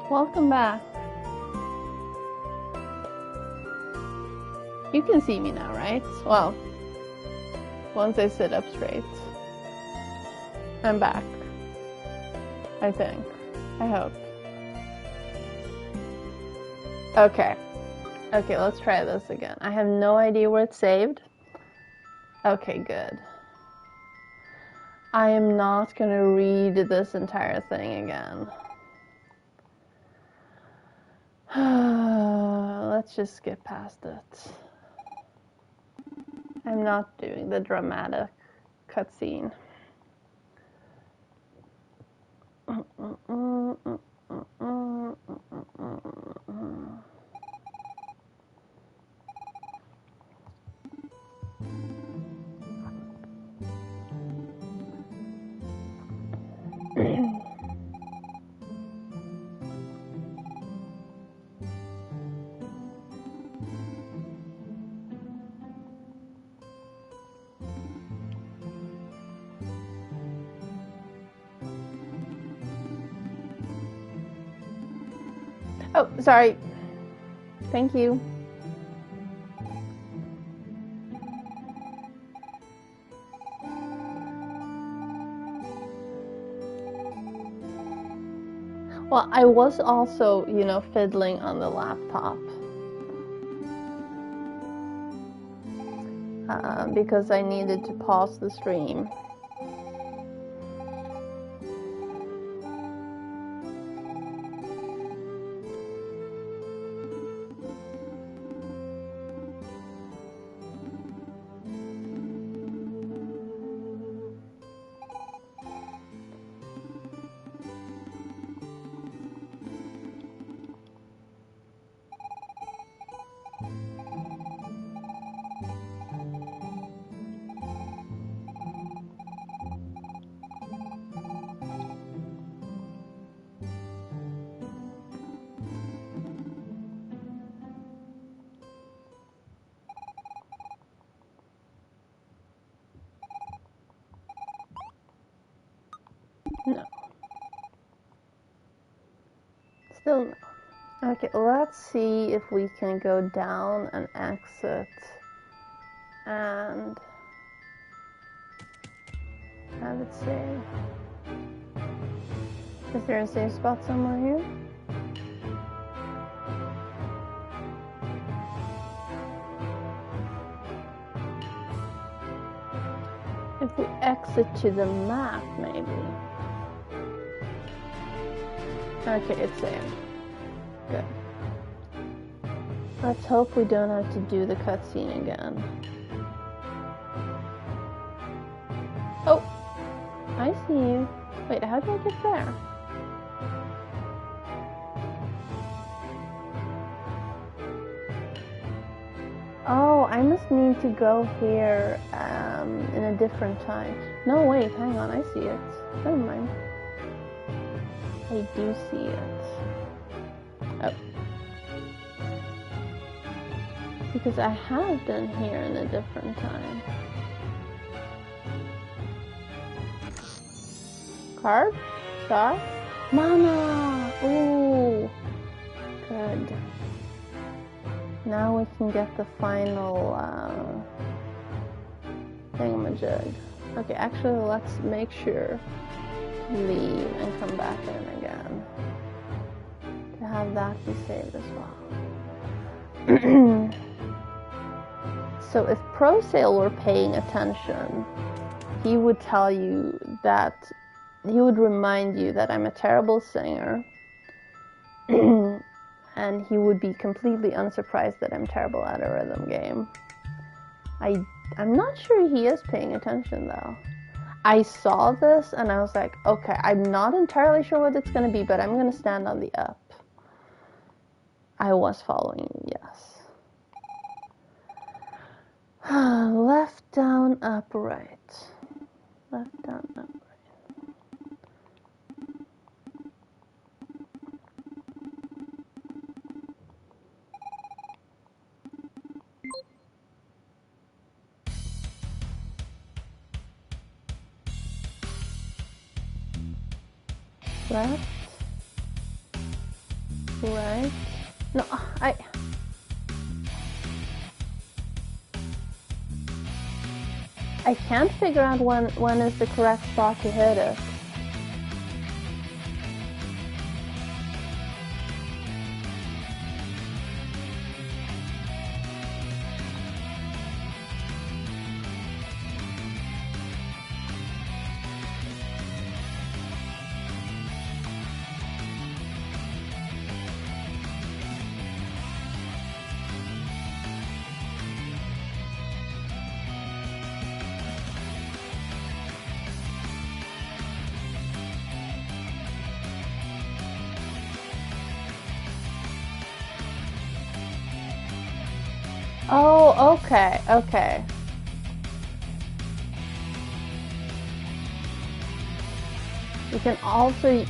Welcome back. You can see me now, right? Well, once I sit up straight. I'm back. I think. I hope. Okay. Okay, let's try this again. I have no idea where it's saved. Okay, good. I am not gonna read this entire thing again. Let's just skip past it. I'm not doing the dramatic cutscene. Oh, sorry. Thank you. Well, I was also, fiddling on the laptop. Because I needed to pause the stream. No. Still no. Okay, let's see if we can go down and exit and have it save. Is there a save spot somewhere here? If we exit to the map, maybe. Okay, it's saved. Good. Let's hope we don't have to do the cutscene again. Oh! I see you. Wait, how do I get there? Oh, I must need to go here in a different time. No, wait, hang on, I see it. Never mind. I do see it. Oh. Because I have been here in a different time. Card? Star? Mana! Ooh! Good. Now we can get the final thingamajig. Okay, actually, let's make sure to leave and come back in again. To have that be saved as well. So if Pro Sale were paying attention, he would tell you that, he would remind you that I'm a terrible singer. And he would be completely unsurprised that I'm terrible at a rhythm game. I'm not sure he is paying attention though. I saw this and I was like, okay, I'm not entirely sure what it's going to be, but I'm going to stand on the up. I was following you, yes. Left, down, up, right. Left, down, up, right. Left, Right? No, I can't figure out when is the correct spot to hit it. Oh, okay, okay. You can also...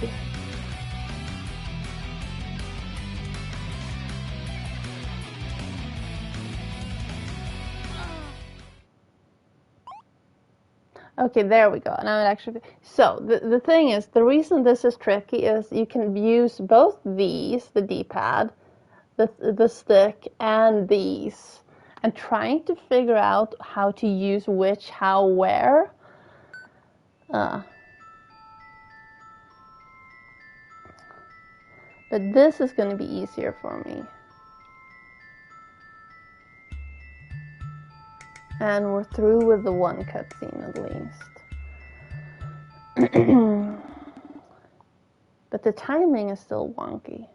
Okay, there we go. Now it actually... So, the thing is, the reason this is tricky is you can use both these, the D-pad, the stick, and these. And trying to figure out how to use which, how, where. But this is going to be easier for me. And we're through with the one cutscene at least. But the timing is still wonky.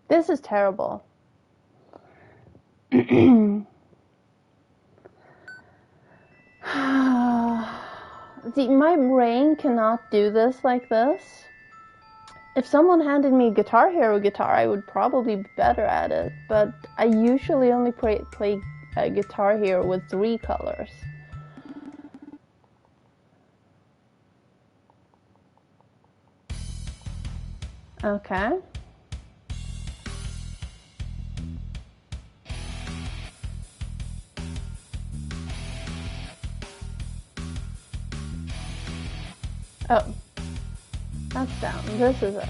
This is terrible. See, my brain cannot do this like this. If someone handed me a Guitar Hero guitar, I would probably be better at it. But I usually only play Guitar Hero with 3 colors. Okay. Oh, that's down. This is up.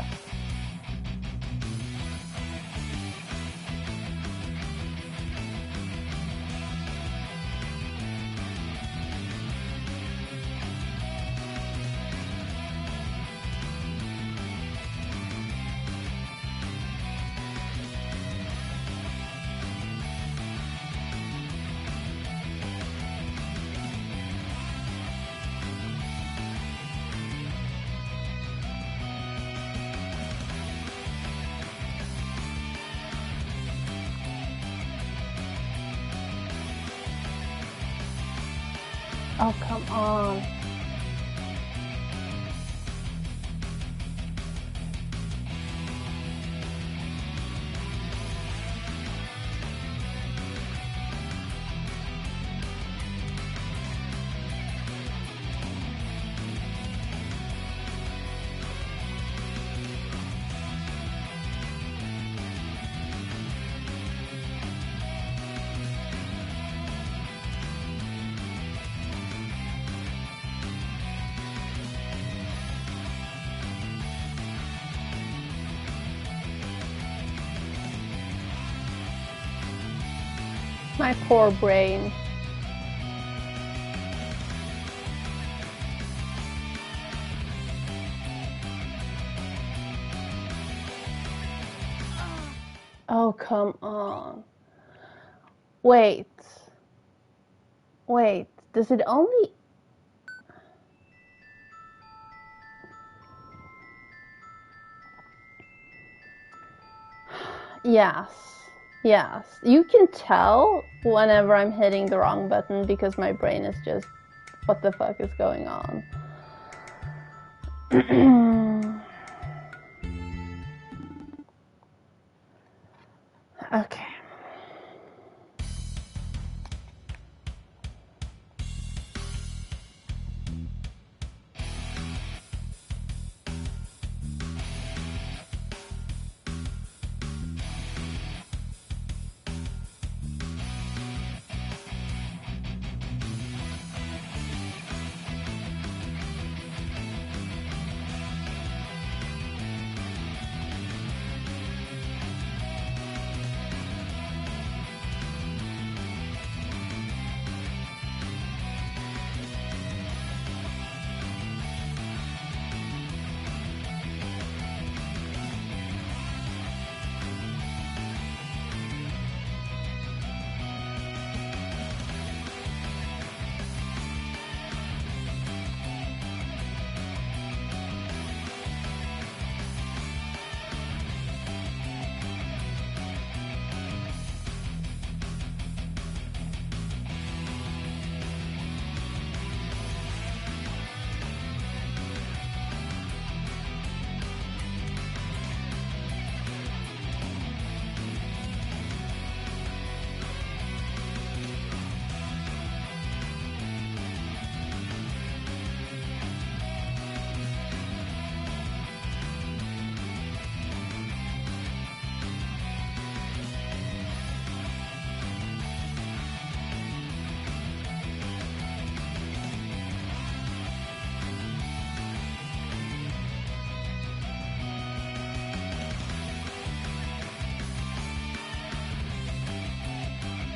Oh, come on. My poor brain. Oh, come on. Wait. Wait, does it only... Yes. Yes. You can tell whenever I'm hitting the wrong button because my brain is just... What the fuck is going on? Okay.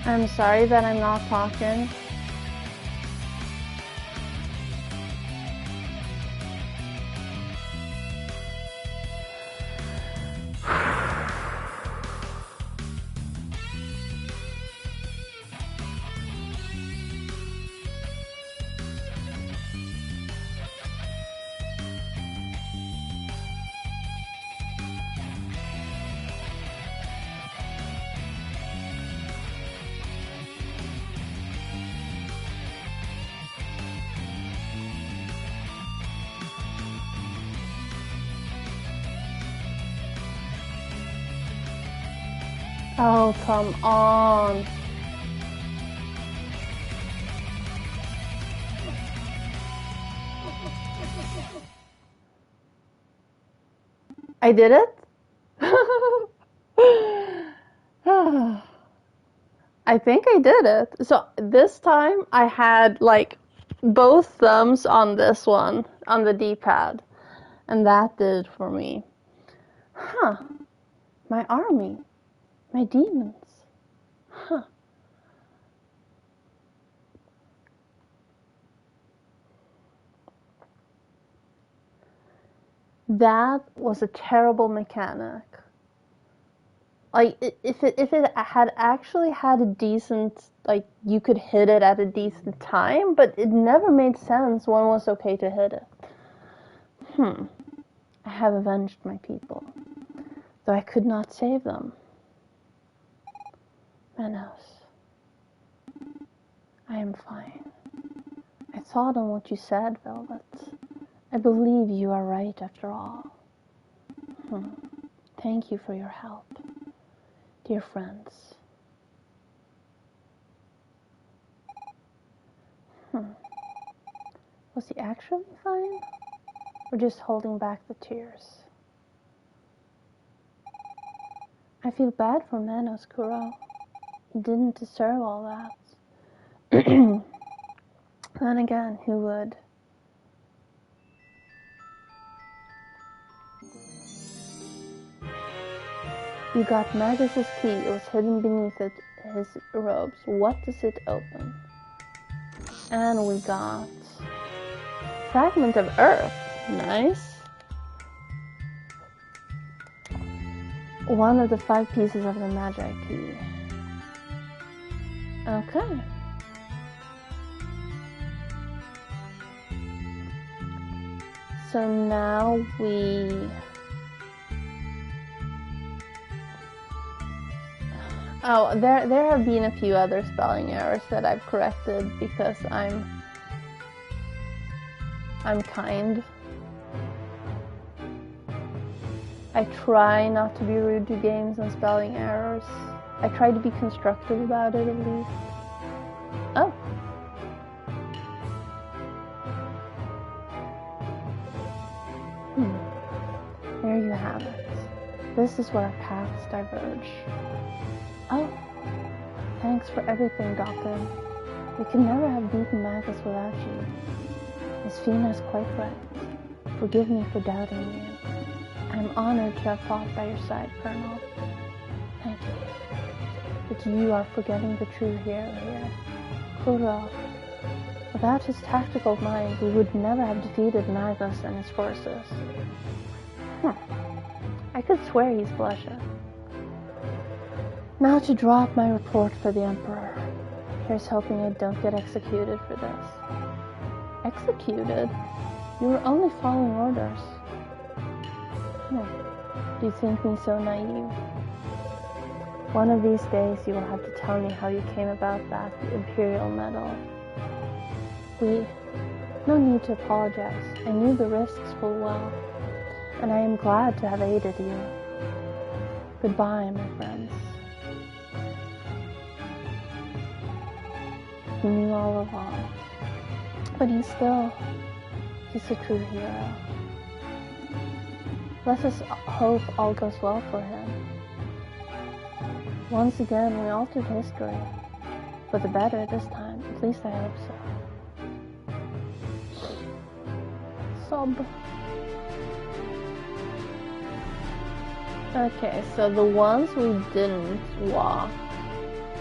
I'm sorry that I'm not talking. Oh, come on. I did it? I think I did it. So this time I had like both thumbs on this one, on the D-pad. And that did it for me. Huh. My army. My demons. Huh. That was a terrible mechanic. Like, if it had actually had a decent, like, you could hit it at a decent time, but it never made sense when it was okay to hit it. I have avenged my people, though I could not save them. Manos, I am fine. I thought on what you said, Velvet. I believe you are right after all. Thank you for your help, dear friends. Was he actually fine? Or just holding back the tears? I feel bad for Manos, Kuro. He didn't deserve all that. Then again, who would? You got Magus's key. It was hidden beneath it. his robes. What does it open? And we got Fragment of Earth. Nice. One of the 5 pieces of the Magi key. Okay. So now we... Oh, there have been a few other spelling errors that I've corrected because I'm kind. I try not to be rude to games and spelling errors. I try to be constructive about it at least. Oh. There you have it. This is where our paths diverge. Oh, thanks for everything, Doctor. We could never have beaten Magus without you. Miss Fina's quite right. Forgive me for doubting you. I'm honored to have fought by your side, Colonel. Thank you. But you are forgetting the true hero here. Kuro. Without his tactical mind, we would never have defeated Magus and his forces. I could swear he's blushing. Now to draw up my report for the Emperor. Here's hoping I don't get executed for this. Executed? You were only following orders. Do you think me so naive? One of these days you will have to tell me how you came about that Imperial medal. No need to apologize. I knew the risks full well, and I am glad to have aided you. Goodbye, my friends. He knew all along, but he's a true hero. Let us hope all goes well for him. Once again, we altered history, for the better this time. At least I hope so. Sob. Okay, so the ones we didn't walk.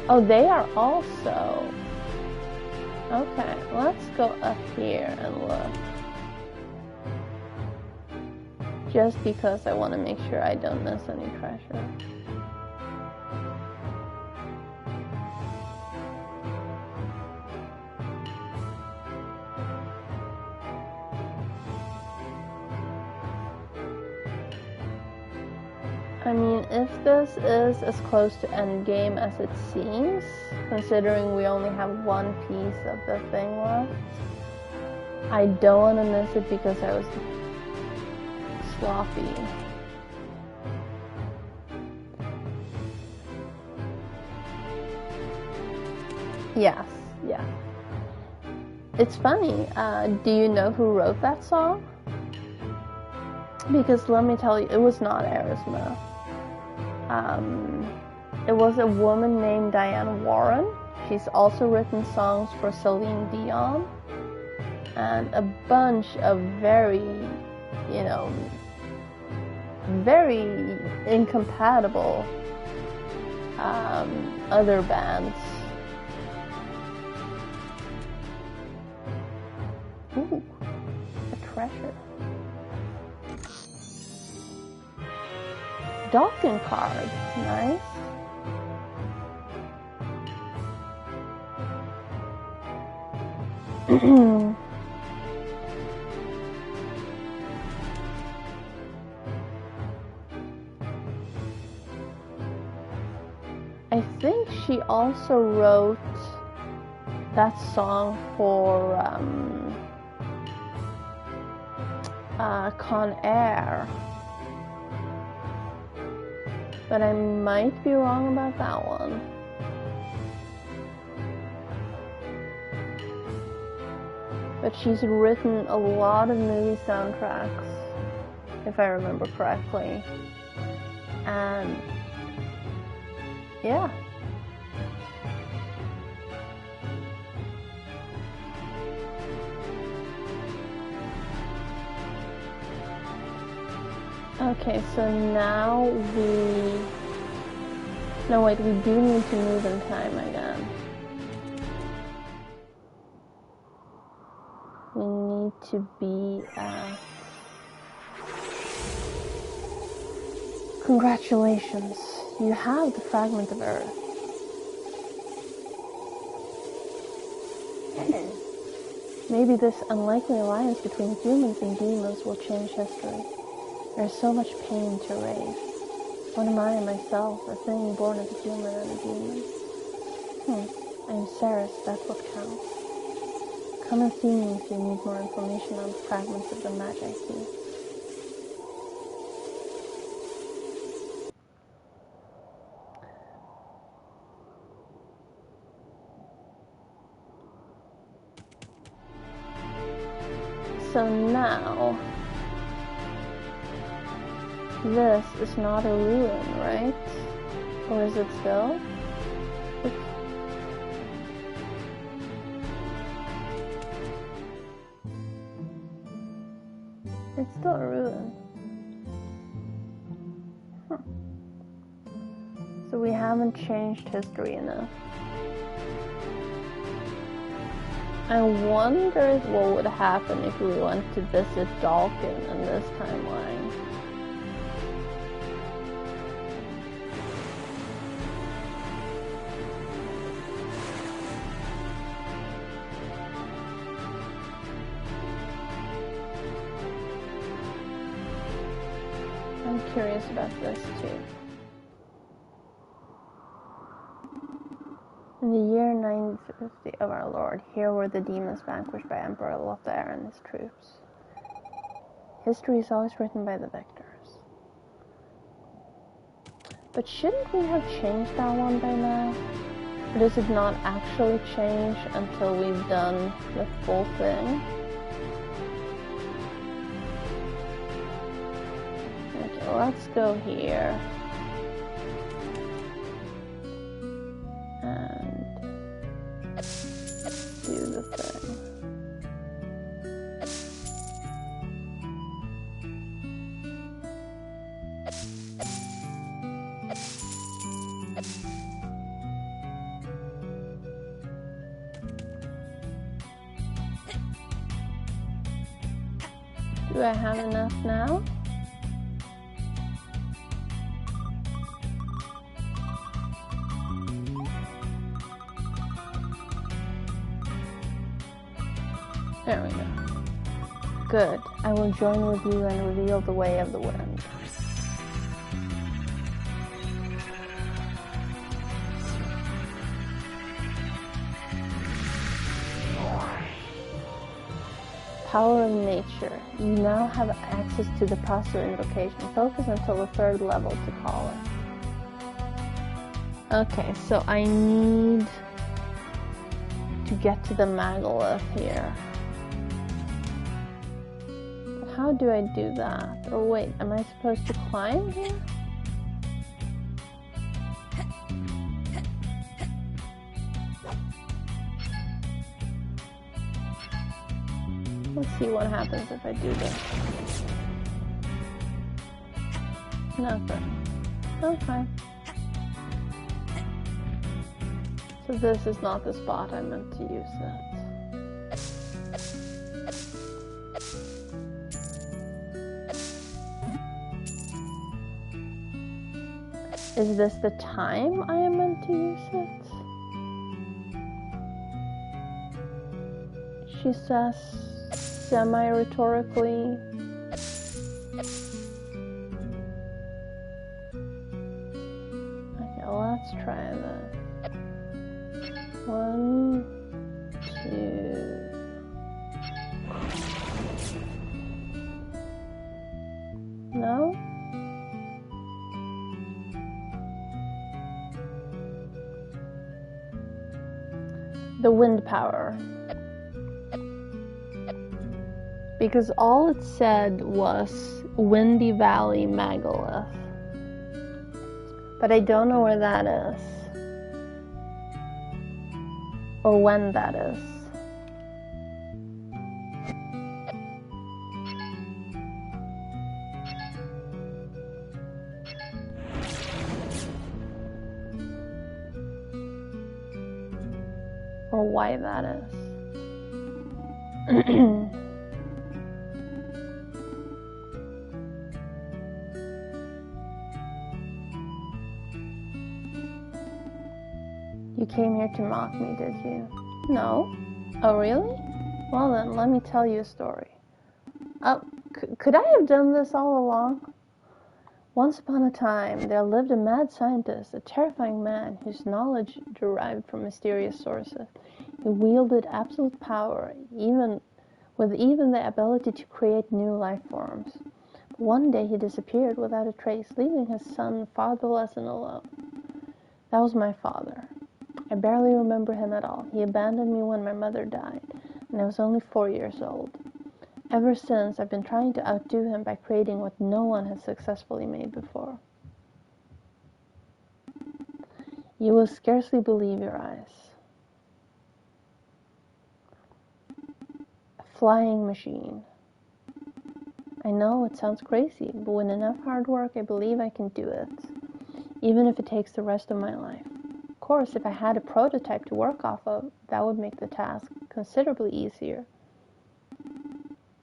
Oh, they are also. Okay, let's go up here and look. Just because I want to make sure I don't miss any treasure. I mean, if this is as close to endgame as it seems, considering we only have one piece of the thing left, I don't want to miss it because I was sloppy. Yes, yeah. It's funny, do you know who wrote that song? Because let me tell you, it was not Aerosmith. It was a woman named Diane Warren. She's also written songs for Celine Dion and a bunch of very, very incompatible other bands. Ooh, a treasure. Docking card, nice. I think she also wrote that song for Con Air. But I might be wrong about that one. But she's written a lot of movie soundtracks, if I remember correctly. And yeah. No, wait, we do need to move in time again. We need to be Congratulations, you have the fragment of Earth. Maybe this unlikely alliance between humans and demons will change history. There is so much pain to erase. What am I myself, a thing born of a human and a demon? I am Ceres, that's what counts. Come and see me if you need more information on the fragments of the Magi Key. So now, this is not a ruin, right? Or is it still? It's still a ruin. So we haven't changed history enough. I wonder what would happen if we went to visit Dalkin in this timeline. I'm curious about this too. In the year 950 of our Lord, here were the demons vanquished by Emperor Lothair and his troops. History is always written by the victors. But shouldn't we have changed that one by now? Or does it not actually change until we've done the full thing? Okay, let's go here. Do the thing. Do I have enough now? There we go. Good. I will join with you and reveal the way of the wind. Power of nature. You now have access to the Prosper invocation. Focus until the 3rd level to call it. Okay, so I need to get to the Megalith here. How do I do that? Or wait, am I supposed to climb here? Let's see what happens if I do this. Nothing. Okay. So this is not the spot I meant to use it. Is this the time I am meant to use it? She says semi-rhetorically. Okay, let's try this. 1, 2. No? The wind power. Because all it said was Windy Valley Megalith. But I don't know where that is. Or when that is. or why that is. You came here to mock me, did you? No. Oh, really? Well then, let me tell you a story. Could I have done this all along? Once upon a time, there lived a mad scientist, a terrifying man whose knowledge derived from mysterious sources. He wielded absolute power, even the ability to create new life forms. But one day he disappeared without a trace, leaving his son fatherless and alone. That was my father. I barely remember him at all. He abandoned me when my mother died, and I was only 4 years old. Ever since, I've been trying to outdo him by creating what no one has successfully made before. You will scarcely believe your eyes. A flying machine. I know it sounds crazy, but with enough hard work, I believe I can do it, even if it takes the rest of my life. Of course, if I had a prototype to work off of, that would make the task considerably easier.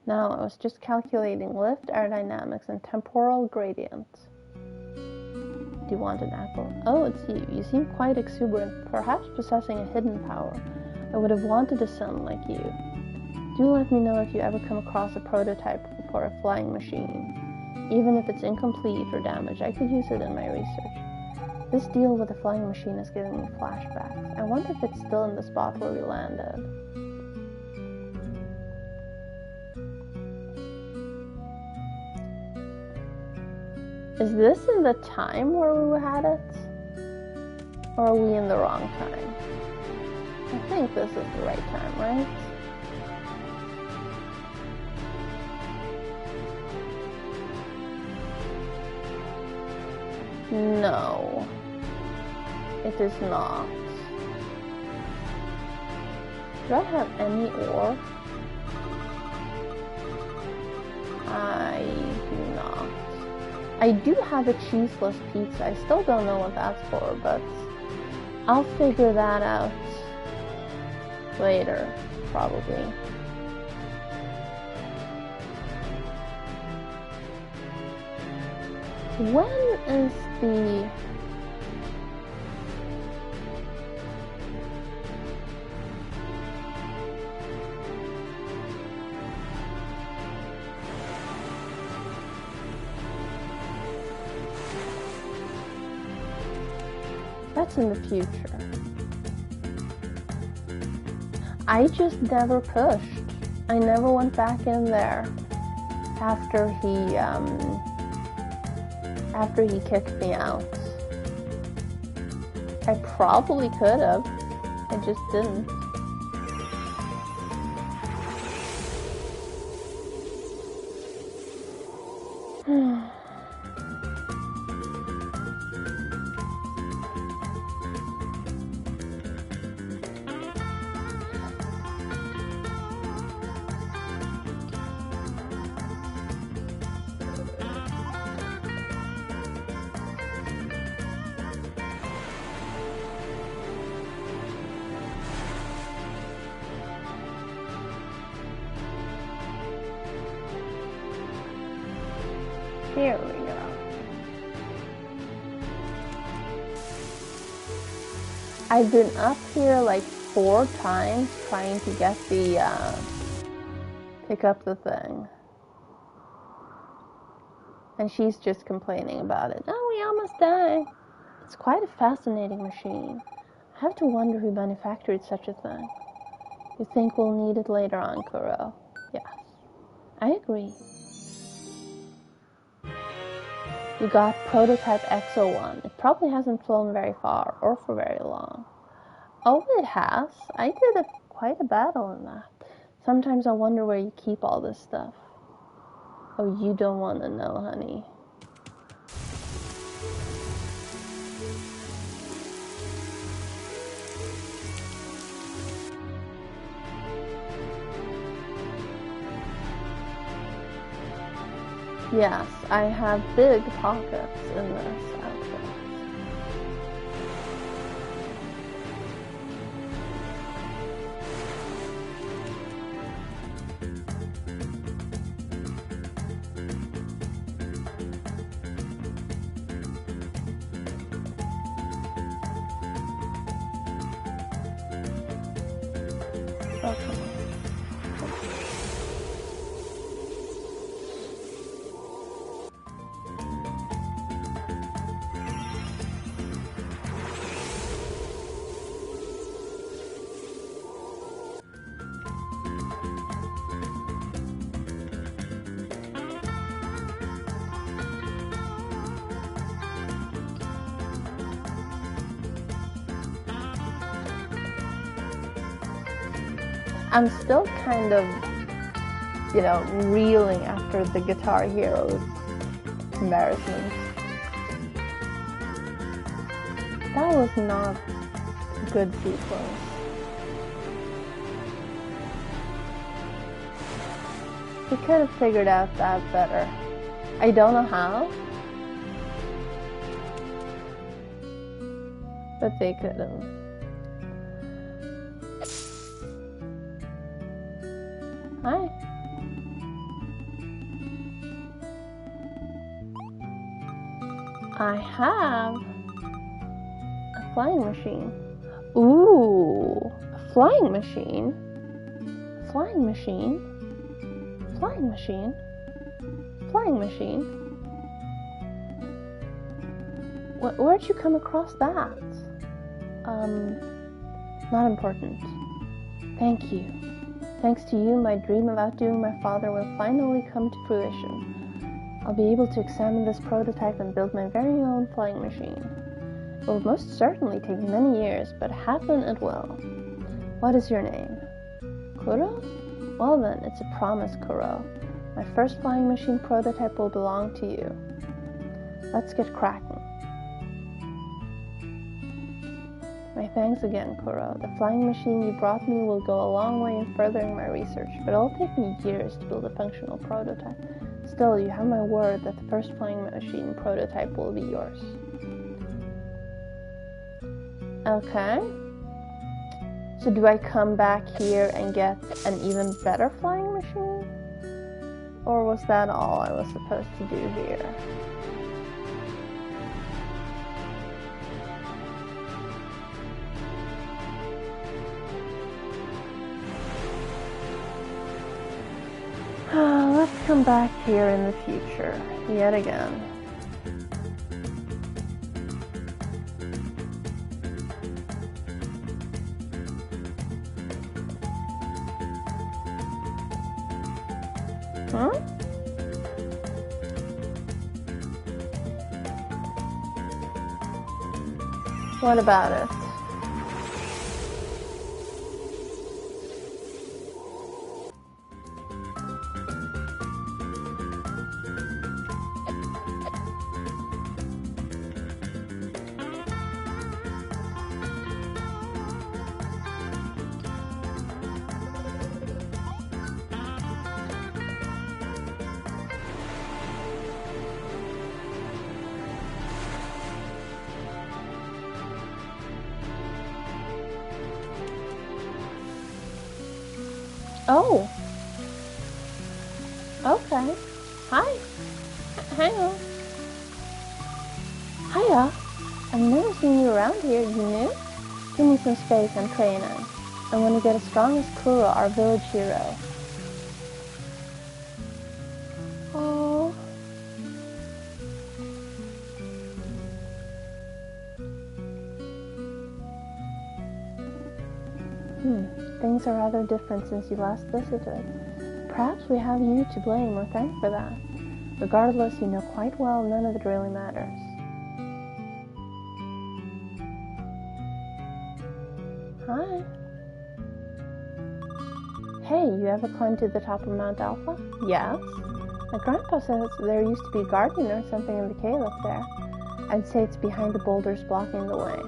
Now, I was just calculating lift, aerodynamics, and temporal gradients. Do you want an apple? Oh, it's you. You seem quite exuberant, perhaps possessing a hidden power. I would have wanted a son like you. Do let me know if you ever come across a prototype for a flying machine. Even if it's incomplete or damaged, I could use it in my research. This deal with the flying machine is giving me flashbacks. I wonder if it's still in the spot where we landed. Is this in the time where we had it? Or are we in the wrong time? I think this is the right time, right? No, it is not. Do I have any ore? I do not. I do have a cheeseless pizza. I still don't know what that's for, but I'll figure that out later, probably. When is the... That's in the future. I just never pushed. I never went back in there after he kicked me out. I probably could have. I just didn't. Here we go. I've been up here like 4 times trying to get the, pick up the thing. And she's just complaining about it. Oh, we almost died. It's quite a fascinating machine. I have to wonder who manufactured such a thing. You think we'll need it later on, Kuro? Yes. I agree. You got prototype X01. It probably hasn't flown very far, or for very long. Oh, it has. I did quite a battle in that. Sometimes I wonder where you keep all this stuff. Oh, you don't want to know, honey. Yes, I have big pockets in this outfit. I'm still kind of, you know, reeling after the Guitar Hero's embarrassment. That was not a good sequence. We could have figured out that better. I don't know how, but they could have. Hi. I have a flying machine. Ooh, a flying machine. Flying machine. Flying machine. Flying machine. Where'd you come across that? Not important. Thank you. Thanks to you, my dream of outdoing my father will finally come to fruition. I'll be able to examine this prototype and build my very own flying machine. It will most certainly take many years, but happen it will. What is your name? Kuro? Well then, it's a promise, Kuro. My first flying machine prototype will belong to you. Let's get cracking. My thanks again, Kuro. The flying machine you brought me will go a long way in furthering my research, but it'll take me years to build a functional prototype. Still, you have my word that the first flying machine prototype will be yours. Okay. So do I come back here and get an even better flying machine? Or was that all I was supposed to do here? Let's come back here in the future, yet again. Huh? What about it? Oh. Okay. Hi. Hang on. Hiya. I've never seen you around here. You new? Give me some space. I'm training. I want to get as strong as Kuro, our village hero. Oh. Things are rather different since you last visited. Perhaps we have you to blame or thank for that. Regardless, you know quite well none of it really matters. Hi. Hey, you ever climbed to the top of Mount Alpha? Yes. My grandpa says there used to be a garden or something in the cave up there. I'd say it's behind the boulders blocking the way.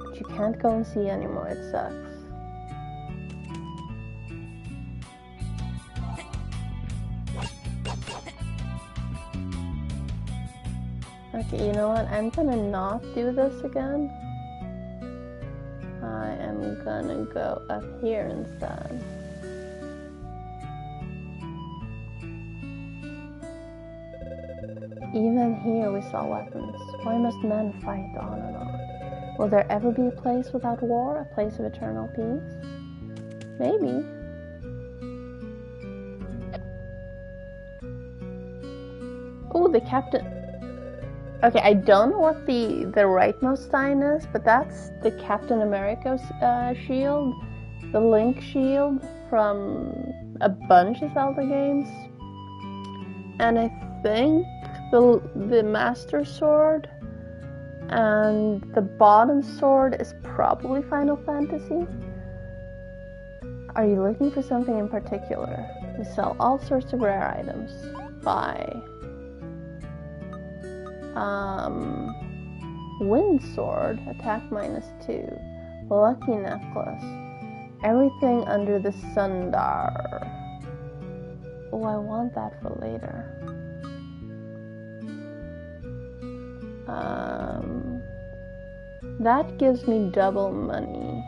But you can't go and see anymore, it sucks. Okay, you know what? I'm gonna not do this again. I am gonna go up here instead. Even here we saw weapons. Why must men fight on and on? Will there ever be a place without war? A place of eternal peace? Maybe. Oh, the captain. Okay, I don't know what the rightmost sign is, but that's the Captain America's shield, the Link shield from a bunch of Zelda games, and I think the Master Sword and the bottom sword is probably Final Fantasy. Are you looking for something in particular? We sell all sorts of rare items. Buy. Wind sword, attack -2. Lucky necklace. Everything under the sundar. Oh, I want that for later. That gives me double money.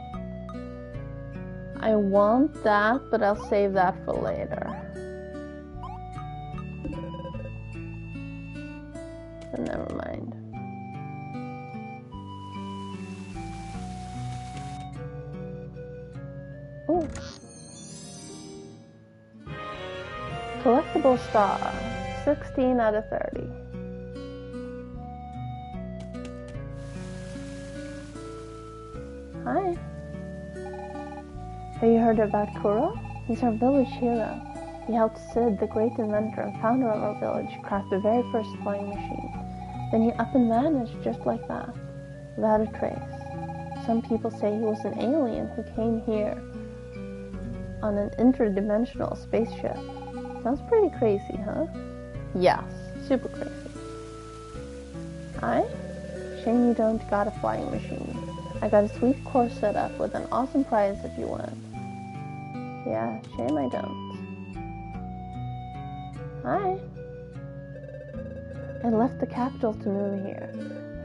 I want that, but I'll save that for later. So never mind. Ooh. Collectible star. 16 out of 30. Hi. Have you heard about Kuro? He's our village hero. He helped Sid, the great inventor and founder of our village, craft the very first flying machine. Then he up and vanished just like that, without a trace. Some people say he was an alien who came here on an interdimensional spaceship. Sounds pretty crazy, huh? Yes, super crazy. Hi? Shame you don't got a flying machine. I got a sweet course set up with an awesome prize if you want. Yeah, shame I don't. Hi. I left the capital to move here.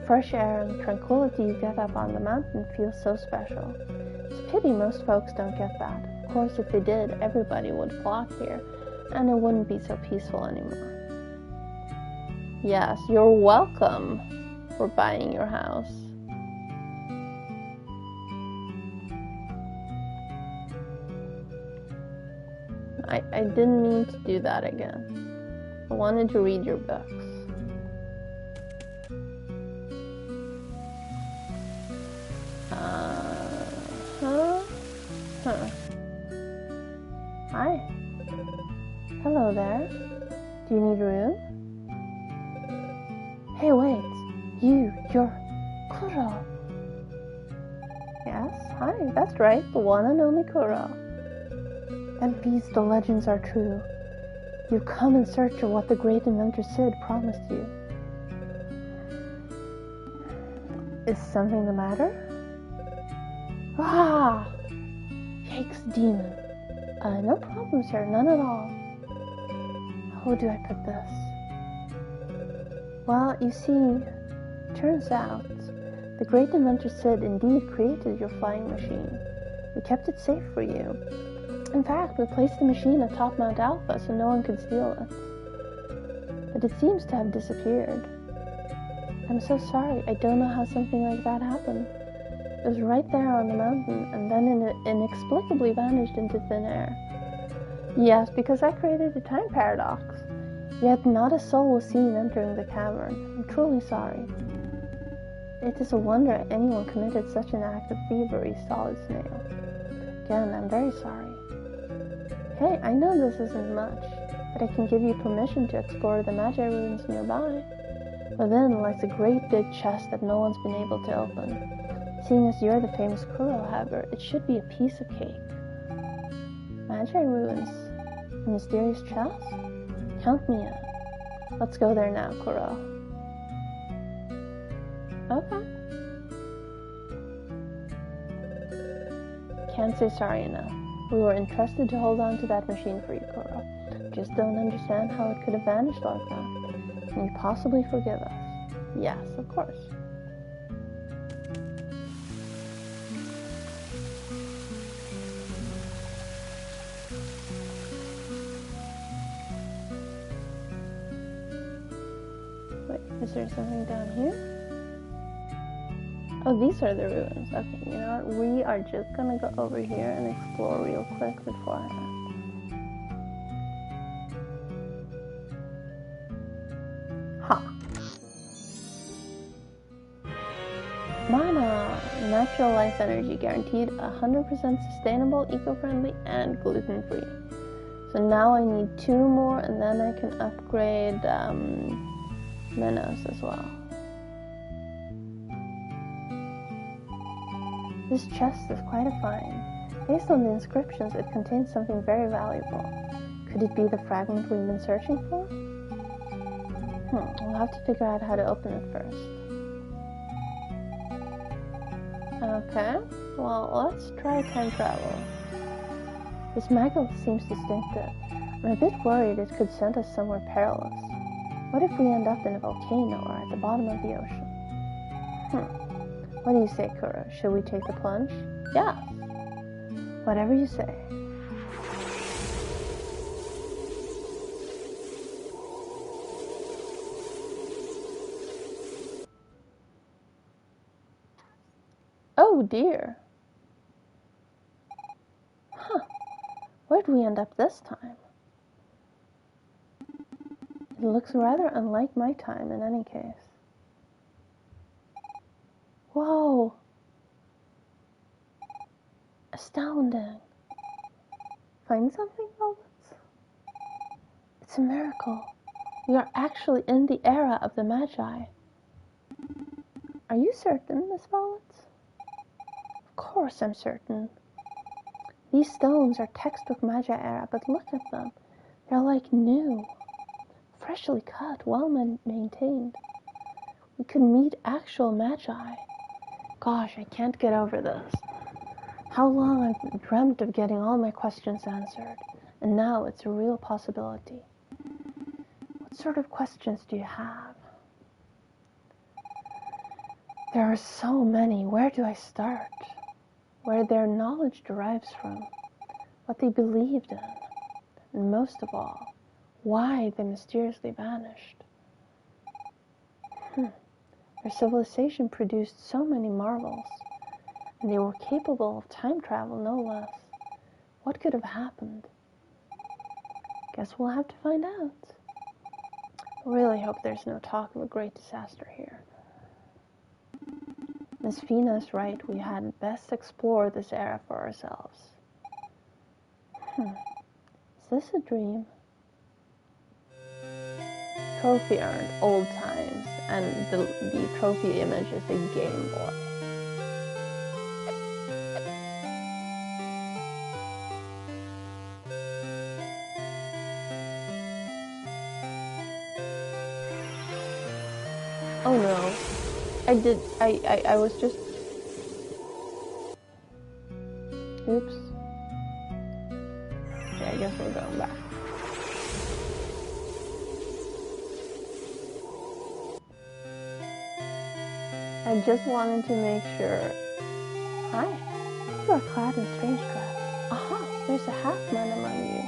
Fresh air and tranquility you get up on the mountain feels so special. It's a pity most folks don't get that. Of course, if they did, everybody would flock here, and it wouldn't be so peaceful anymore. Yes, you're welcome for buying your house. I didn't mean to do that again. I wanted to read your books. Hi. Hello there. Do you need room? Hey, wait. You're Kuro. Yes, hi, that's right. The one and only Kuro. At least the legends are true. You've come in search of what the great inventor Sid promised you. Is something the matter? Ah! Yikes, demon. No problems here, none at all. How do I put this? Well, you see, turns out, the great inventor Sid indeed created your flying machine. We kept it safe for you. In fact, we placed the machine atop Mount Alpha so no one could steal it. But it seems to have disappeared. I'm so sorry, I don't know how something like that happened. It was right there on the mountain, and then inexplicably vanished into thin air. Yes, because I created a time paradox. Yet not a soul was seen entering the cavern. I'm truly sorry. It is a wonder anyone committed such an act of thievery, Solid Snail. Again, I'm very sorry. Hey, I know this isn't much, but I can give you permission to explore the Magi ruins nearby. Within lies a great big chest that no one's been able to open. Seeing as you're the famous Kuro, however, it should be a piece of cake. Magi ruins? A mysterious chest? Count me in. Let's go there now, Kuro. Okay. Can't say sorry enough. We were entrusted to hold on to that machine for you, Kuro. Just don't understand how it could have vanished like that. Can you possibly forgive us? Yes, of course. Wait, is there something down here? Oh, these are the ruins. Okay, you know what? We are just gonna go over here and explore real quick beforehand. Ha! Mana! Natural life energy, guaranteed 100% sustainable, eco-friendly, and gluten-free. So now I need 2 more, and then I can upgrade Minos as well. This chest is quite a find. Based on the inscriptions, it contains something very valuable. Could it be the fragment we've been searching for? We'll have to figure out how to open it first. Okay, well, let's try time travel. This megalith seems distinctive. I'm a bit worried it could send us somewhere perilous. What if we end up in a volcano or at the bottom of the ocean? What do you say, Kuro? Should we take the plunge? Yeah. Whatever you say. Oh dear. Where'd we end up this time? It looks rather unlike my time in any case. Whoa! Astounding. Find something, Velvets? It's a miracle. We are actually in the era of the Magi. Are you certain, Miss Velvets? Of course I'm certain. These stones are textbook Magi era, but look at them. They're like new. Freshly cut, well maintained. We could meet actual Magi. Gosh, I can't get over this. How long I've dreamt of getting all my questions answered, and now it's a real possibility. What sort of questions do you have? There are so many. Where do I start? Where their knowledge derives from, what they believed in, and most of all, why they mysteriously vanished. Their civilization produced so many marvels, and they were capable of time travel no less. What could have happened? Guess we'll have to find out. I really hope there's no talk of a great disaster here. Miss Fina is right, we had best explore this era for ourselves. Is this a dream? Trophy earned, old times, and the trophy image is a Game Boy. Oh no. I was just... Oops. Yeah, I guess we're going back. I just wanted to make sure... Hi. You are clad in strange dress. Aha, there's a half-man among you.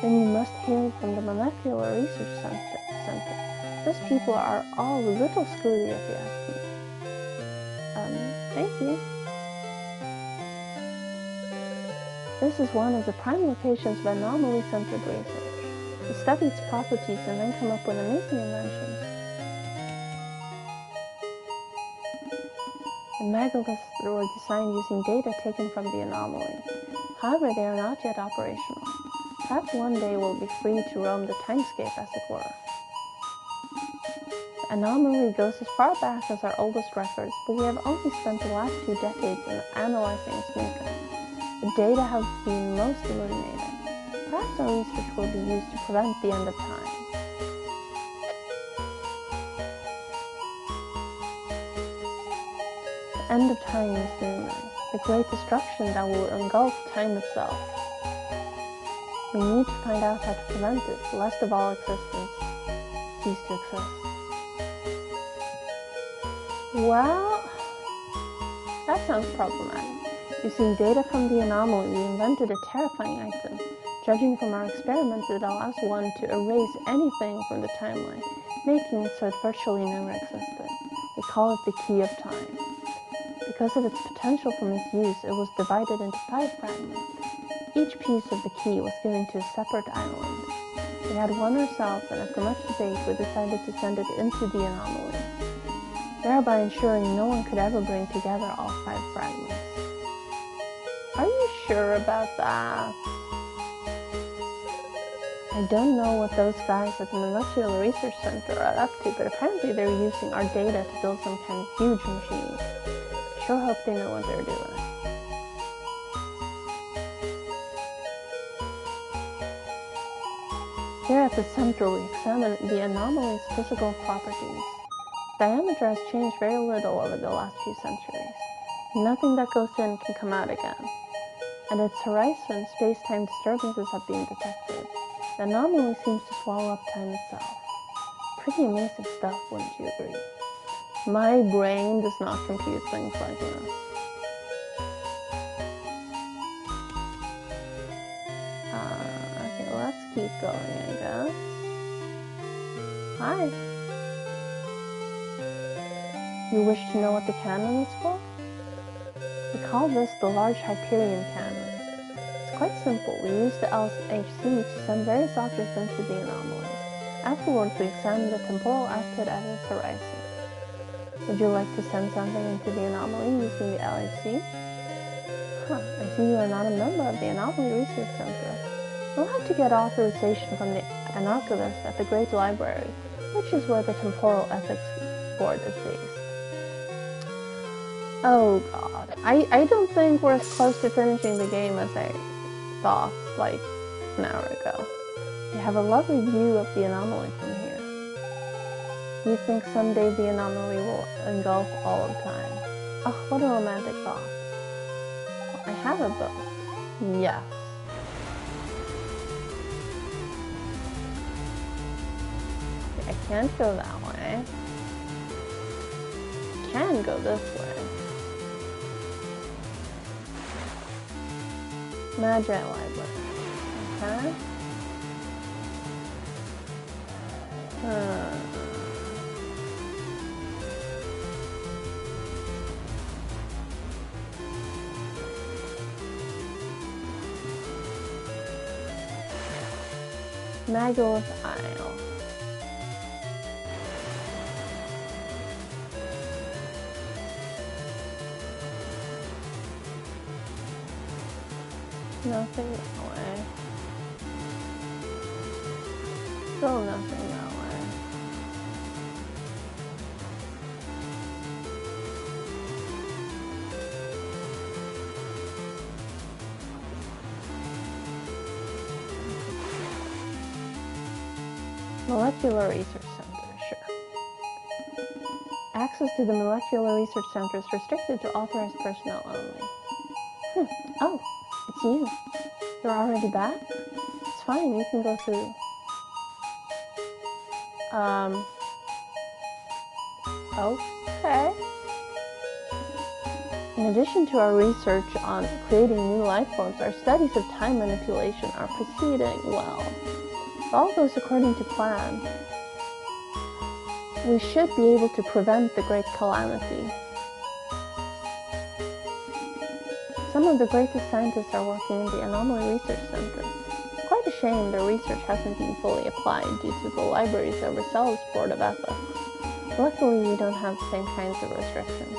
Then you must hail from the Molecular Research Center. Those people are all a little screwy if you ask me. Thank you. This is one of the prime locations of anomaly-centered research. We study its properties and then come up with amazing inventions. The megaliths were designed using data taken from the anomaly. However, they are not yet operational. Perhaps one day we'll be free to roam the timescape, as it were. The anomaly goes as far back as our oldest records, but we have only spent the last 2 decades in analyzing its makeup. The data have been most illuminating. Perhaps our research will be used to prevent the end of time. The end of time is looming, the great destruction that will engulf time itself. We need to find out how to prevent it, lest of all existence cease to exist. Well, that sounds problematic. Using data from the anomaly, we invented a terrifying item. Judging from our experiments, it allows one to erase anything from the timeline, making it so it virtually never existed. We call it the Key of Time. Because of its potential for misuse, it was divided into 5 fragments. Each piece of the key was given to a separate island. We had one ourselves, and after much debate, we decided to send it into the anomaly, thereby ensuring no one could ever bring together all 5 fragments. Are you sure about that? I don't know what those guys at the Molecular Research Center are up to, but apparently they're using our data to build some kind of huge machine. I sure hope they know what they're doing. Here at the center, we examine the anomaly's physical properties. Diameter has changed very little over the last few centuries. Nothing that goes in can come out again. At its horizon, space-time disturbances have been detected. The anomaly seems to swallow up time itself. Pretty amazing stuff, wouldn't you agree? My brain does not compute things like this. Okay, let's keep going, I guess. Hi. You wish to know what the cannon is for? We call this the Large Hyperion Cannon. It's quite simple. We use the LHC to send various objects into the anomaly. Afterwards, we examine the temporal output at its horizon. Would you like to send something into the anomaly using the LHC? I see you are not a member of the Anomaly Research Center. You'll have to get authorization from an archivist at the Great Library, which is where the Temporal Ethics Board is based. Oh god. I don't think we're as close to finishing the game as I thought, like, an hour ago. You have a lovely view of the anomaly from here. Do you think someday the anomaly will engulf all of time? Oh, what a romantic thought. Well, I have a boat. Yes. Okay, I can't go that way. I can go this way. Magi Library. Okay. Maggo's Isle. Nothing that way. Still nothing that way. Molecular Research Center, sure. Access to the Molecular Research Center is restricted to authorized personnel only. Oh, it's you. You're already back? It's fine, you can go through. Okay. In addition to our research on creating new life forms, our studies of time manipulation are proceeding well. If all goes according to plan, we should be able to prevent the Great Calamity. Some of the greatest scientists are working in the Anomaly Research Center. It's quite a shame their research hasn't been fully applied due to the library's overzealous Board of Ethics. Luckily, we don't have the same kinds of restrictions.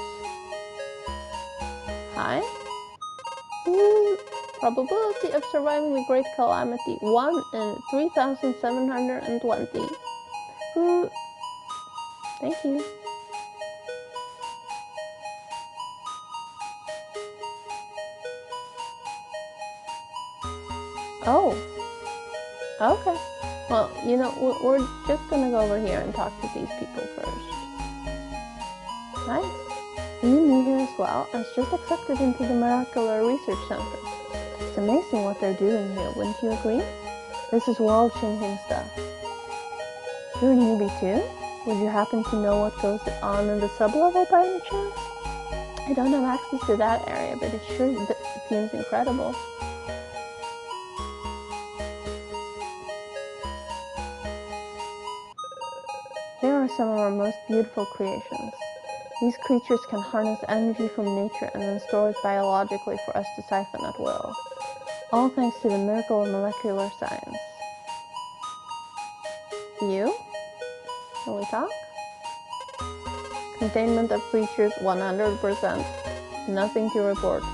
Hi? Probability of surviving the Great Calamity, 1 in 3,720. Thank you. Oh. Okay. Well, you know, we're just gonna go over here and talk to these people first. Hi. Are you new here as well? I was just accepted into the Molecular Research Center. It's amazing what they're doing here, wouldn't you agree? This is world-changing stuff. You're a newbie too? Would you happen to know what goes on in the sub-level by any chance? I don't have access to that area, but it sure seems incredible. Here are some of our most beautiful creations. These creatures can harness energy from nature and then store it biologically for us to siphon at will. All thanks to the miracle of molecular science. You? Can we talk? Containment of creatures 100%. Nothing to report.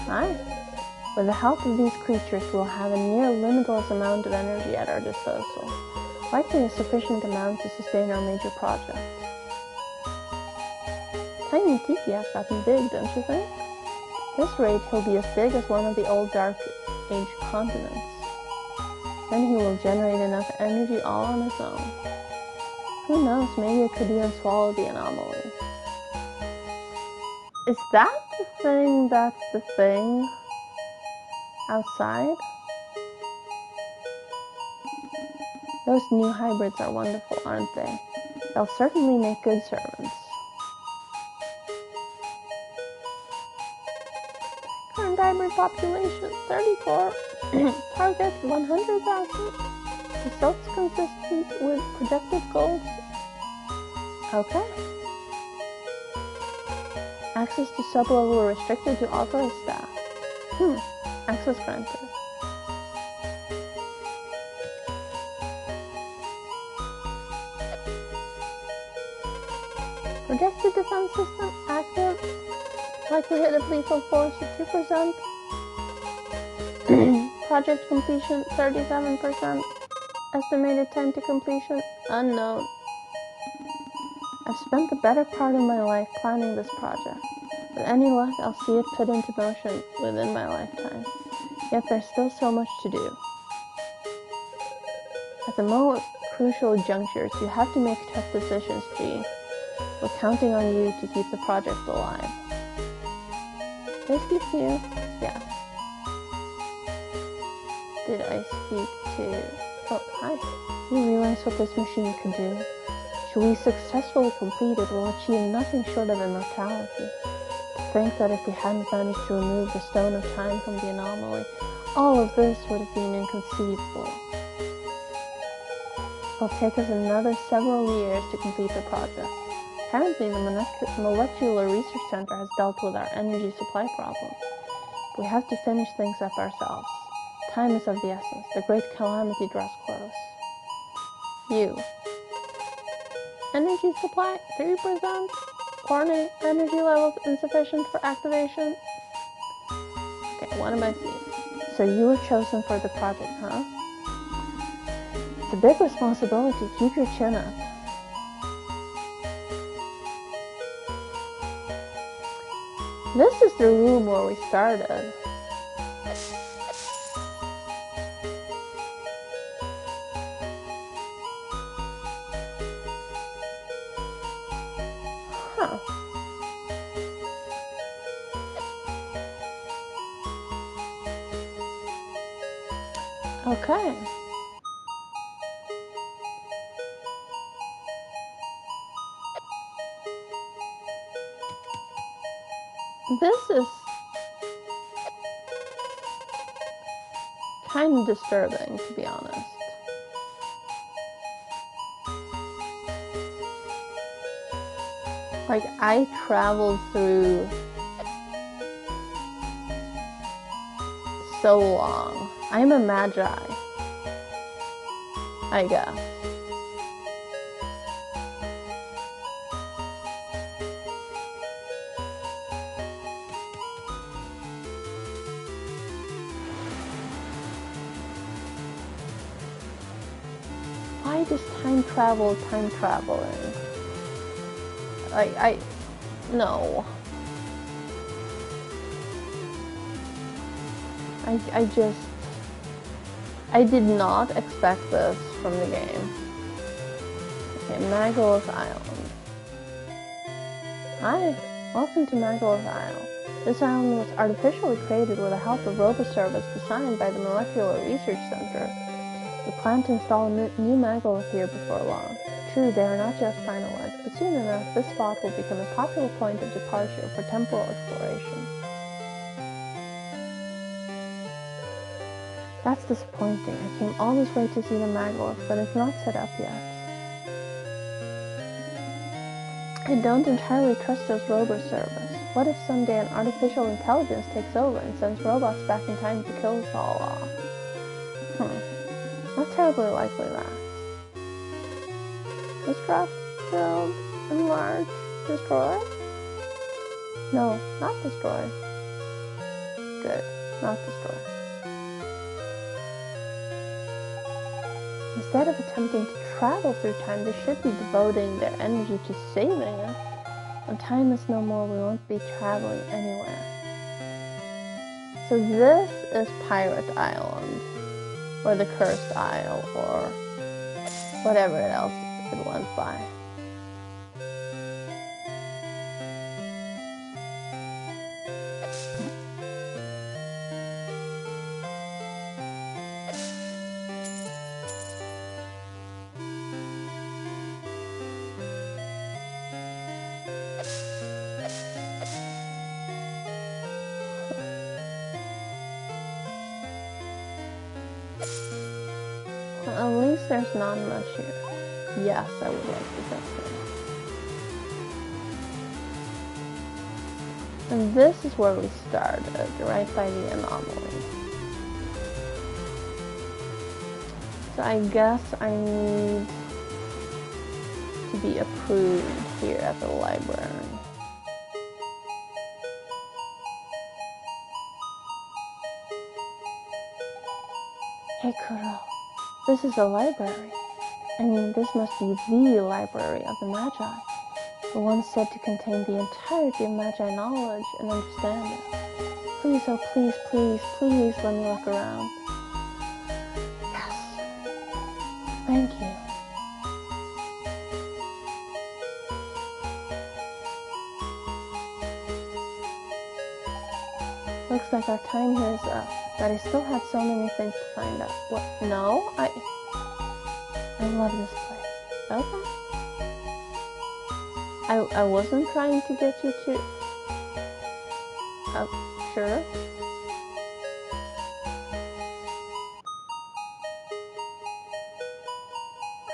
Hi. With the help of these creatures, we'll have a near limitless amount of energy at our disposal. Likely a sufficient amount to sustain our major projects. Tiny Tiki has gotten big, don't you think? At this rate, he'll be as big as one of the old Dark Age continents. Then he will generate enough energy all on his own. Who knows, maybe it could even swallow the anomaly. Is that the thing that's the thing outside? Those new hybrids are wonderful, aren't they? They'll certainly make good servants. Current hybrid population, 34. Target, 100,000. Results consistent with projected goals. Okay. Access to sub-level restricted to authorized staff. Access granted. Projected defense system active. Likelihood of lethal force 2%. Project completion 37%. Estimated time to completion unknown. I've spent the better part of my life planning this project. With any luck, I'll see it put into motion within my lifetime. Yet there's still so much to do. At the most crucial junctures, you have to make tough decisions, G. We're counting on you to keep the project alive. Did I speak to you? Yeah. Did I speak to... Oh, hi. You realize what this machine could do? Should we successfully complete it, we'll achieve nothing short of immortality. To think that if we hadn't managed to remove the stone of time from the anomaly, all of this would have been inconceivable. It'll take us another several years to complete the project. Apparently, the Molecular Research Center has dealt with our energy supply problems. We have to finish things up ourselves. Time is of the essence. The great calamity draws close. You. Energy supply, 3%. Warning, energy levels insufficient for activation. Okay, what am I seeing? So you were chosen for the project, huh? It's a big responsibility. Keep your chin up. This is the room where we started. Huh. Okay. This is kind of disturbing, to be honest. Like, I traveled through so long. I'm a magi, I guess. Why does time traveling? No. I did not expect this from the game. Okay, Magal's Island. Hi, welcome to Magal's Isle. This island was artificially created with the help of robo-service designed by the Molecular Research Center. We plan to install a new Magals here before long. True, they are not just finalized, but soon enough, this spot will become a popular point of departure for temporal exploration. That's disappointing. I came all this way to see the Magals, but it's not set up yet. I don't entirely trust this robot service. What if someday an artificial intelligence takes over and sends robots back in time to kill us all off? Not terribly likely, that. Disrupt, build, enlarge, destroy? No, not destroy. Good, not destroy. Instead of attempting to travel through time, they should be devoting their energy to saving it. When time is no more, we won't be traveling anywhere. So this is Pirate Island. or the cursed aisle, or whatever else it went by. At least there's not much here. Yes, I would like to test it. And this is where we started, right by the anomaly. So I guess I need to be approved here at the library. Hey Kuro, this is a library. I mean, this must be the library of the Magi. The one said to contain the entirety of Magi knowledge and understanding. Please, oh please, please, please let me look around. Yes. Thank you. Looks like our time here is up, but I still had so many things to find out. What? No? I love this place. Okay. I wasn't trying to get you to... sure.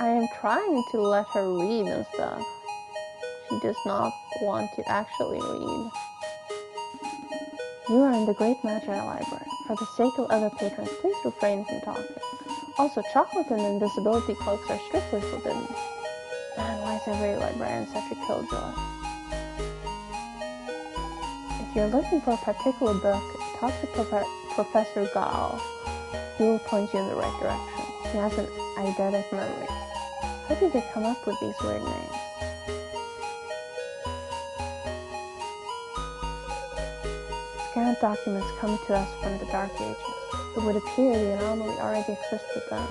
I am trying to let her read and stuff. She does not want to actually read. You are in the Great Magi Library. For the sake of other patrons, please refrain from talking. Also, chocolate and invisibility cloaks are strictly forbidden. Man, why is every librarian such a killjoy? If you're looking for a particular book, talk to Professor Gall. He will point you in the right direction. He has an eidetic memory. How did they come up with these weird names? Scanned documents come to us from the Dark Ages. It would appear the anomaly already existed then.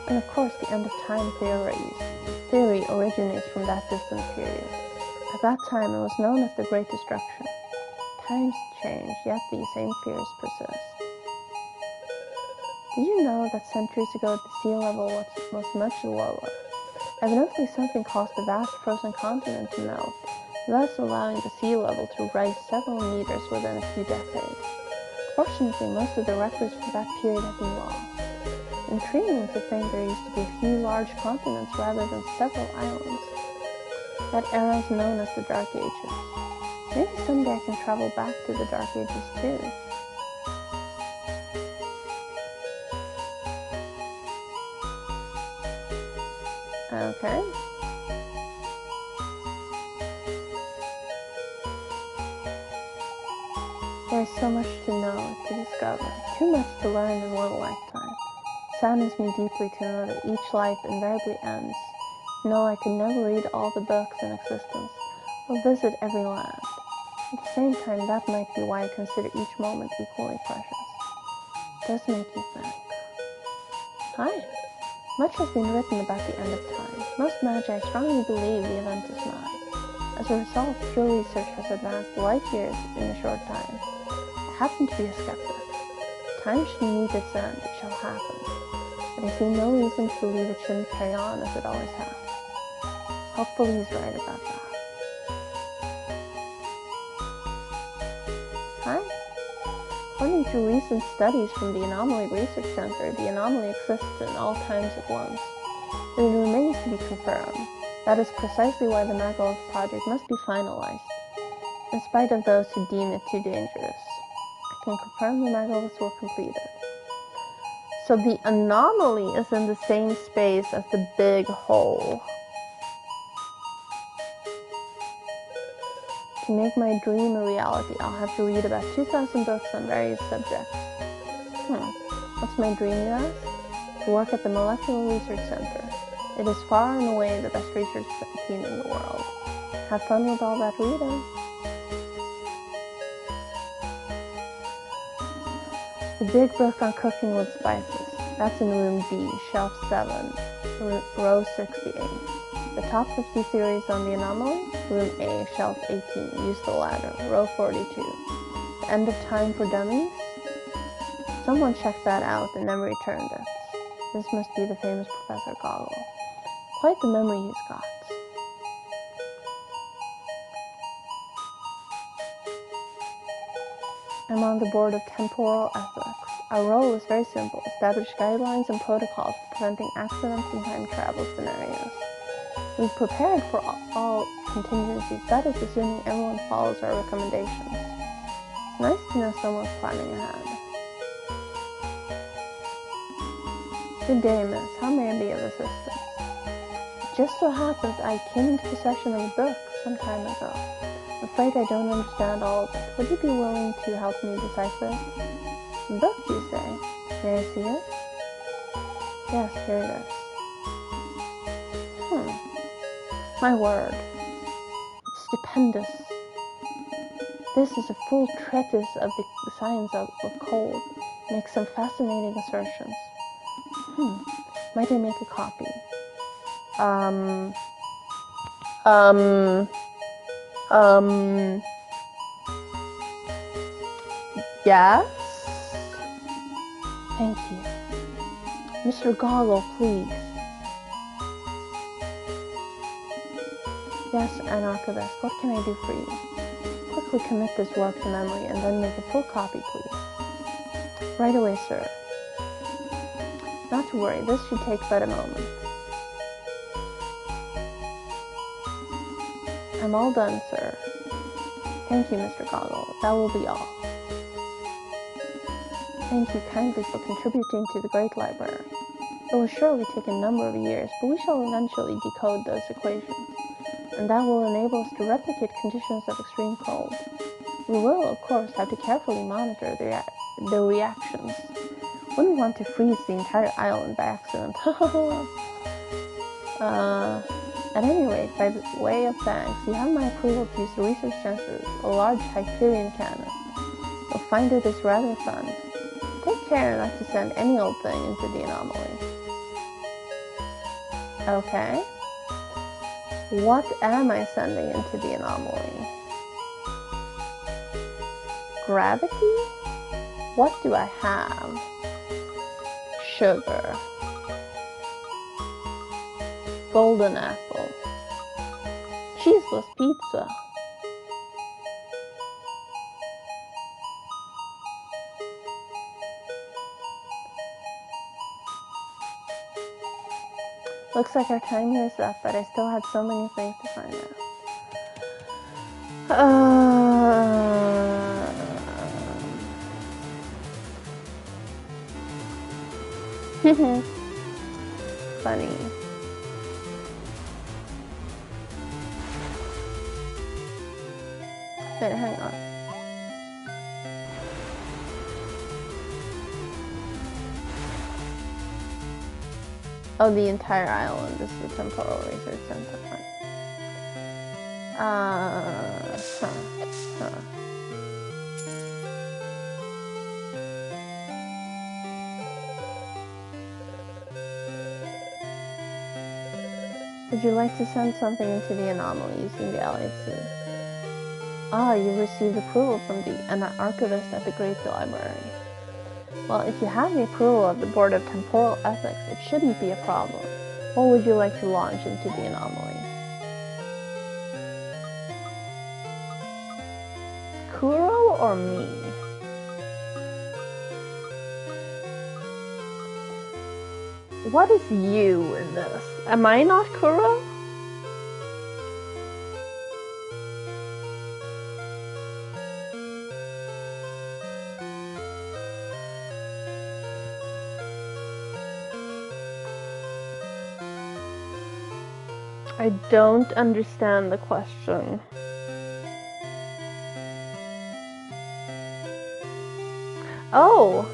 And of course, the end of time theory originates from that distant period. At that time, it was known as the Great Destruction. Times change, yet these same fears persist. Did you know that centuries ago the sea level was much lower? Evidently something caused the vast frozen continent to melt, thus allowing the sea level to rise several meters within a few decades. Fortunately, most of the records from that period have been lost. Intriguing to think there used to be a few large continents rather than several islands. That era is known as the Dark Ages. Maybe someday I can travel back to the Dark Ages too. Okay. There's so much to know, to discover, too much to learn in one lifetime. It saddens me deeply to know that each life invariably ends. No, I could never read all the books in existence, or visit every land. At the same time, that might be why I consider each moment equally precious. It does make you think. Hi. Much has been written about the end of time. Most Magi strongly believe the event is nigh. As a result, pure research has advanced light years in a short time. I happen to be a skeptic. Time should meet its end, it shall happen. But I see no reason to believe it shouldn't carry on as it always has. Hopefully he's right about that. Hi. According to recent studies from the Anomaly Research Center, the anomaly exists in all times at once. It remains to be confirmed. That is precisely why the Megalith project must be finalized, in spite of those who deem it too dangerous. I can confirm the Megaliths were completed. So the anomaly is in the same space as the big hole. To make my dream a reality, I'll have to read about 2,000 books on various subjects. What's my dream, you ask? To work at the Molecular Research Center. It is far and away the best research team in the world. Have fun with all that reading. The big book on cooking with spices. That's in room B, shelf 7, row 68. The top 50 theories on the anomaly, room A, shelf 18, use the ladder, row 42. The end of time for dummies? Someone checked that out and never returned it. This must be the famous Professor Goggle. Quite the memory he's got. I'm on the board of temporal ethics. Our role is very simple: establish guidelines and protocols for preventing accidents and time travel scenarios. We've prepared for all contingencies, that is assuming everyone follows our recommendations. It's nice to know someone's planning ahead. Good day, miss. How may I be of assistance? It just so happens I came into possession of a book some time ago. I'm afraid I don't understand all of it. Would you be willing to help me decipher it? A book, you say? May I see it? Yes, here it is. My word. It's stupendous. This is a full treatise of the science of cold. Makes some fascinating assertions. Might I make a copy? Yes? Thank you. Mr. Goggle, please. Yes, an archivist, what can I do for you? Quickly commit this work to memory and then make a full copy, please. Right away, sir. Not to worry, this should take but a moment. I'm all done, sir. Thank you, Mr. Goggle. That will be all. Thank you kindly for contributing to the great library. It will surely take a number of years, but we shall eventually decode those equations, and that will enable us to replicate conditions of extreme cold. We will, of course, have to carefully monitor the reactions. Wouldn't want to freeze the entire island by accident. At any rate, by the way of thanks, you have my approval to use the research sensors, a large Hyperion cannon. You'll find it is rather fun. Take care not to send any old thing into the anomaly. Okay. What am I sending into the anomaly? Gravity? What do I have? Sugar. Golden apple. Cheeseless pizza. Looks like our time here is up, but I still had so many things to find out. Funny. Wait, hang on. Oh, the entire island is the temporal research center. Would you like to send something into the anomaly using the LAC? Ah, you received approval from an archivist at the Great Library. Well, if you have the approval of the Board of Temporal Ethics, it shouldn't be a problem. What would you like to launch into the anomaly? Kuro or me? What is you in this? Am I not Kuro? I don't understand the question. Oh!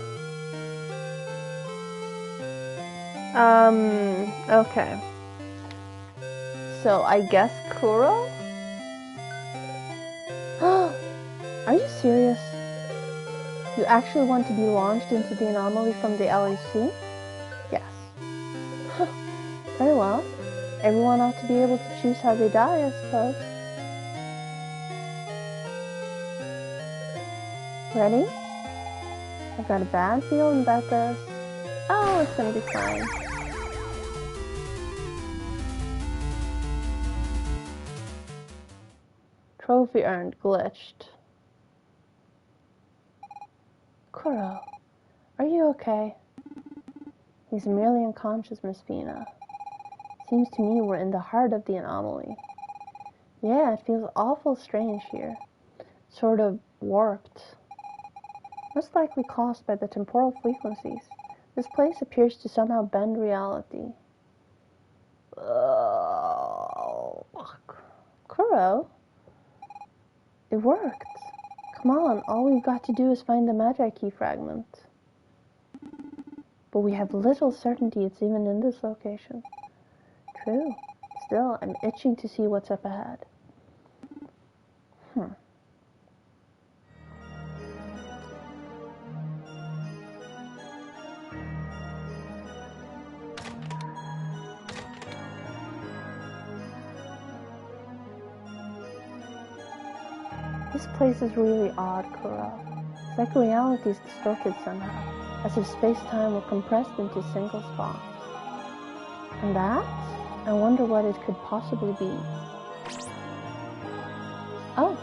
Okay. So, I guess Kuro? Are you serious? You actually want to be launched into the anomaly from the LAC? Very well. Everyone ought to be able to choose how they die, I suppose. Ready? I've got a bad feeling about this. Oh, it's gonna be fine. Trophy earned. Glitched. Kuro, are you okay? He's merely unconscious, Miss Fina. Seems to me we're in the heart of the anomaly. Yeah, it feels awful strange here. Sort of warped. Most likely caused by the temporal frequencies. This place appears to somehow bend reality. Kuro? It worked. Come on, all we've got to do is find the Magi Key fragment. But we have little certainty it's even in this location. True. Still, I'm itching to see what's up ahead. This place is really odd, Kuro. It's like reality is distorted somehow, as if space-time were compressed into single spots. And that? I wonder what it could possibly be. Oh!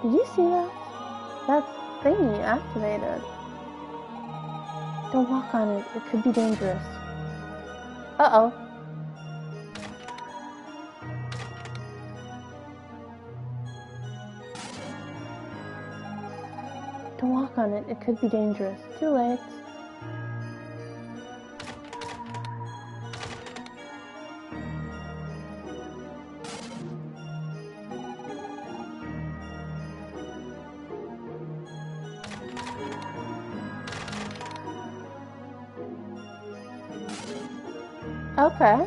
Did you see that? That thingy activated. Don't walk on it, it could be dangerous. Uh-oh. Don't walk on it, it could be dangerous. Too late. Okay.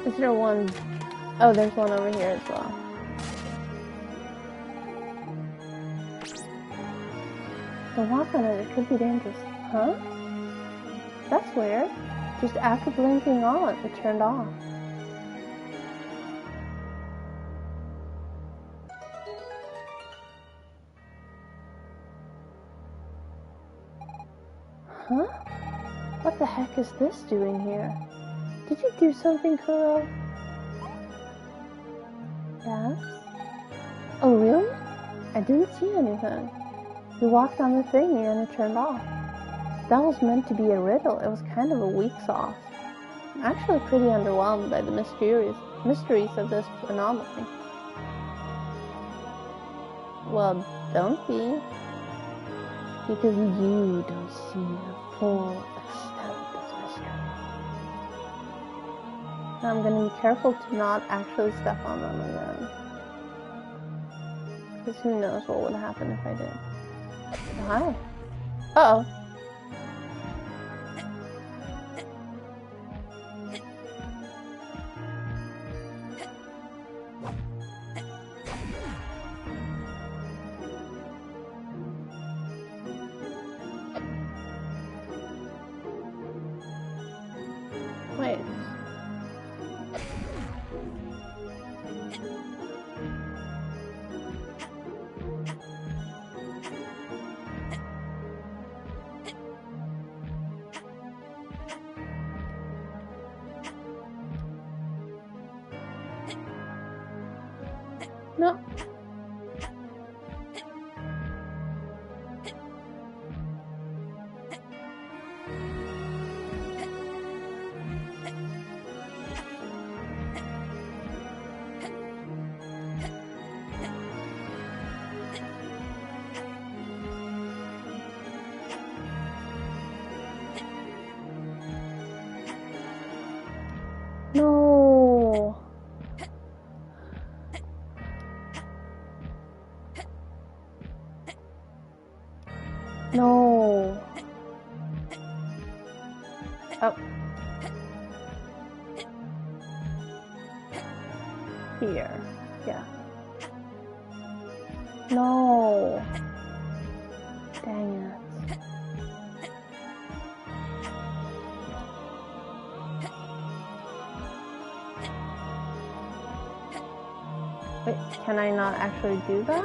Is there one? Oh, there's one over here as well. Don't walk on it, it could be dangerous. Huh? That's weird. Just after blinking on, it turned off. Huh? What the heck is this doing here? Did you do something, Kuro? Yes? Oh, really? I didn't see anything. You walked on the thingy and it turned off. That was meant to be a riddle. It was kind of a weak sauce. I'm actually pretty underwhelmed by the mysteries of this anomaly. Well, don't be. Because you don't see the full extent of this mystery. Now I'm going to be careful to not actually step on them again. Because who knows what would happen if I did. Hi. Uh-oh. Wait. No. Oh. Here. Yeah. No. Dang it. Wait, can I not actually do that?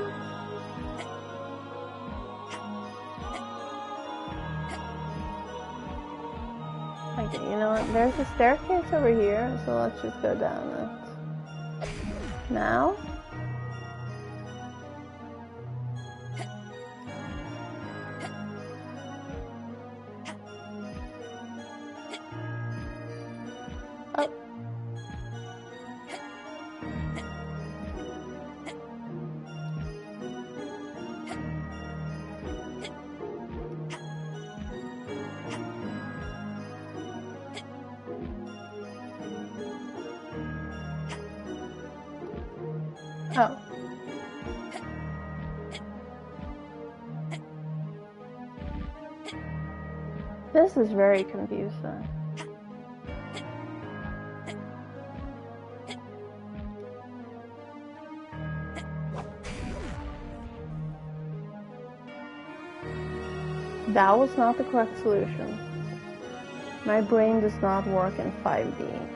Okay, you know what? There's a staircase over here, so let's just go down it. Now? Oh. Oh. This is very confusing. That was not the correct solution. My brain does not work in 5D.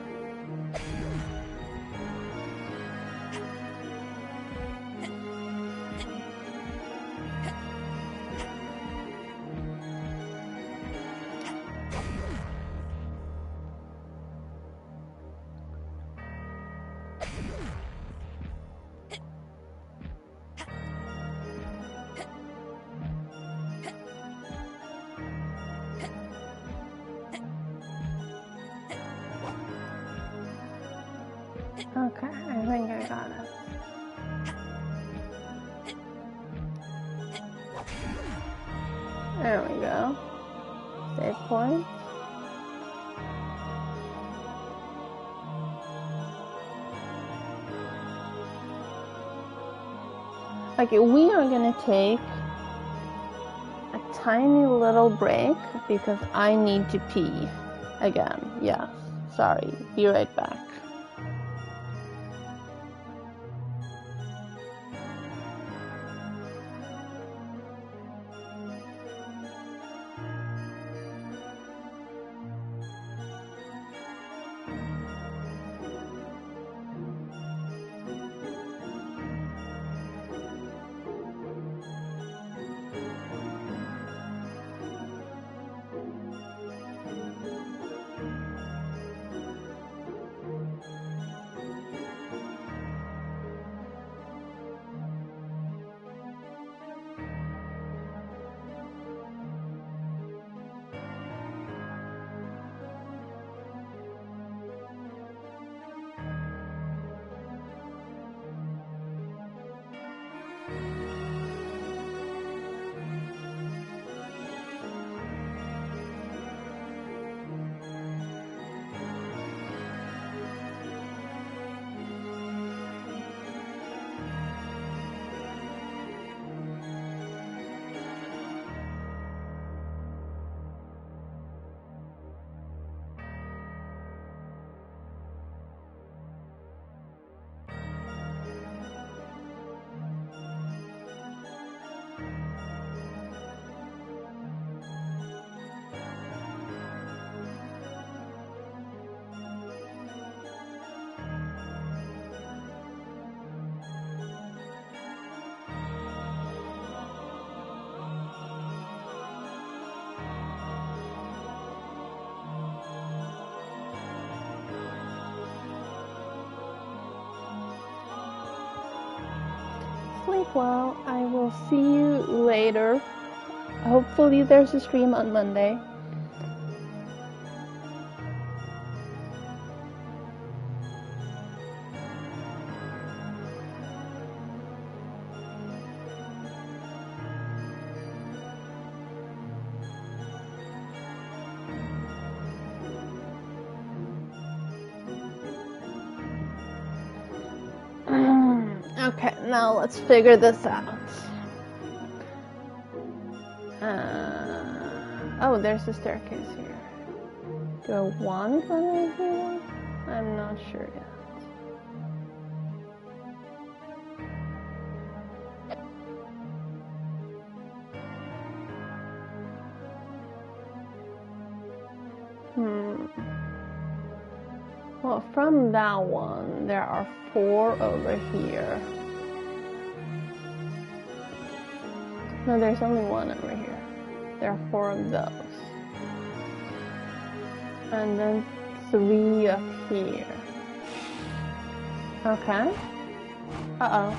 Okay, I think I got it. There we go. Save point. Okay, we are gonna take a tiny little break because I need to pee again. Yes, sorry. Be right back. Sleep well. I will see you later. Hopefully there's a stream on Monday. Okay, now let's figure this out. Oh, there's a staircase here. Do I want to go here? I'm not sure yet. Well, from that one, there are 4 over here. No, there's only 1 over here. There are 4 of those. And then 3 up here. Okay. Uh-oh.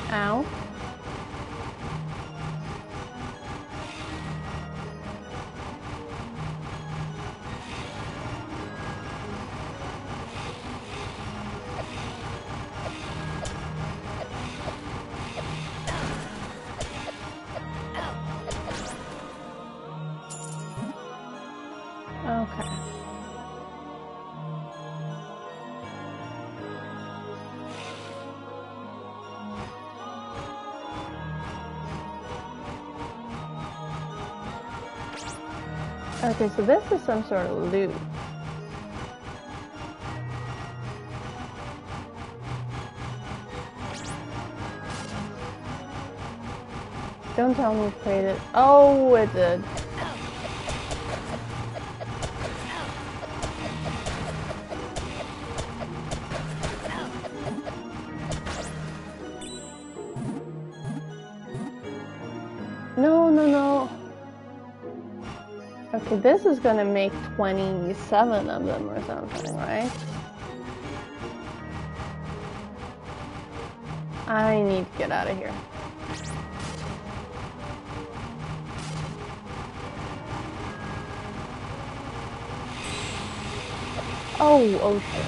Ow. Okay. Okay, so this is some sort of loot. Don't tell me it played it. Oh, it did. No, no, no. Okay, this is gonna make 27 of them or something, right? I need to get out of here. Oh shit.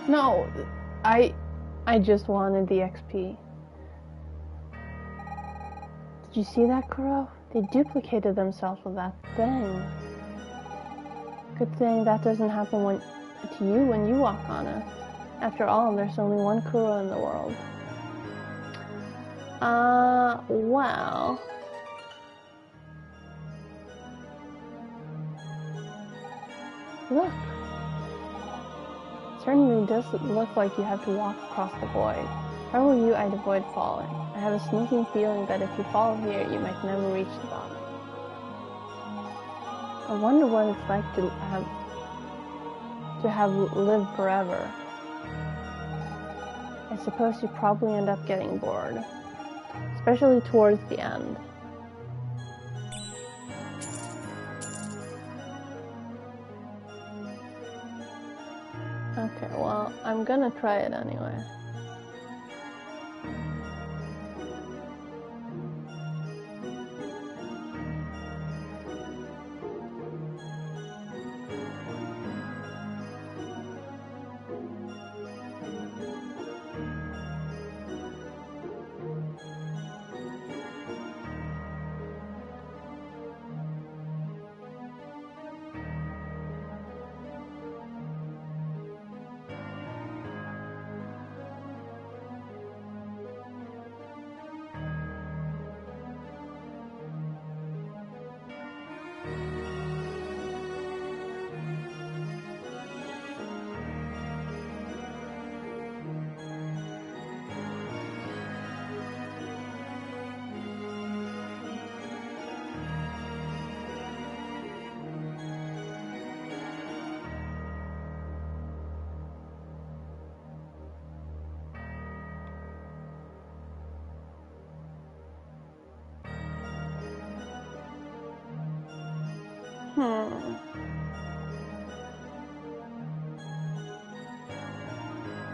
No, I just wanted the XP. Did you see that, Kuro? They duplicated themselves with that thing. Good thing that doesn't happen to you when you walk on it. After all, there's only one Kuro in the world. Well. Look. Certainly does look like you have to walk across the void. If I were you, I'd avoid falling. I have a sneaking feeling that if you fall here, you might never reach the bottom. I wonder what it's like to have lived forever. I suppose you probably end up getting bored, especially towards the end. Okay, well, I'm gonna try it anyway.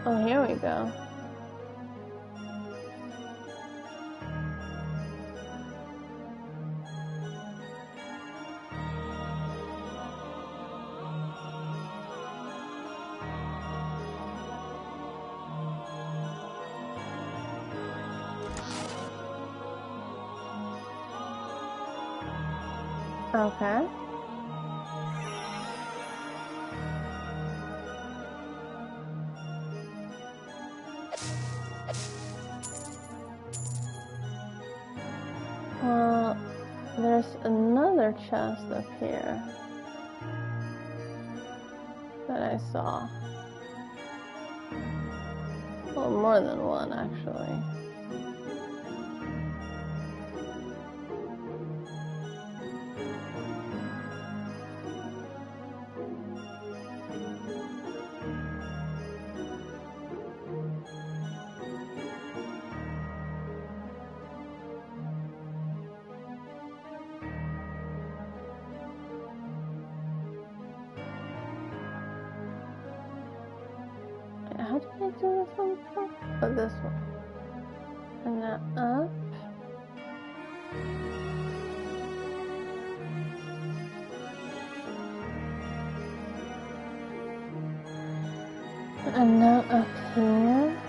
Oh, here we go. Okay. Well, there's another chest up here that I saw. Well, more than one, actually. How did I do this one before? Oh, this one. And now up. And now up here.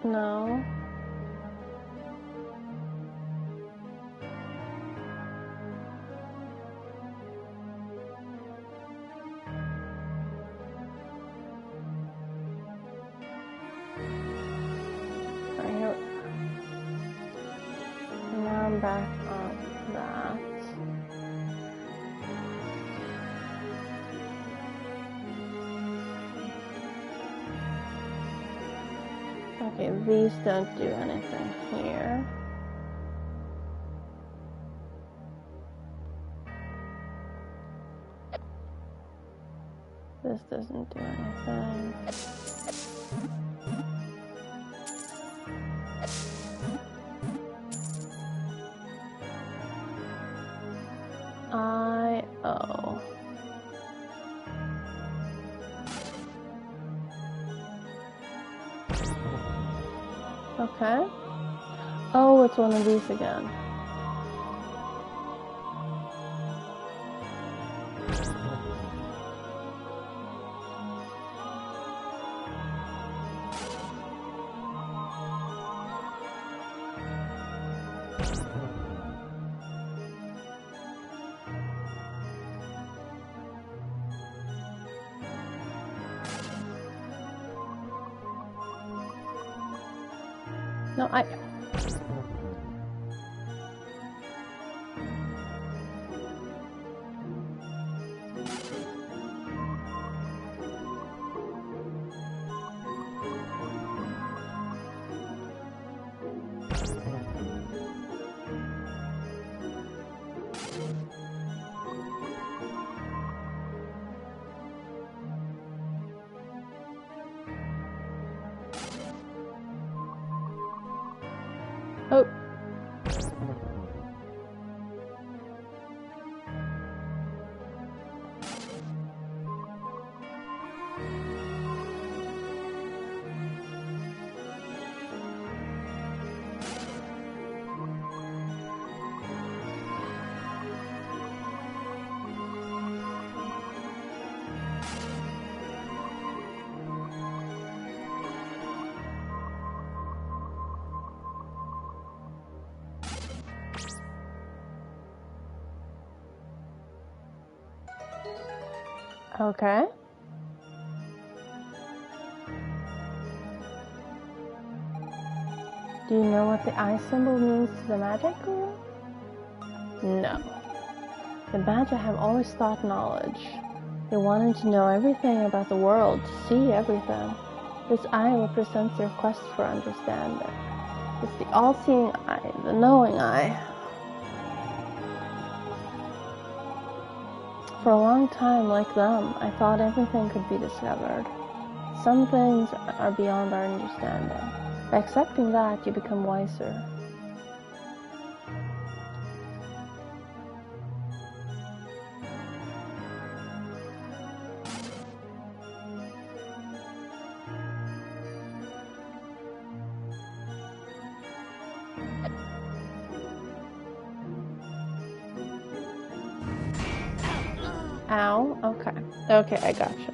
No. Right here. Now I'm back on that. Okay, these don't do anything here. This doesn't do anything. I-O. Okay. Oh, it's one of these again. No, Oh. Okay. Do you know what the eye symbol means to the magic girl? No. The Badger have always sought knowledge. They wanted to know everything about the world, to see everything. This eye represents their quest for understanding. It's the all-seeing eye, the knowing eye. For a long time, like them, I thought everything could be discovered. Some things are beyond our understanding. By accepting that, you become wiser. Ow. Okay. Okay, I gotcha.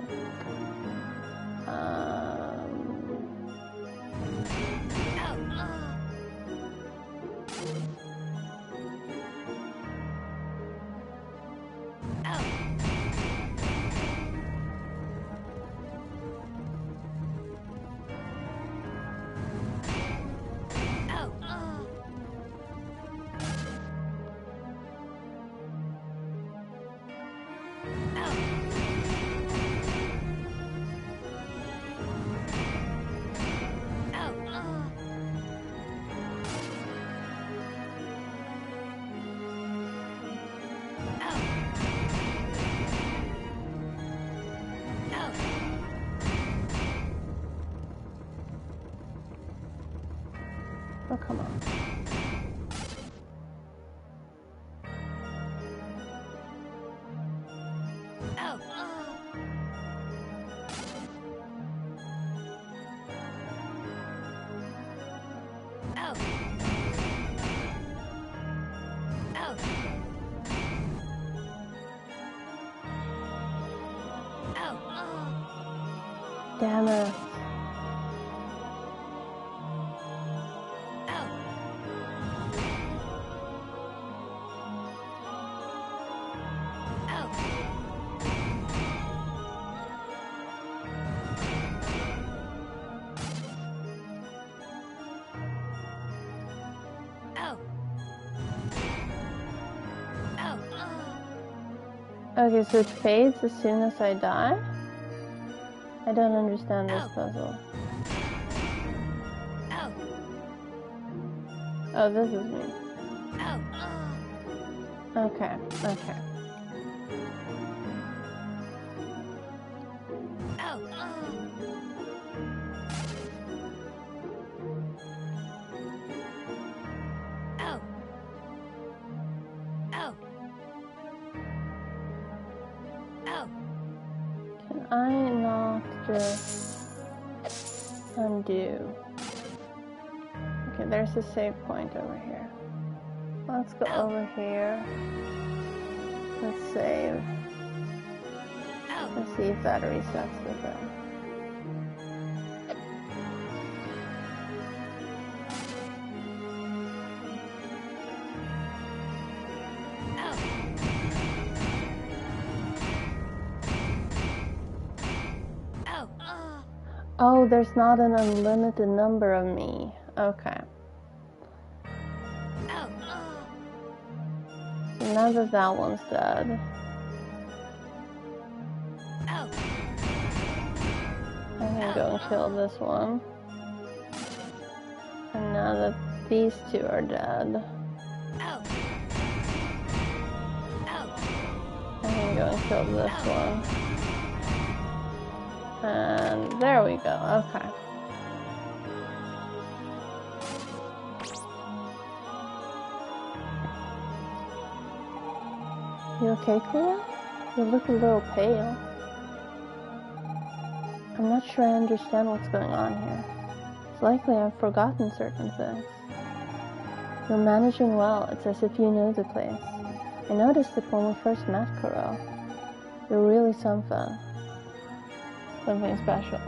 Oh, come on. Damn it. Okay, so it fades as soon as I die? I don't understand this puzzle. Oh, this is me. Okay, okay. Can I not just undo? Okay, there's a save point over here. Let's go over here. Let's save. Let's see if that resets with it. Oh, there's not an unlimited number of me. Okay. So now that that one's dead, I can go and kill this one. And now that these two are dead, I can go and kill this one. And there we go, okay. You okay, Clea? You look a little pale. I'm not sure I understand what's going on here. It's likely I've forgotten certain things. You're managing well, it's as if you knew the place. I noticed it when we first met, Kuro. You're really something. Something special.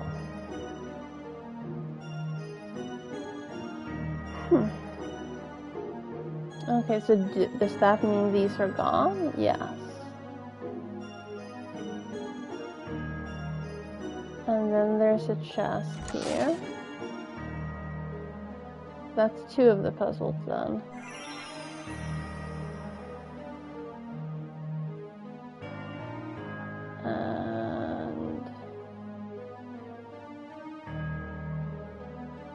Okay, so does that mean these are gone? Yes. there's a chest here. That's 2 of the puzzles done. And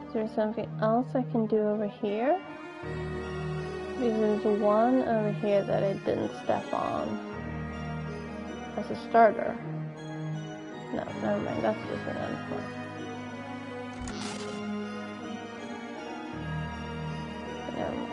is there something else I can do over here? Because there's one over here that I didn't step on as a starter. No, never mind, that's just an endpoint. Never mind.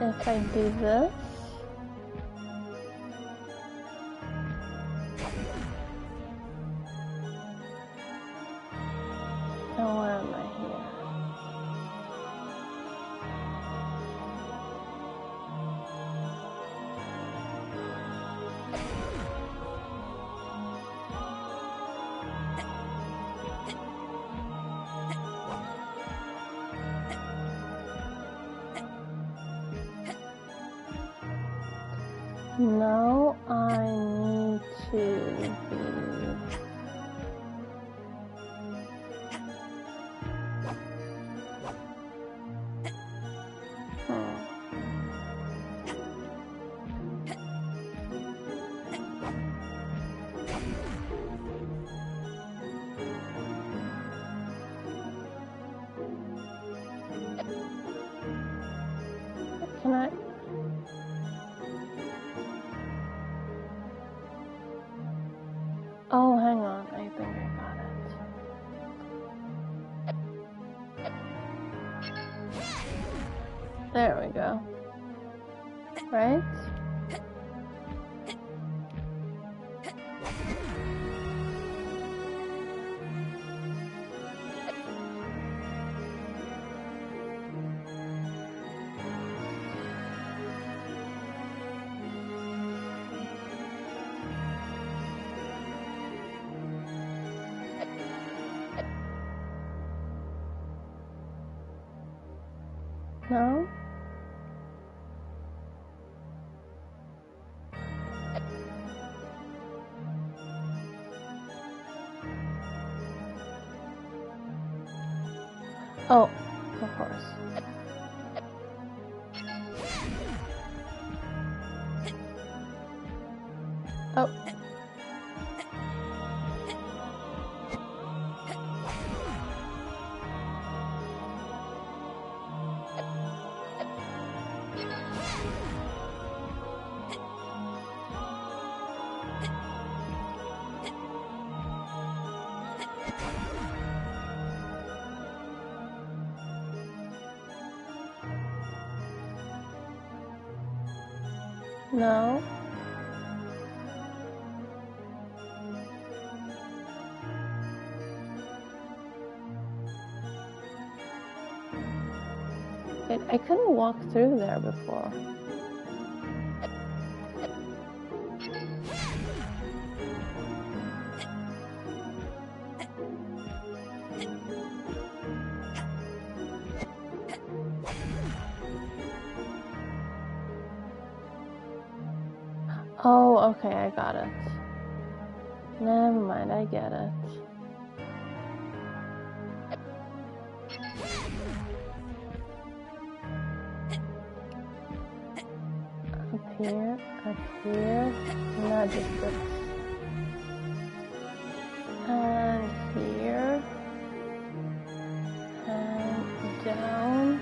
If I do this, oh, where am I here? Now I need to be... Can I... Oh, hang on. I think I got it. There we go. Right? No? Oh, of course. Oh. No. I couldn't walk through there before. Oh, okay, I got it. Never mind, I get it. Up here, not just this. And here, and down.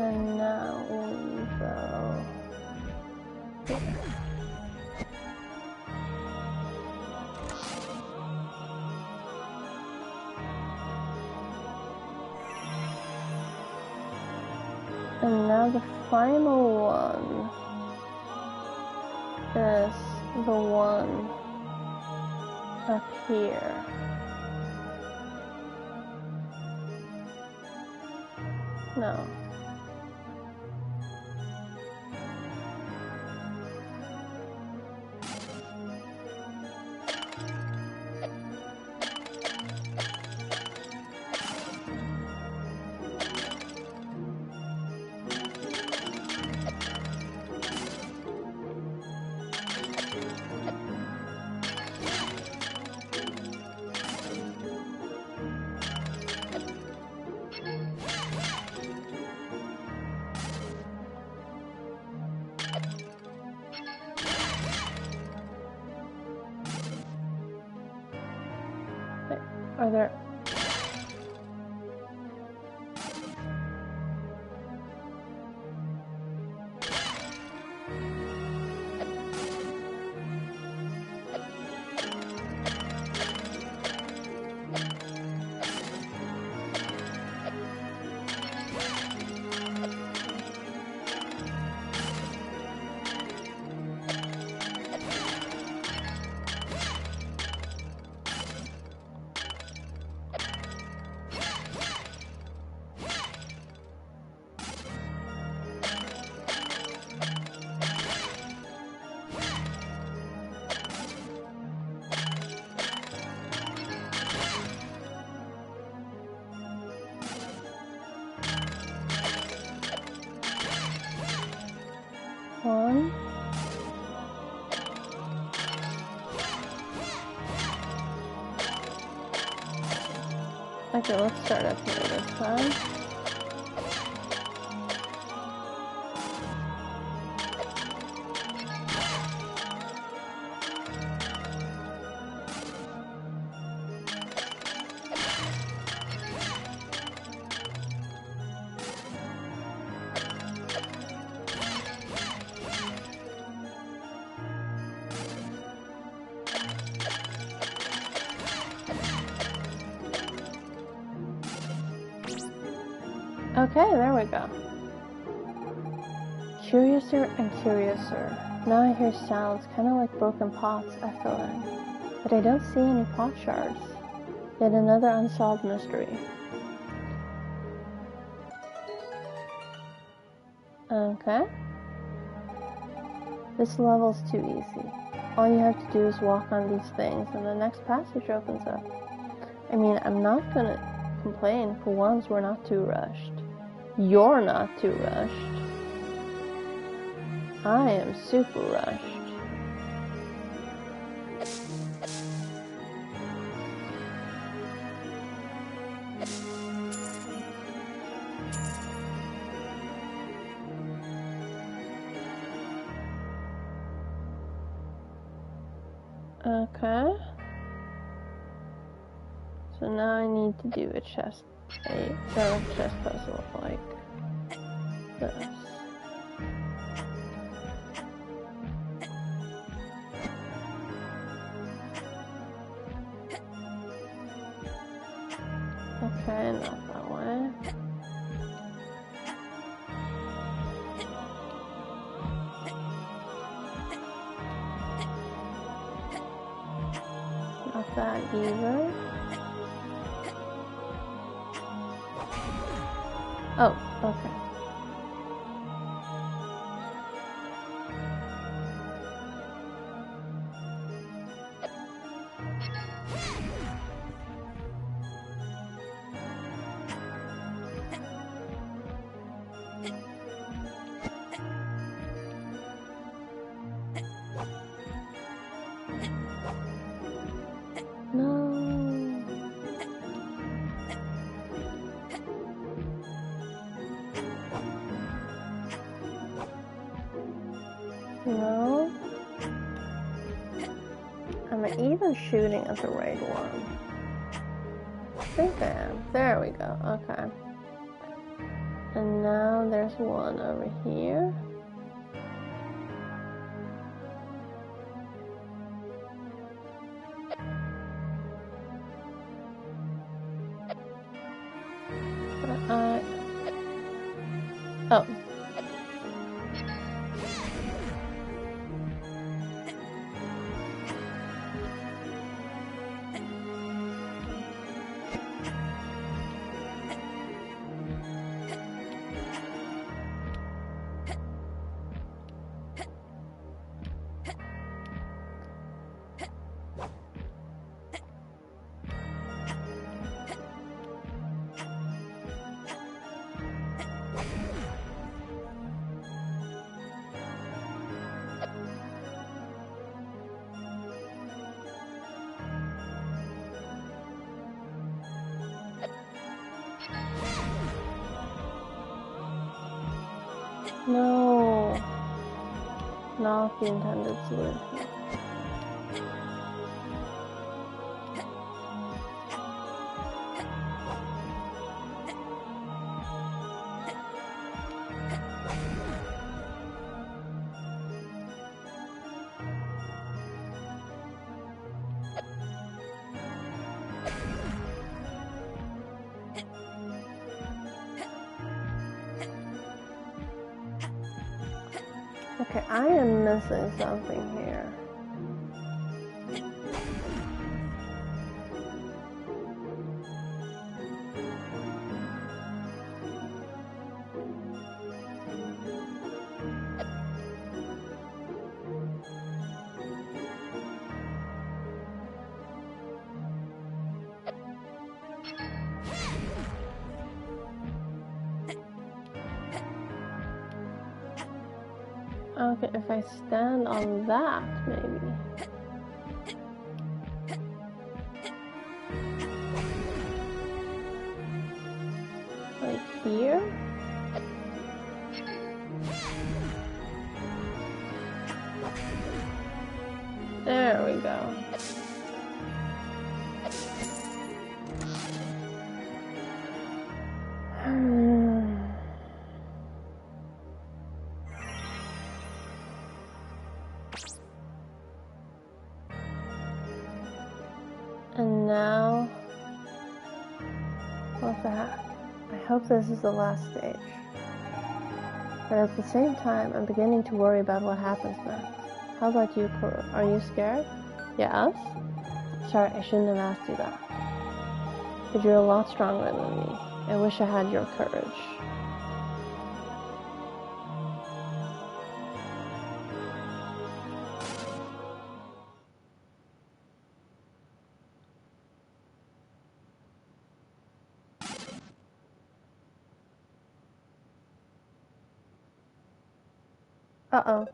And now we go here. And now the final one is the one up here. No. Are there... One. Okay, let's start up here this time. Okay, there we go. Curiouser and curiouser. Now I hear sounds kind of like broken pots echoing, but I don't see any pot shards. Yet another unsolved mystery. Okay. This level's too easy. All you have to do is walk on these things and the next passage opens up. I mean, I'm not gonna complain. For once, we're not too rushed. You're not too rushed. I am super rushed. Okay. So now I need to do a chest puzzle like this. Okay, not that way. Not that either. Oh, okay. No. No. Am I even shooting at the right one? I think I am. There we go. Okay. And now there's one over here. Oh. No, not the intended solution. Okay, I am missing something here. Okay, if I stand on that, maybe. Like here? There we go. And now, what the heck? I hope this is the last stage. But at the same time, I'm beginning to worry about what happens next. How about you, Kuro? Are you scared? Yes? Sorry, I shouldn't have asked you that. But you're a lot stronger than me. I wish I had your courage. Uh-oh.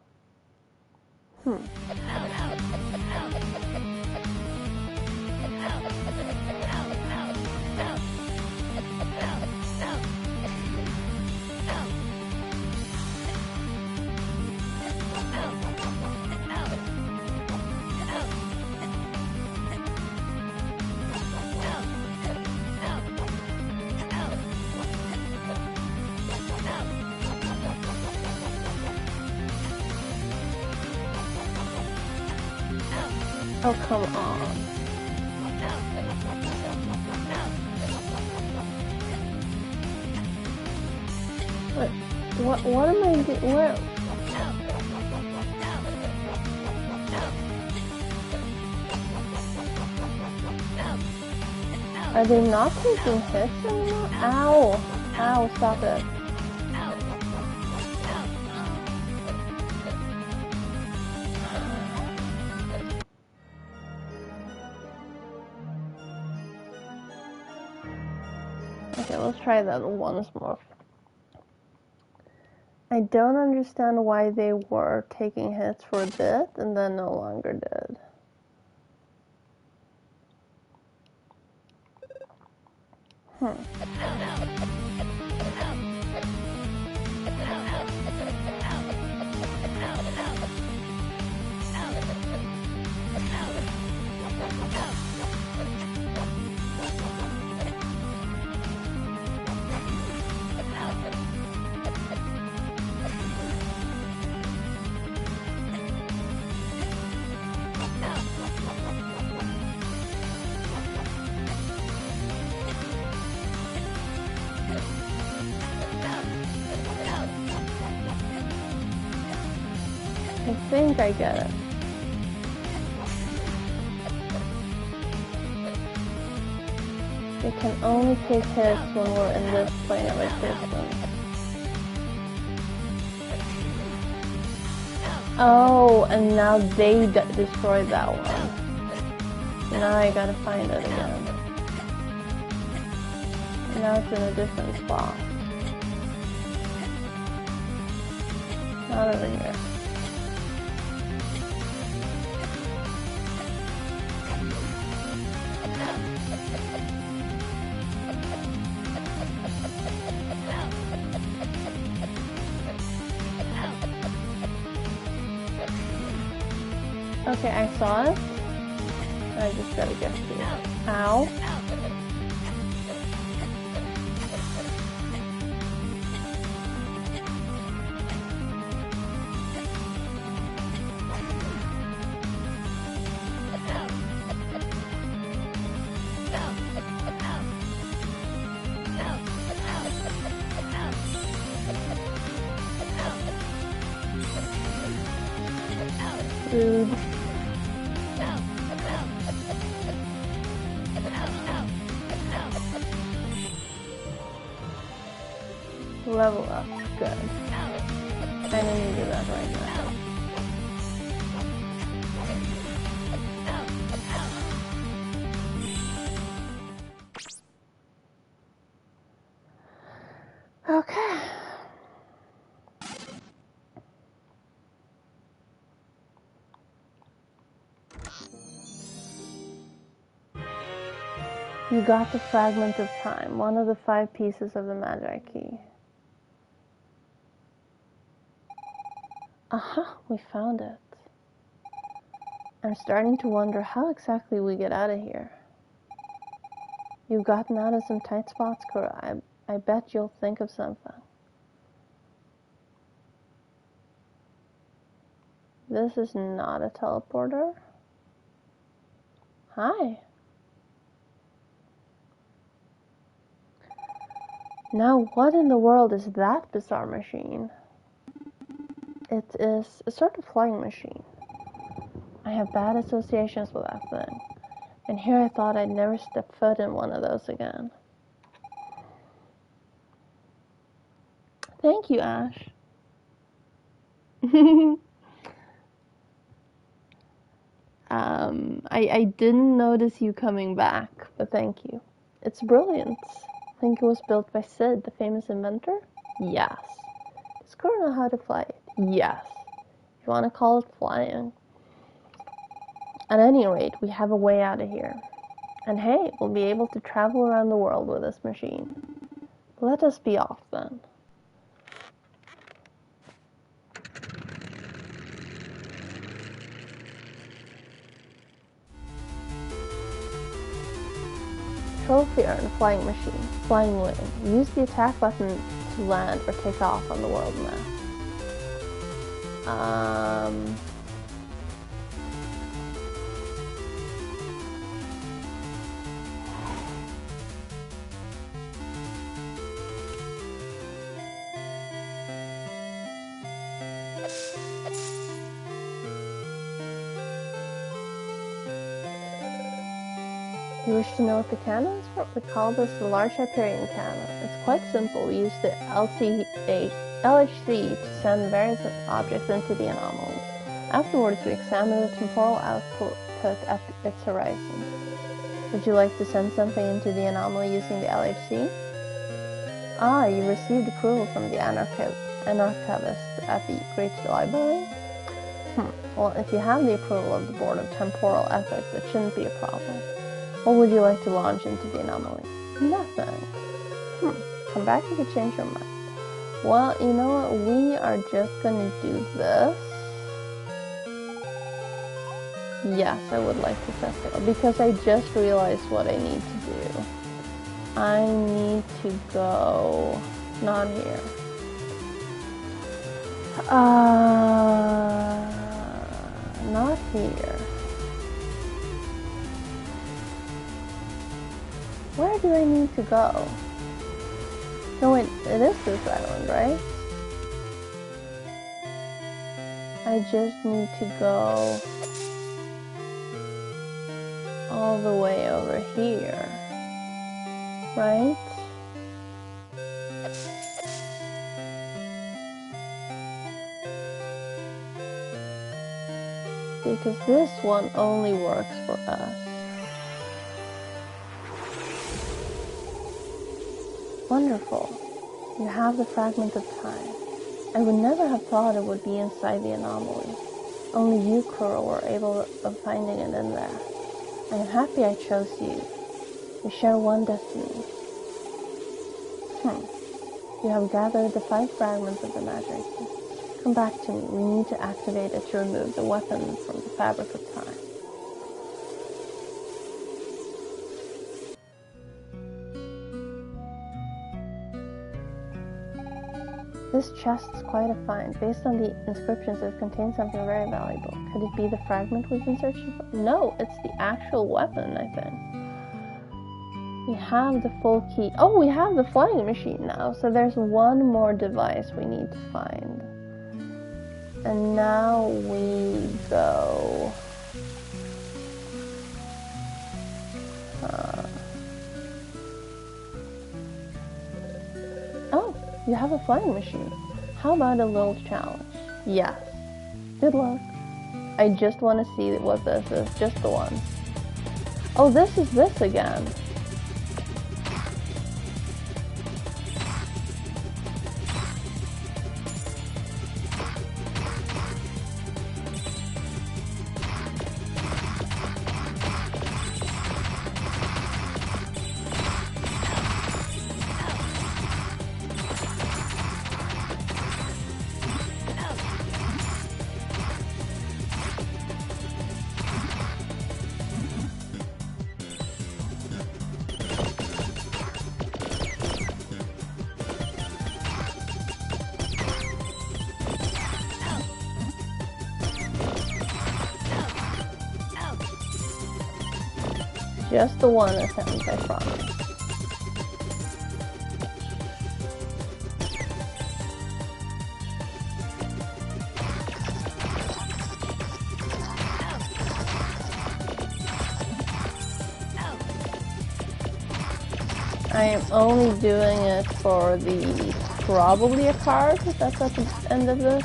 Oh, come on. What am I doing? Where? Are they not taking hits anymore? Ow! Ow, stop it. Okay, let's try that once more. I don't understand why they were taking hits for a bit and then no longer did. think I get it. We can only take hits when we're in this plane of existence. Oh, and now they destroyed that one. So now I gotta find it again. And now it's in a different spot. Not over here. Okay, I saw it. I just gotta get to it. Ow. Rude. Level up. Good. Kinda needed that right now. Okay. You got the fragment of time, one of the 5 pieces of the Magi key. Aha, we found it. I'm starting to wonder how exactly we get out of here. You've gotten out of some tight spots, Kura. I bet you'll think of something. This is not a teleporter. Hi. Now, what in the world is that bizarre machine? It is a sort of flying machine. I have bad associations with that thing. And here I thought I'd never step foot in one of those again. Thank you, Ash. I didn't notice you coming back, but thank you. It's brilliant. Think it was built by Sid, the famous inventor? Yes. Does Kura know how to fly it? Yes. If you want to call it flying. At any rate, we have a way out of here. And hey, we'll be able to travel around the world with this machine. Let us be off then. Trophy earned, flying machine, flying wing. Use the attack button to land or take off on the world map. You wish to know what the cannon is for? We call this the Large Hyperion Cannon. It's quite simple. We use the LHC to send various objects into the anomaly. Afterwards, we examine the temporal output at its horizon. Would you like to send something into the anomaly using the LHC? Ah, you received approval from the Anarchivist at the Great Library? Well, if you have the approval of the Board of Temporal Ethics, it shouldn't be a problem. What would you like to launch into the anomaly? Nothing. Come back if you change your mind. Well, you know what? We are just gonna do this. Yes, I would like to test it because I just realized what I need to do. I need to go not here. Not here. Where do I need to go? No, wait, it is this island, right? I just need to go all the way over here, right? Because this one only works for us. Wonderful. You have the fragment of time. I would never have thought it would be inside the anomaly. Only you, Kuro, were able of finding it in there. I am happy I chose you. We share one destiny. You have gathered the 5 fragments of the magic. Come back to me. We need to activate it to remove the weapon from the fabric of time. This chest is quite a find. Based on the inscriptions, it contains something very valuable. Could it be the fragment we've been searching for? No, it's the actual weapon, I think. We have the full key. Oh, we have the flying machine now. So there's one more device we need to find. And now we go... Oh, you have a flying machine. How about a little challenge? Yes. Good luck. I just want to see what this is. Just the one. Oh, this is this again. Just the one attempt, I promise. I am only doing it for the probably a card that's at the end of this.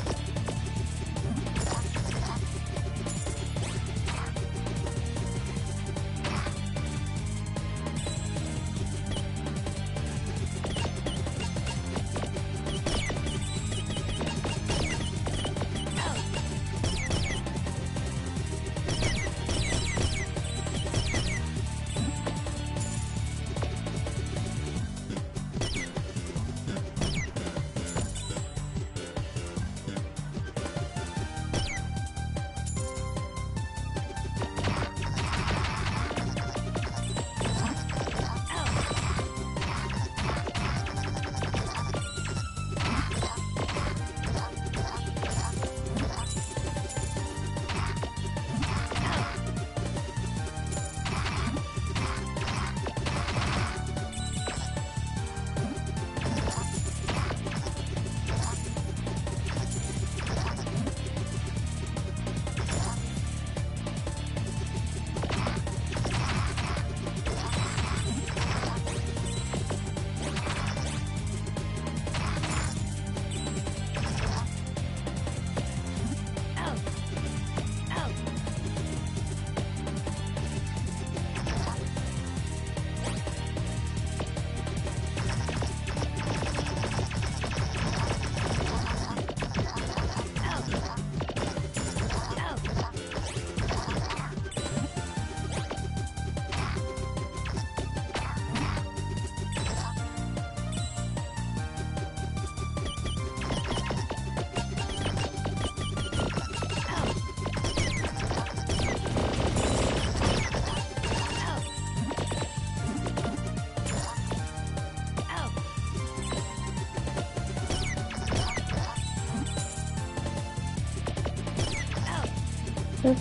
Oops.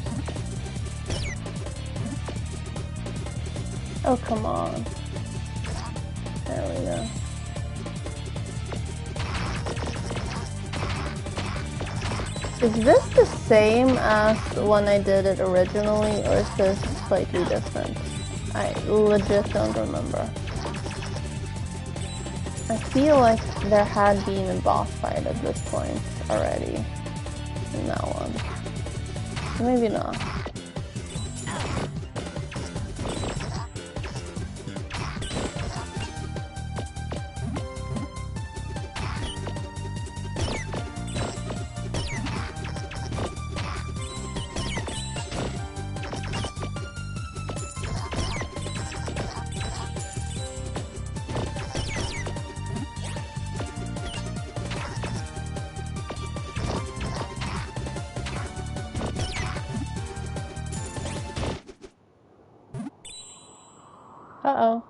Oh, come on. There we go. Is this the same as when I did it originally, or is this slightly different? I legit don't remember. I feel like there had been a boss fight at this point already in that one. Maybe not. Uh-oh.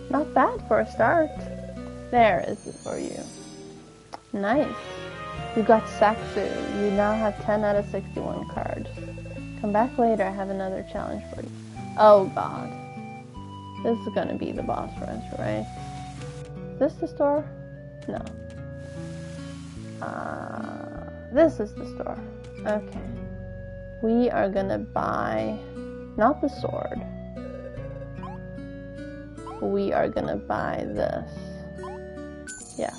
Not bad for a start. There is it for you. Nice. You got Saxu. You now have 10 out of 61 cards. Come back later, I have another challenge for you. Oh god. This is gonna be the boss rush, right? Is this the store? No. This is the store. Okay. We are gonna buy, not the sword. We are gonna buy this. Yeah.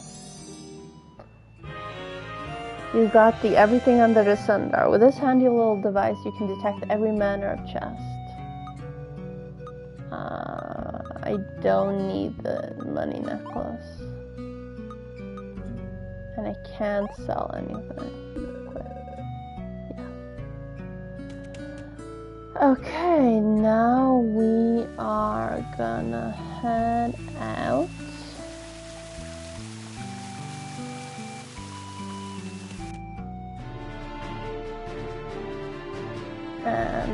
You got the everything under the sun bar. With this handy little device, you can detect every manner of chest. I don't need the money necklace. And I can't sell anything. Yeah. Okay, now we are gonna head out. And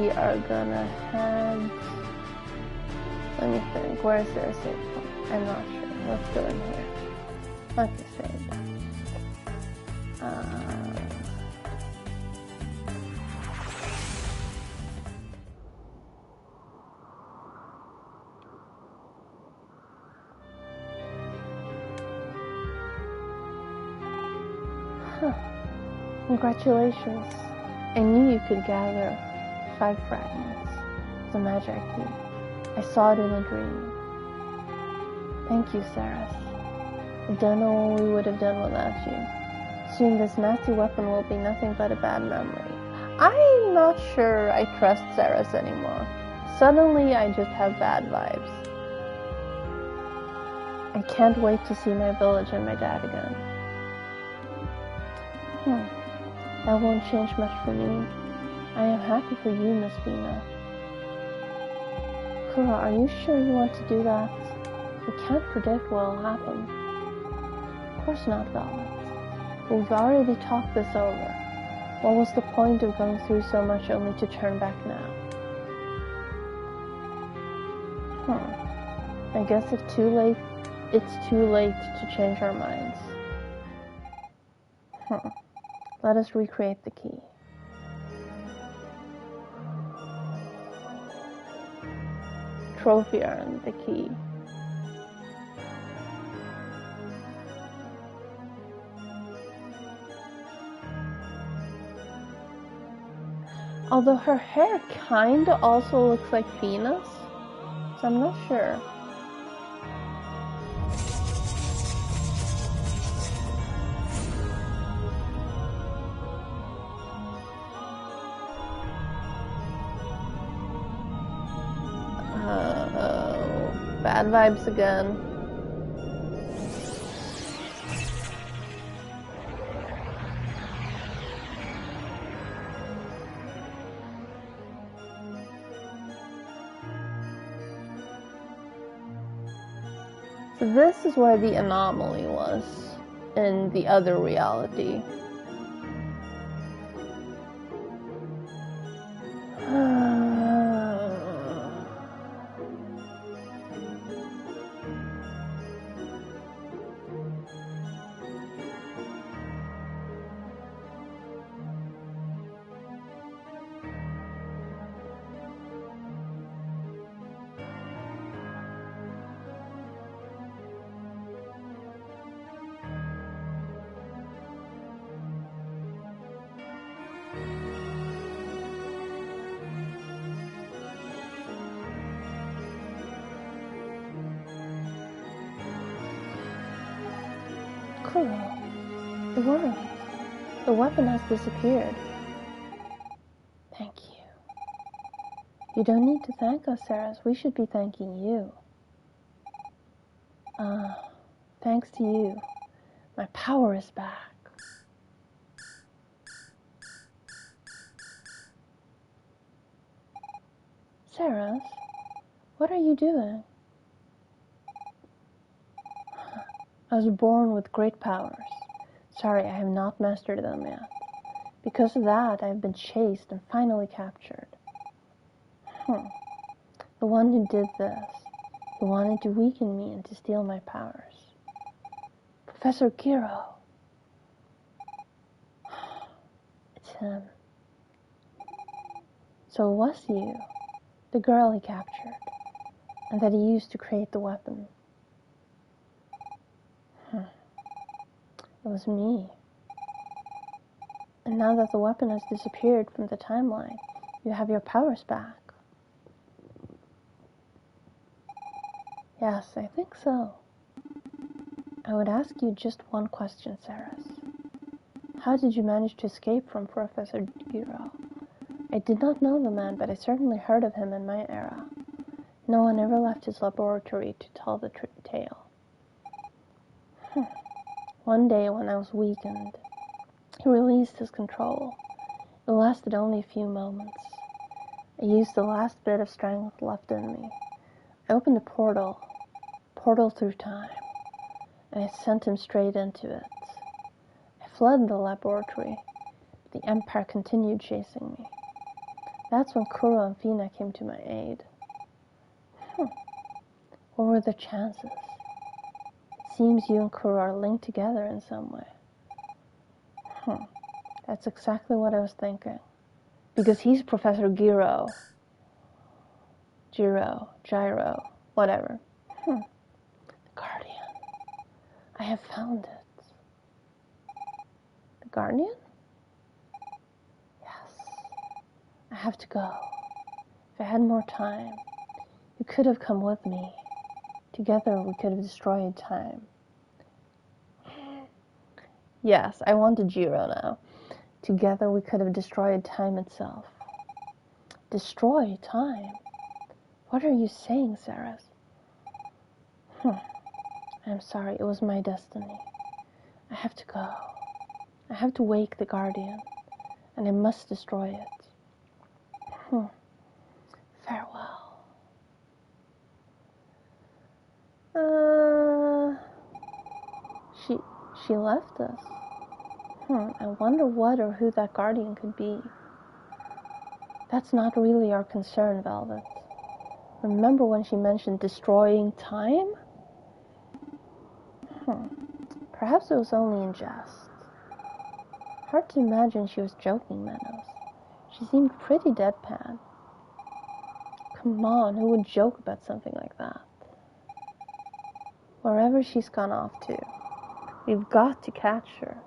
we are gonna head... Let me think, where is there a save point? I'm not sure. Let's go in here. Okay, save that. Congratulations. I knew you could gather 5 fragments. The magic key. I saw it in a dream. Thank you, Saras. I don't know what we would have done without you. Soon this nasty weapon will be nothing but a bad memory. I'm not sure I trust Saras anymore. Suddenly, I just have bad vibes. I can't wait to see my village and my dad again. That won't change much for me. I am happy for you, Miss Vina. Kura, are you sure you want to do that? We can't predict what will happen. Of course not, Velvet. But we've already talked this over. What was the point of going through so much only to turn back now? I guess it's too late to change our minds. Let us recreate the key. Trophy earned the key. Although her hair kinda also looks like Venus, so I'm not sure. Bad vibes again. So this is where the anomaly was in the other reality. Kuro, it worked. The weapon has disappeared. Thank you. You don't need to thank us, Saras. We should be thanking you. Thanks to you, my power is back. Saras, what are you doing? I was born with great powers. Sorry, I have not mastered them yet. Because of that, I have been chased and finally captured. The one who did this, who wanted to weaken me and to steal my powers. Professor Giro. It's him. So it was you, the girl he captured, and that he used to create the weapon. It was me. And now that the weapon has disappeared from the timeline, you have your powers back. Yes, I think so. I would ask you just one question, Saras. How did you manage to escape from Professor Giro? I did not know the man, but I certainly heard of him in my era. No one ever left his laboratory to tell the tale. One day, when I was weakened, he released his control. It lasted only a few moments. I used the last bit of strength left in me. I opened a portal through time, and I sent him straight into it. I fled the laboratory. The Empire continued chasing me. That's when Kuro and Fina came to my aid. What were the chances? It seems you and Kuro are linked together in some way. That's exactly what I was thinking. Because he's Professor Gyro, whatever. The Guardian. I have found it. The Guardian? Yes. I have to go. If I had more time, you could have come with me. Together we could have destroyed time. Yes, I want a Jiro now. Together we could have destroyed time itself. Destroy time? What are you saying, Saras? I'm sorry, it was my destiny. I have to go. I have to wake the Guardian, and I must destroy it. Farewell. She left us. I wonder what or who that Guardian could be. That's not really our concern, Velvet. Remember when she mentioned destroying time? Perhaps it was only in jest. Hard to imagine she was joking, Manos. She seemed pretty deadpan. Come on, who would joke about something like that? Wherever she's gone off to, we've got to catch her.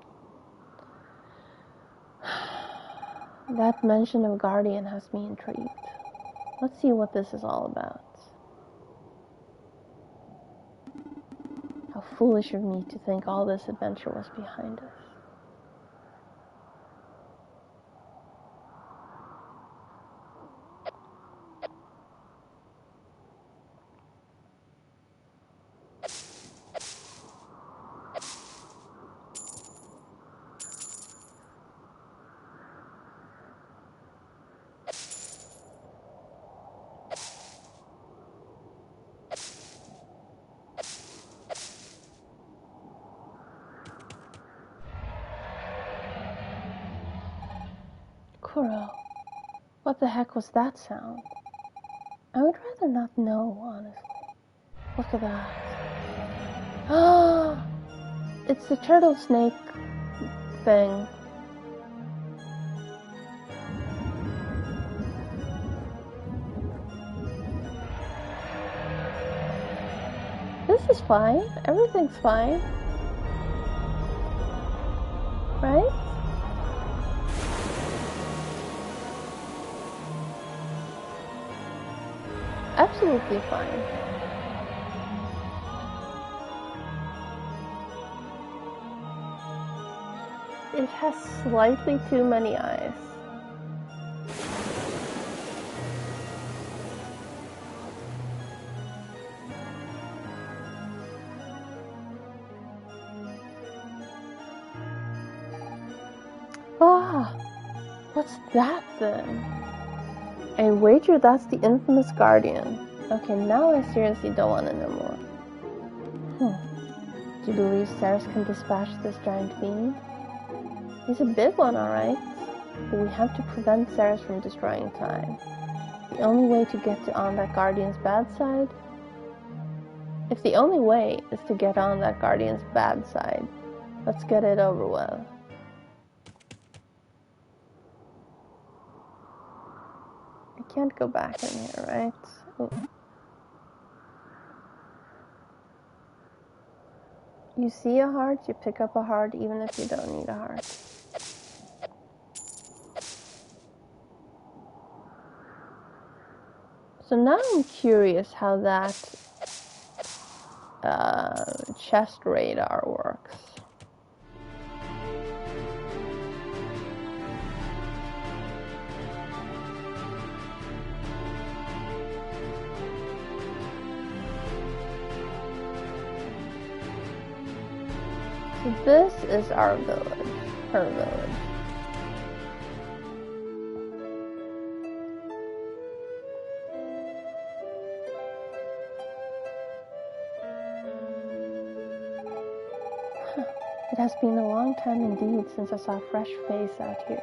That mention of Guardian has me intrigued. Let's see what this is all about. How foolish of me to think all this adventure was behind us. Kuro, what the heck was that sound? I would rather not know, honestly. Look at that. Ah! It's the turtle snake thing. This is fine. Everything's fine. Right? Absolutely fine. It has slightly too many eyes. Ah, what's that then? I wager that's the infamous Guardian. Okay, now I seriously don't want to know more. Do you believe Ceres can dispatch this giant being? He's a big one, alright. But we have to prevent Ceres from destroying time. The only way to get on that Guardian's bad side? If the only way is to get on that Guardian's bad side, let's get it over with. I can't go back in here, right? Ooh. You see a heart, you pick up a heart even if you don't need a heart. So now I'm curious how that chest radar works. So this is our village, her village. It has been a long time indeed since I saw a fresh face out here.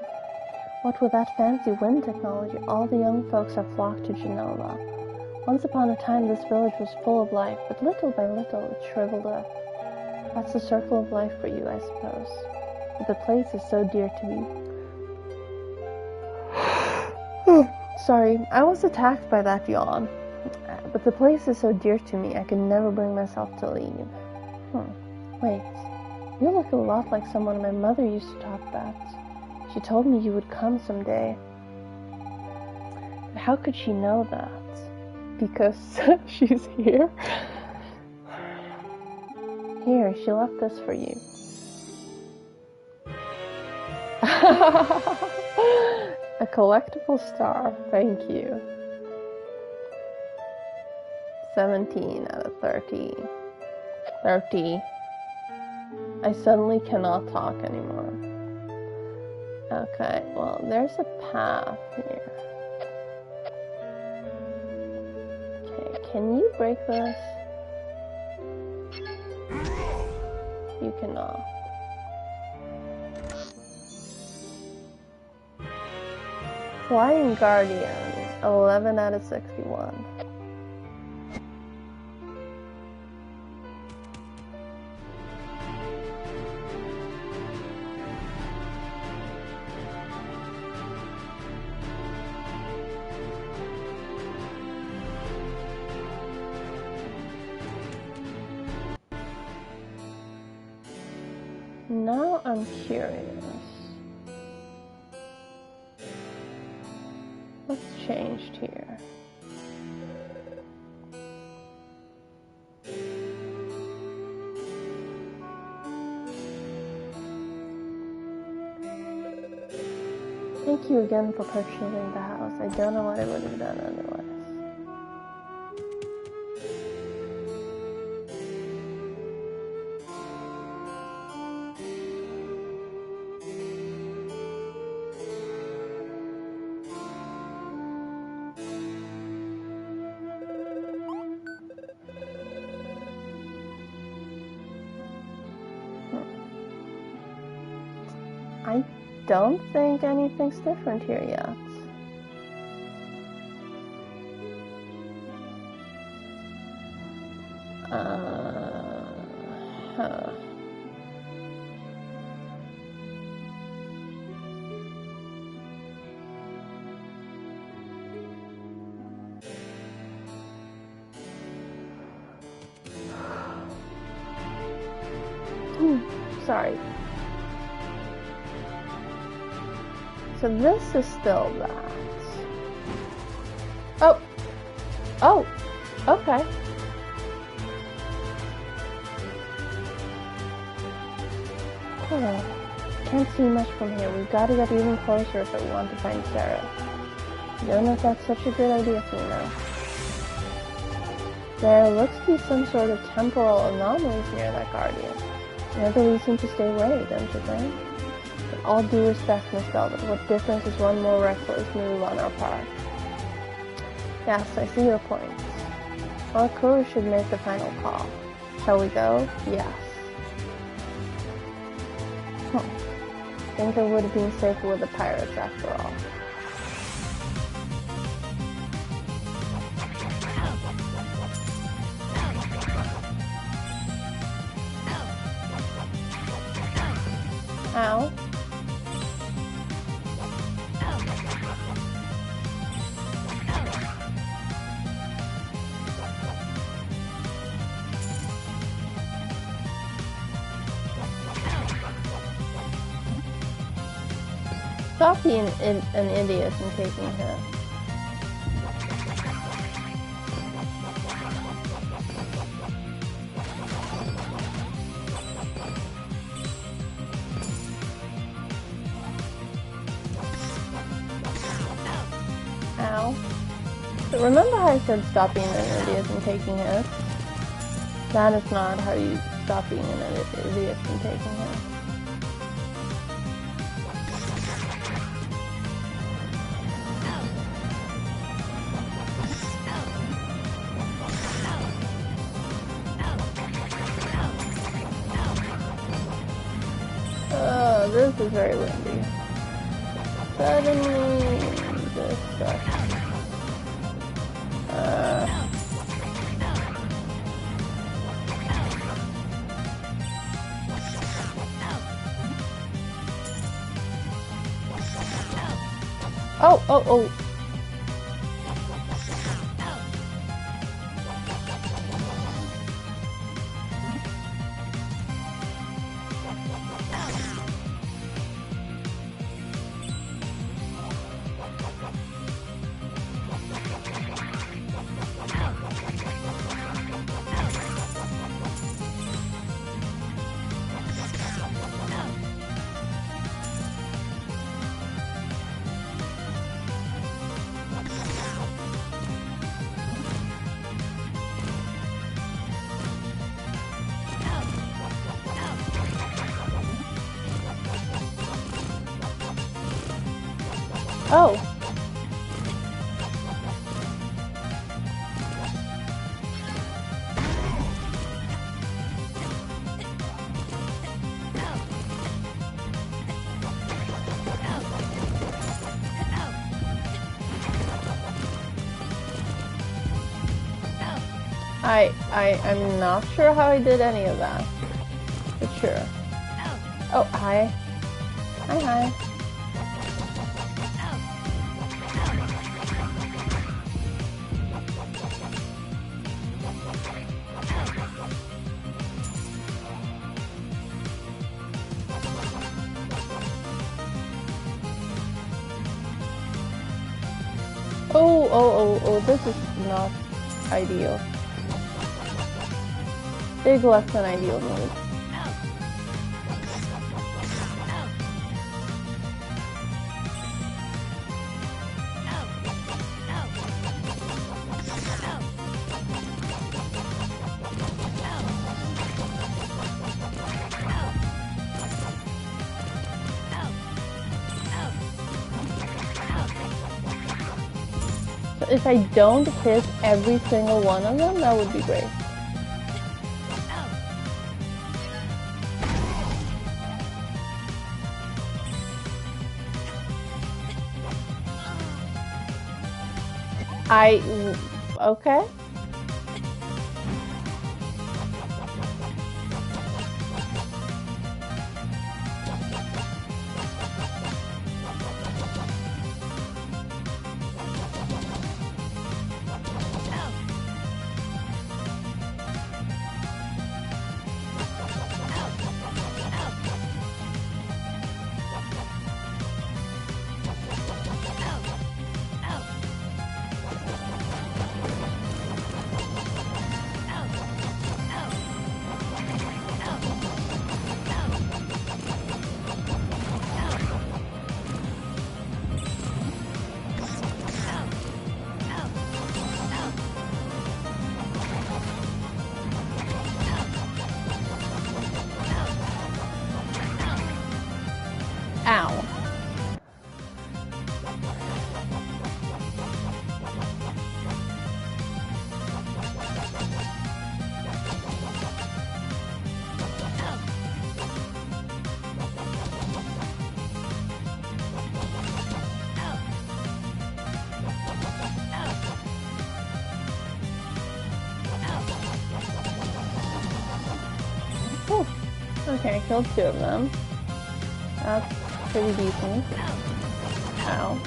What with that fancy wind technology, all the young folks have flocked to Genova. Once upon a time this village was full of life, but little by little it shriveled up. That's the circle of life for you, I suppose. But the place is so dear to me. Sorry, I was attacked by that yawn. But the place is so dear to me, I could never bring myself to leave. Wait. You look a lot like someone my mother used to talk about. She told me you would come someday. But how could she know that? Because she's here? Here, she left this for you. A collectible star, thank you. 17 out of 30. 30. I suddenly cannot talk anymore. Okay, well, there's a path here. Okay, can you break this? You cannot. Flying Guardian, 11 out of 61. Now I'm curious. What's changed here? Thank you again for purchasing the house. I don't know what I would have done otherwise. I don't think anything's different here yet. Sorry. So this is still that. Oh! Oh! Okay. can't see much from here. We've got to get even closer if we want to find Sarah. I don't know if that's such a good idea for you now. There looks to be some sort of temporal anomalies near that guardian. Another reason to stay away, don't you think? With all due respect, Miss Velvet, what difference is one more reckless move on our part? Yes, I see your point. Our crew should make the final call. Shall we go? Yes. I think I would have been safer with the pirates after all. Ow. Stop being an idiot and taking a hit. Ow. But remember how I said stop being an idiot and taking hits? That is not how you stop being an idiot and taking hits. This is very windy. Suddenly, this sucks. Oh. Oh. I'm not sure how I did any of that, but sure. Oh, hi. Hi. Oh, this is not ideal. Big less than ideal move. If I don't hit every single one of them, that would be great. Okay. Okay, I killed 2 of them. That's pretty decent. Ow.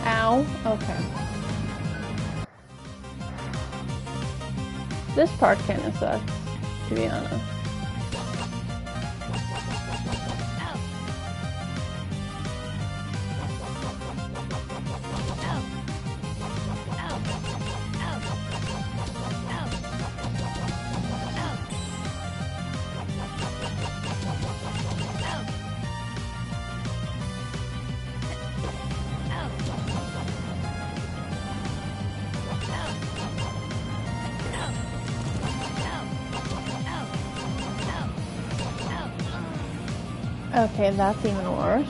Ow. Okay. This part kinda sucks, to be honest. Okay, that's even worse.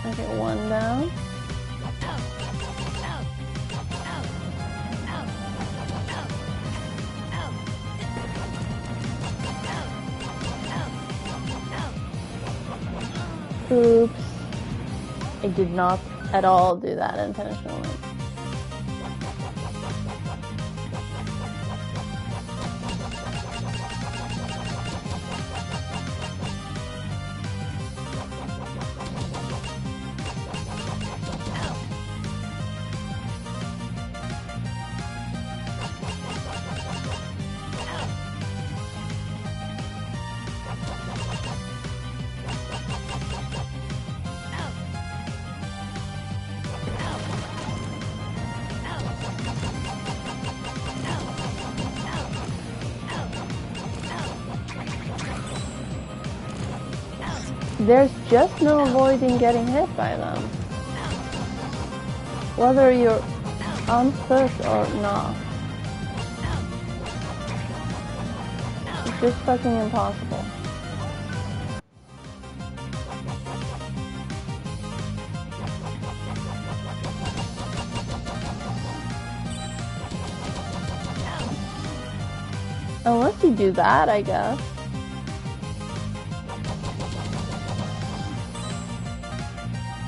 Okay, 1 down. Oops. I did not at all do that intentionally. There's just no avoiding getting hit by them. Whether you're on foot or not. It's just fucking impossible. Unless you do that, I guess.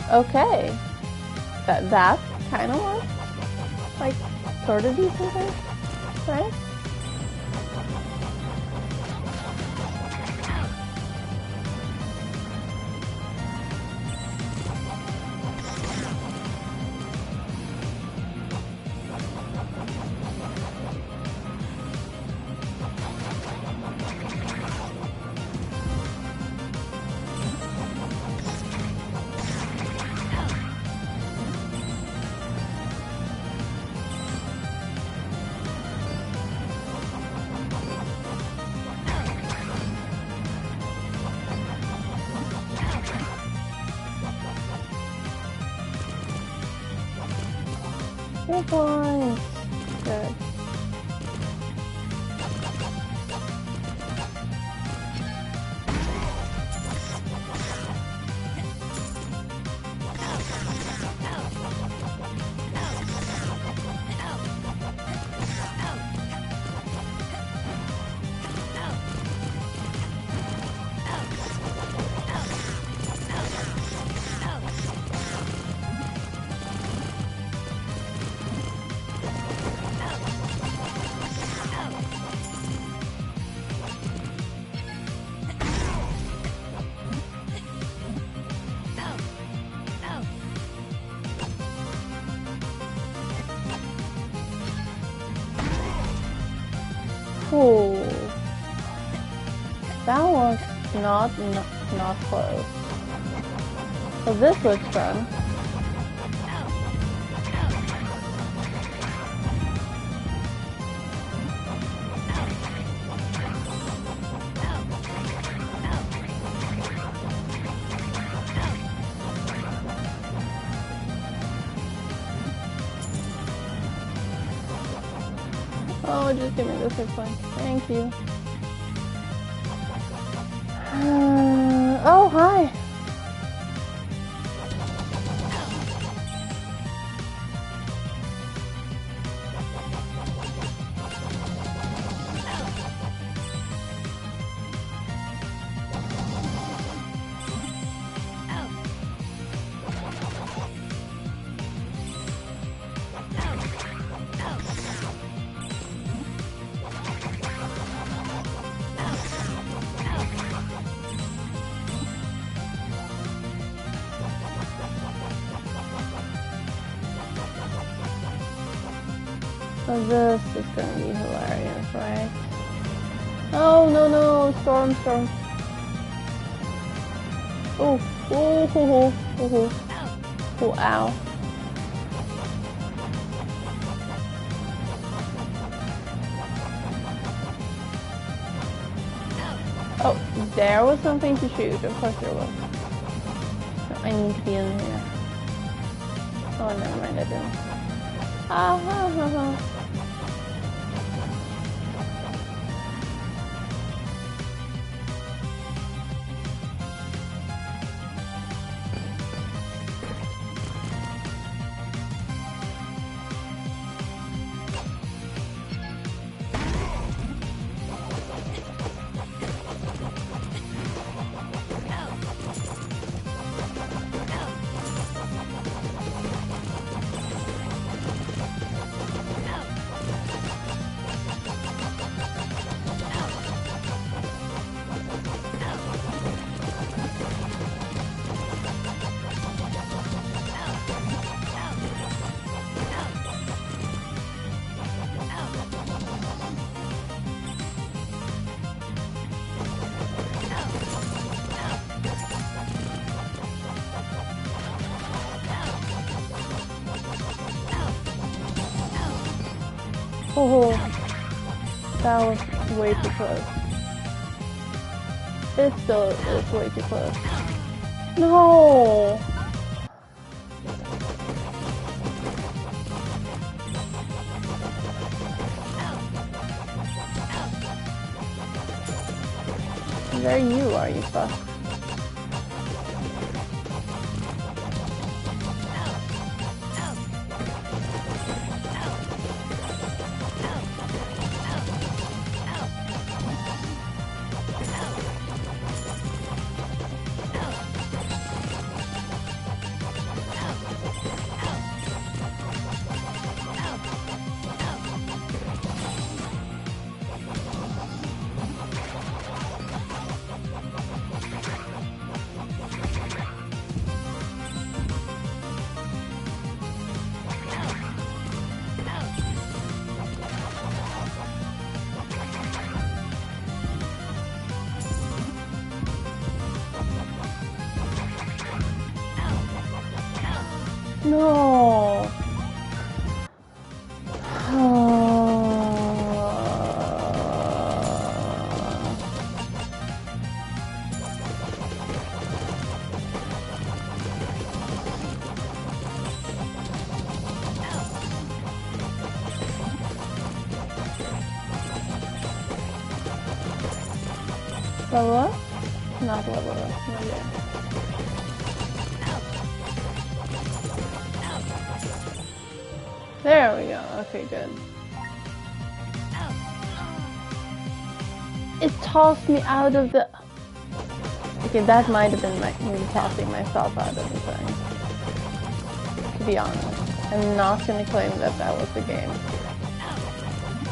Okay. That kind of works. Like, sort of decent, right? Big ones. Good. Ooh. That was not close. So this looks fun. Oh, just give me the 6 points. Thank you. Oh, hi. So this is gonna be hilarious, right? Oh, no, storm. Oh, ow. Oh, there was something to shoot, of course there was. So I need to be in here. Oh, never mind, I didn't. Oh, that was way too close. It still is way too close. No! There you are, you fuck. No. Level up? Not level up. No, yeah. There we go. Okay, good. It tossed me out of the... Okay, that might have been me tossing myself out of the thing. To be honest. I'm not gonna claim that that was the game.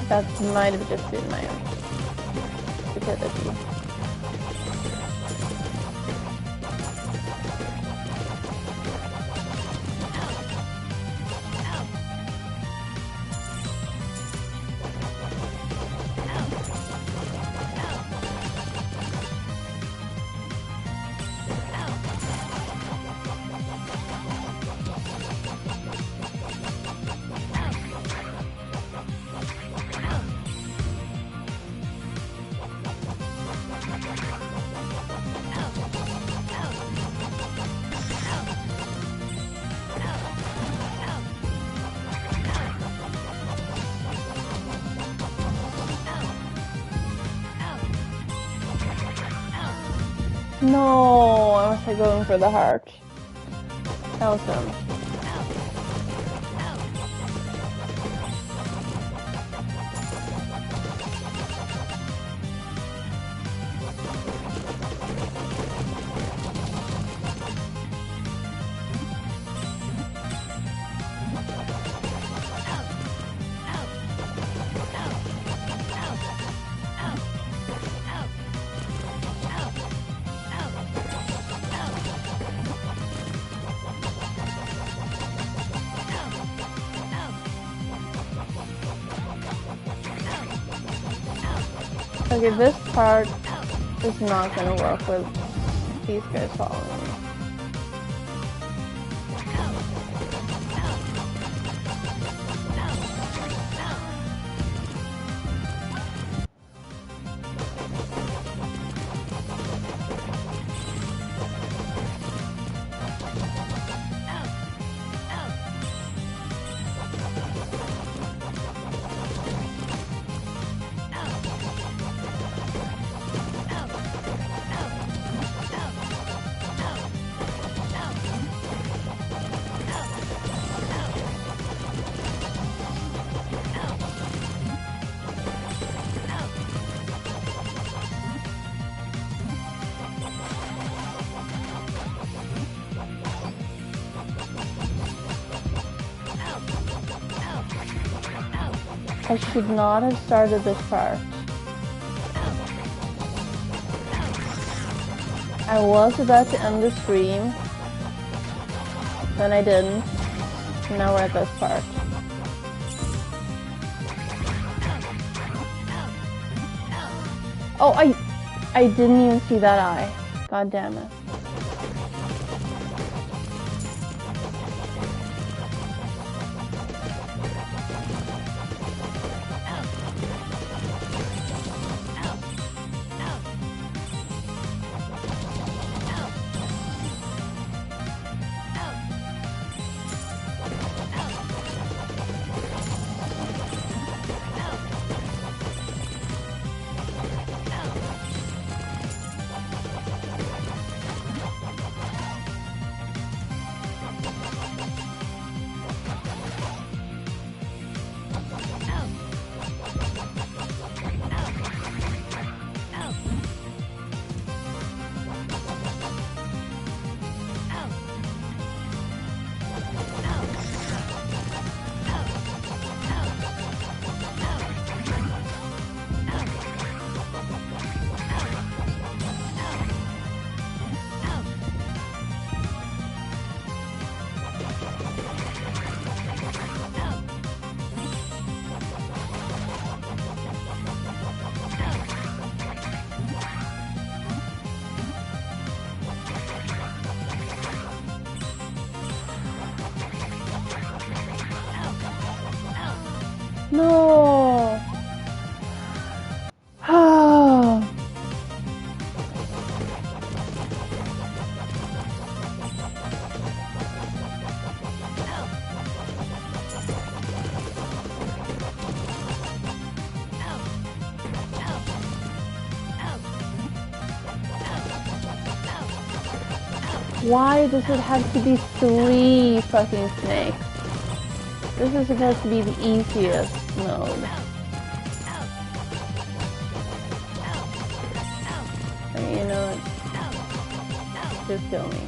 That might have just been my own stupidity. No, I was like going for the heart. That was dumb. Okay, this part is not gonna work with these guys following me. I should not have started this part. I was about to end the stream, then I didn't. Now we're at this part. Oh, I didn't even see that eye. God damn it. No. Why does it have to be 3 fucking snakes? This is supposed to be the easiest mode. I mean, you know what? Just kill me.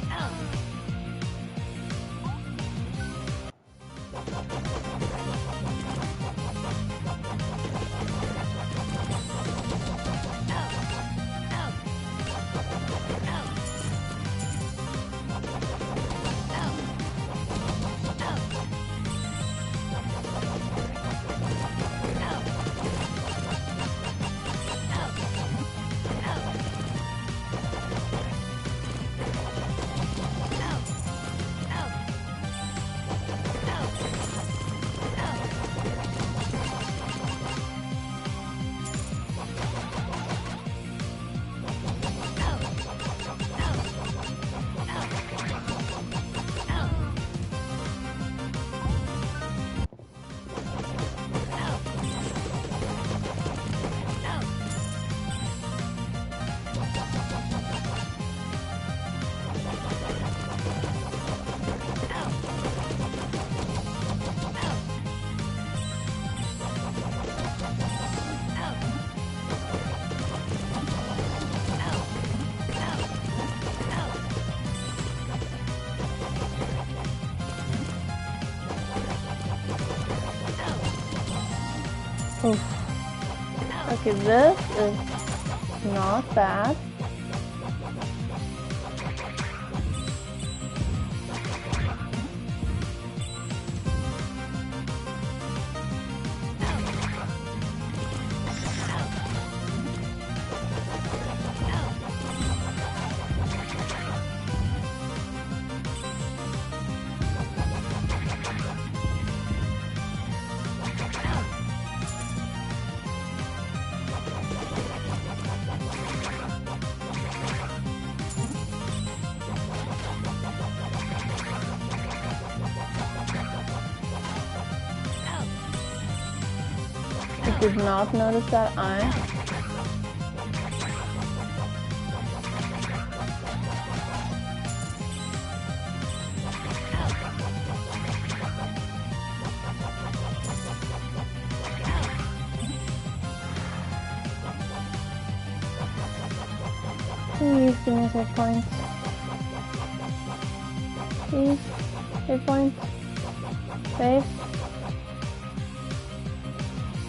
Oof. Okay, this is not bad. I did not notice that eye. Please give me save points. Please, save points. Save.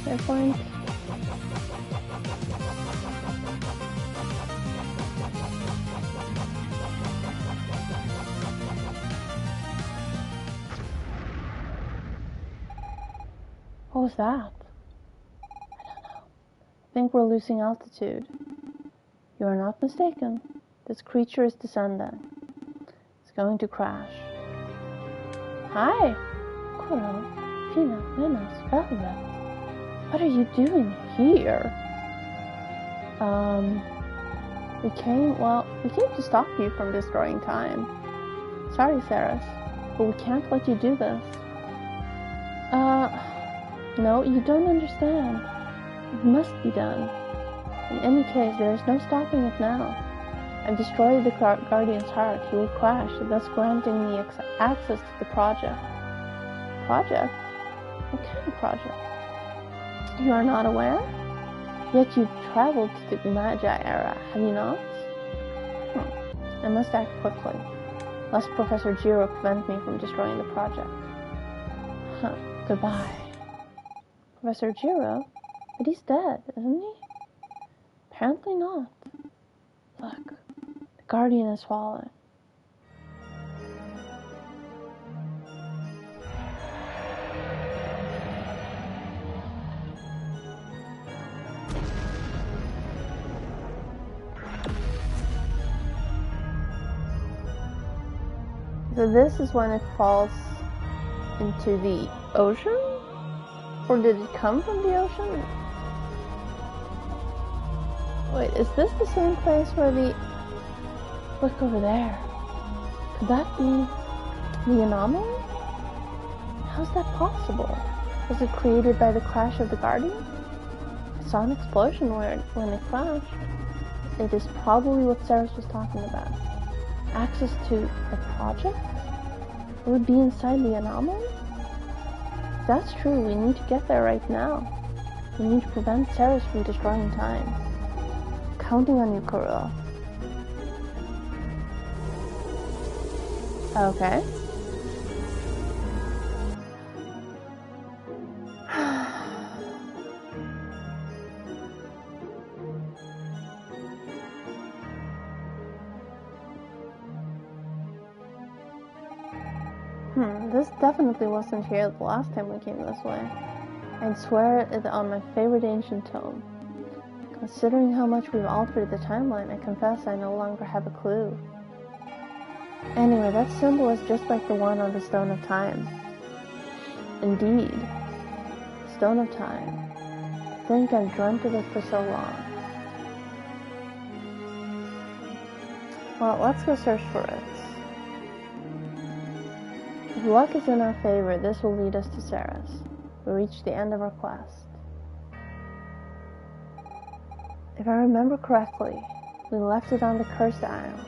Save points. What was that? I don't know. I think we're losing altitude. You are not mistaken. This creature is descending. It's going to crash. Hi! Coral, Fina, Venus, Velvet. What are you doing here? We came to stop you from destroying time. Sorry, Ceres, but we can't let you do this. No, you don't understand. It must be done. In any case, there is no stopping it now. I've destroyed the Guardian's heart. He will crash, thus granting me access to the project. Project? What kind of project? You are not aware? Yet you traveled to the Magi era, have you not? I must act quickly, lest Professor Jiro prevent me from destroying the project. Goodbye. Professor Jiro? But he's dead, isn't he? Apparently not. Look, the Guardian has fallen. So this is when it falls into the ocean? Or did it come from the ocean? Wait, is this the same place where the... Look over there. Could that be the anomaly? How's that possible? Was it created by the crash of the Guardian? I saw an explosion when it crashed. It is probably what Ceres was talking about. Access to the project? Will it be inside the anomaly? If that's true, we need to get there right now. We need to prevent Ceres from destroying time. Counting on you, Kuro. Okay. This definitely wasn't here the last time we came this way. I'd swear it on my favorite ancient tome. Considering how much we've altered the timeline, I confess I no longer have a clue. Anyway, that symbol is just like the one on the Stone of Time. Indeed. Stone of Time. I think I've dreamt of it for so long. Well, let's go search for it. If luck is in our favor, this will lead us to Ceres. We reach the end of our quest. If I remember correctly, we left it on the Cursed Isle.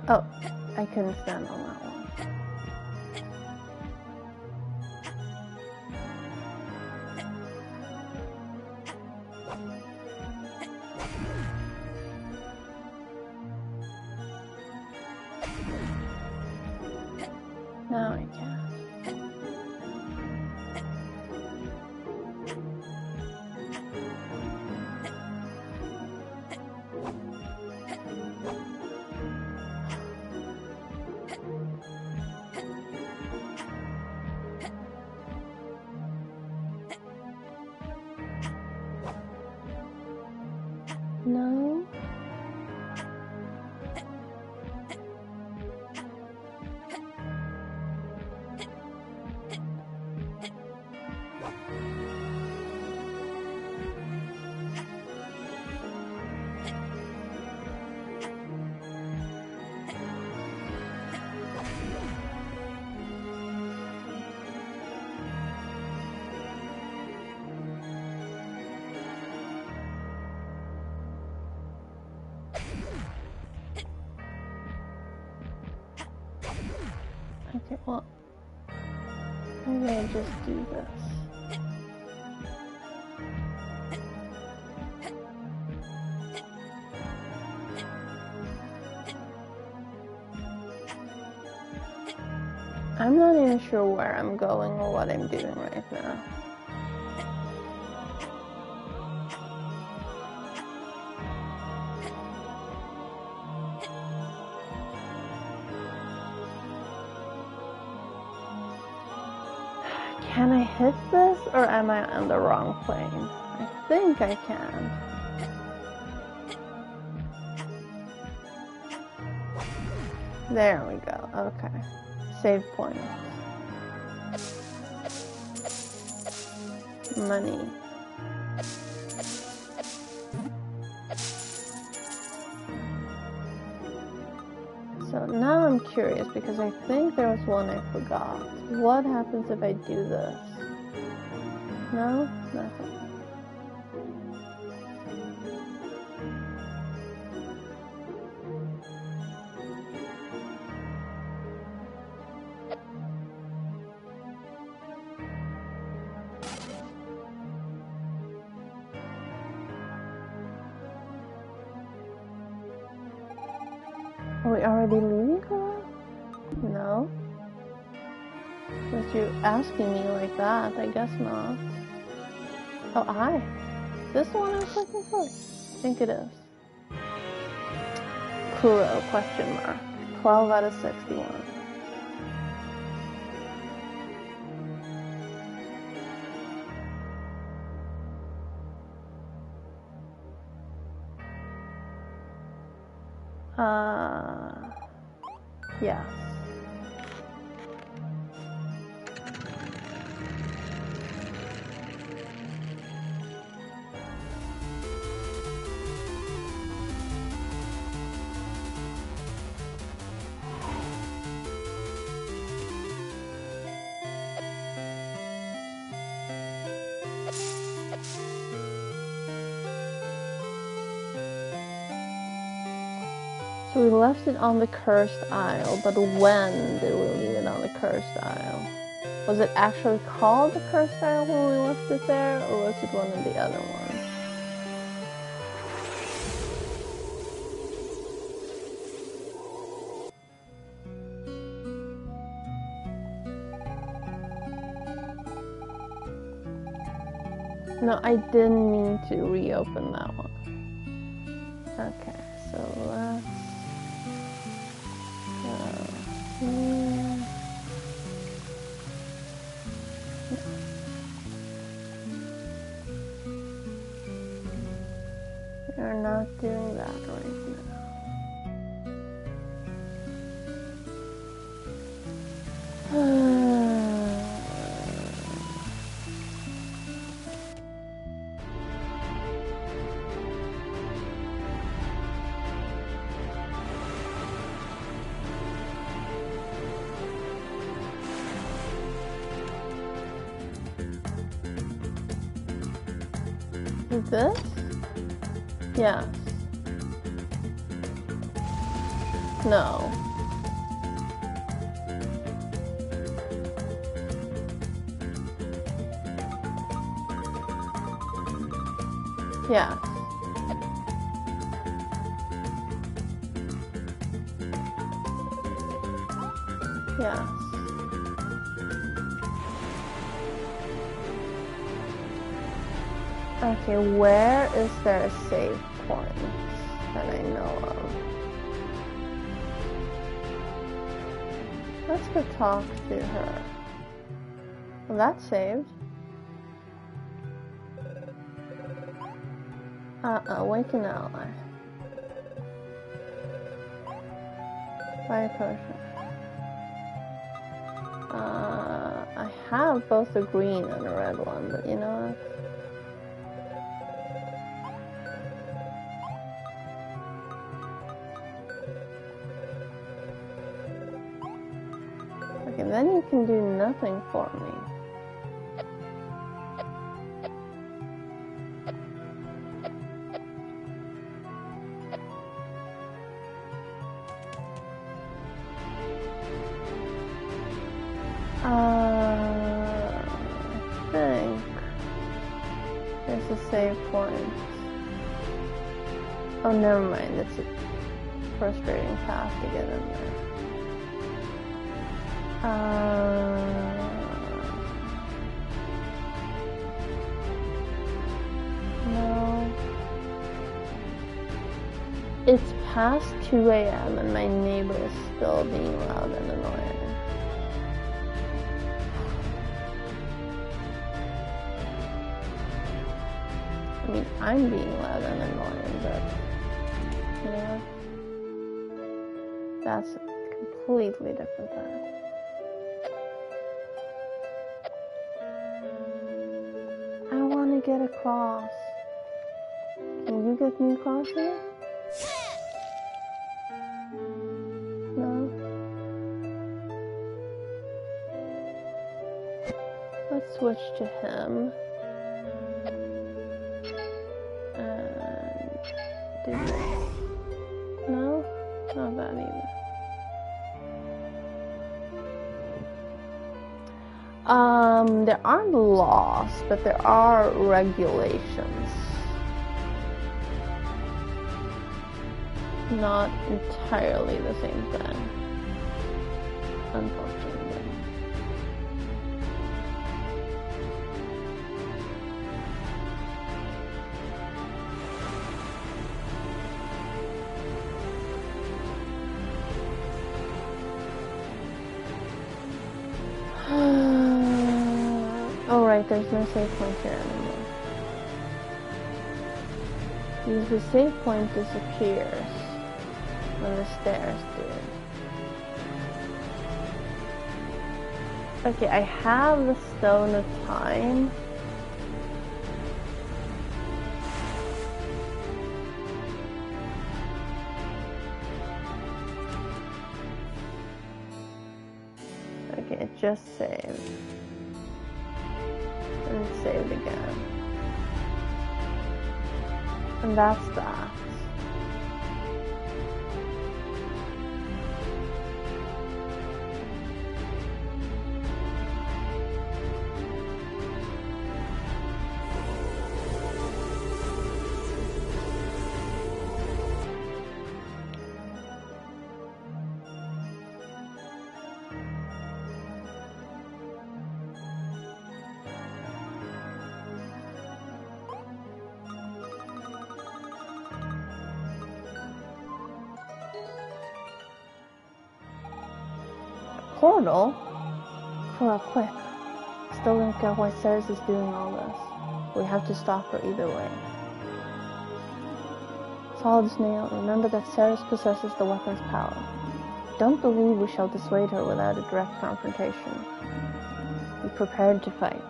Oh, I couldn't stand on that one. Now I can. No. Okay, well, maybe I just do this. I'm not even sure where I'm going or what I'm doing right now. Can I hit this, or am I on the wrong plane? I think I can. There we go, okay. Save point. Money. So now I'm curious because I think there was one I forgot. What happens if I do this? No? Nothing. Are we already leaving, Cora? No. Since you're asking me like that, I guess not. Oh, hi. Is this the one I was looking for? I think it is. Kuro, question mark. 12 out of 61. Yes. So we left it on the cursed isle, but when did we leave it on the cursed isle? Was it actually called the cursed isle when we left it there, or was it one of the other ones? No, I didn't mean to reopen that one. Okay, so let's go here. We're not doing that right now. Is this? Yes. No. Yeah. Yes. Okay, where is there a save point that I know of? Let's go talk to her. Well, that's saved. Wake an ally. Buy a potion. I have both a green and a red one, but you know what? Okay, then you can do nothing for me. I think there's a save point. Oh, never mind. It's a frustrating path to get in there. No. It's past 2 a.m. and my neighbor is still being loud and annoying. I mean, I'm being loud and annoying, but, you know, that's a completely different thing. I want to get across. Can you get me across here? No? Let's switch to him. Do this. No? Not that either. There aren't laws, but there are regulations. Not entirely the same thing, unfortunately. Oh right, there's no save point here anymore. Because the save point disappears when the stairs do. Okay, I have the Stone of Time. Okay, it just saved. And it saved again. And that's that. Portal? Cora, quick. Still don't get why Ceres is doing all this. We have to stop her either way. Solid Snail, remember that Ceres possesses the weapon's power. Don't believe we shall dissuade her without a direct confrontation. Be prepared to fight.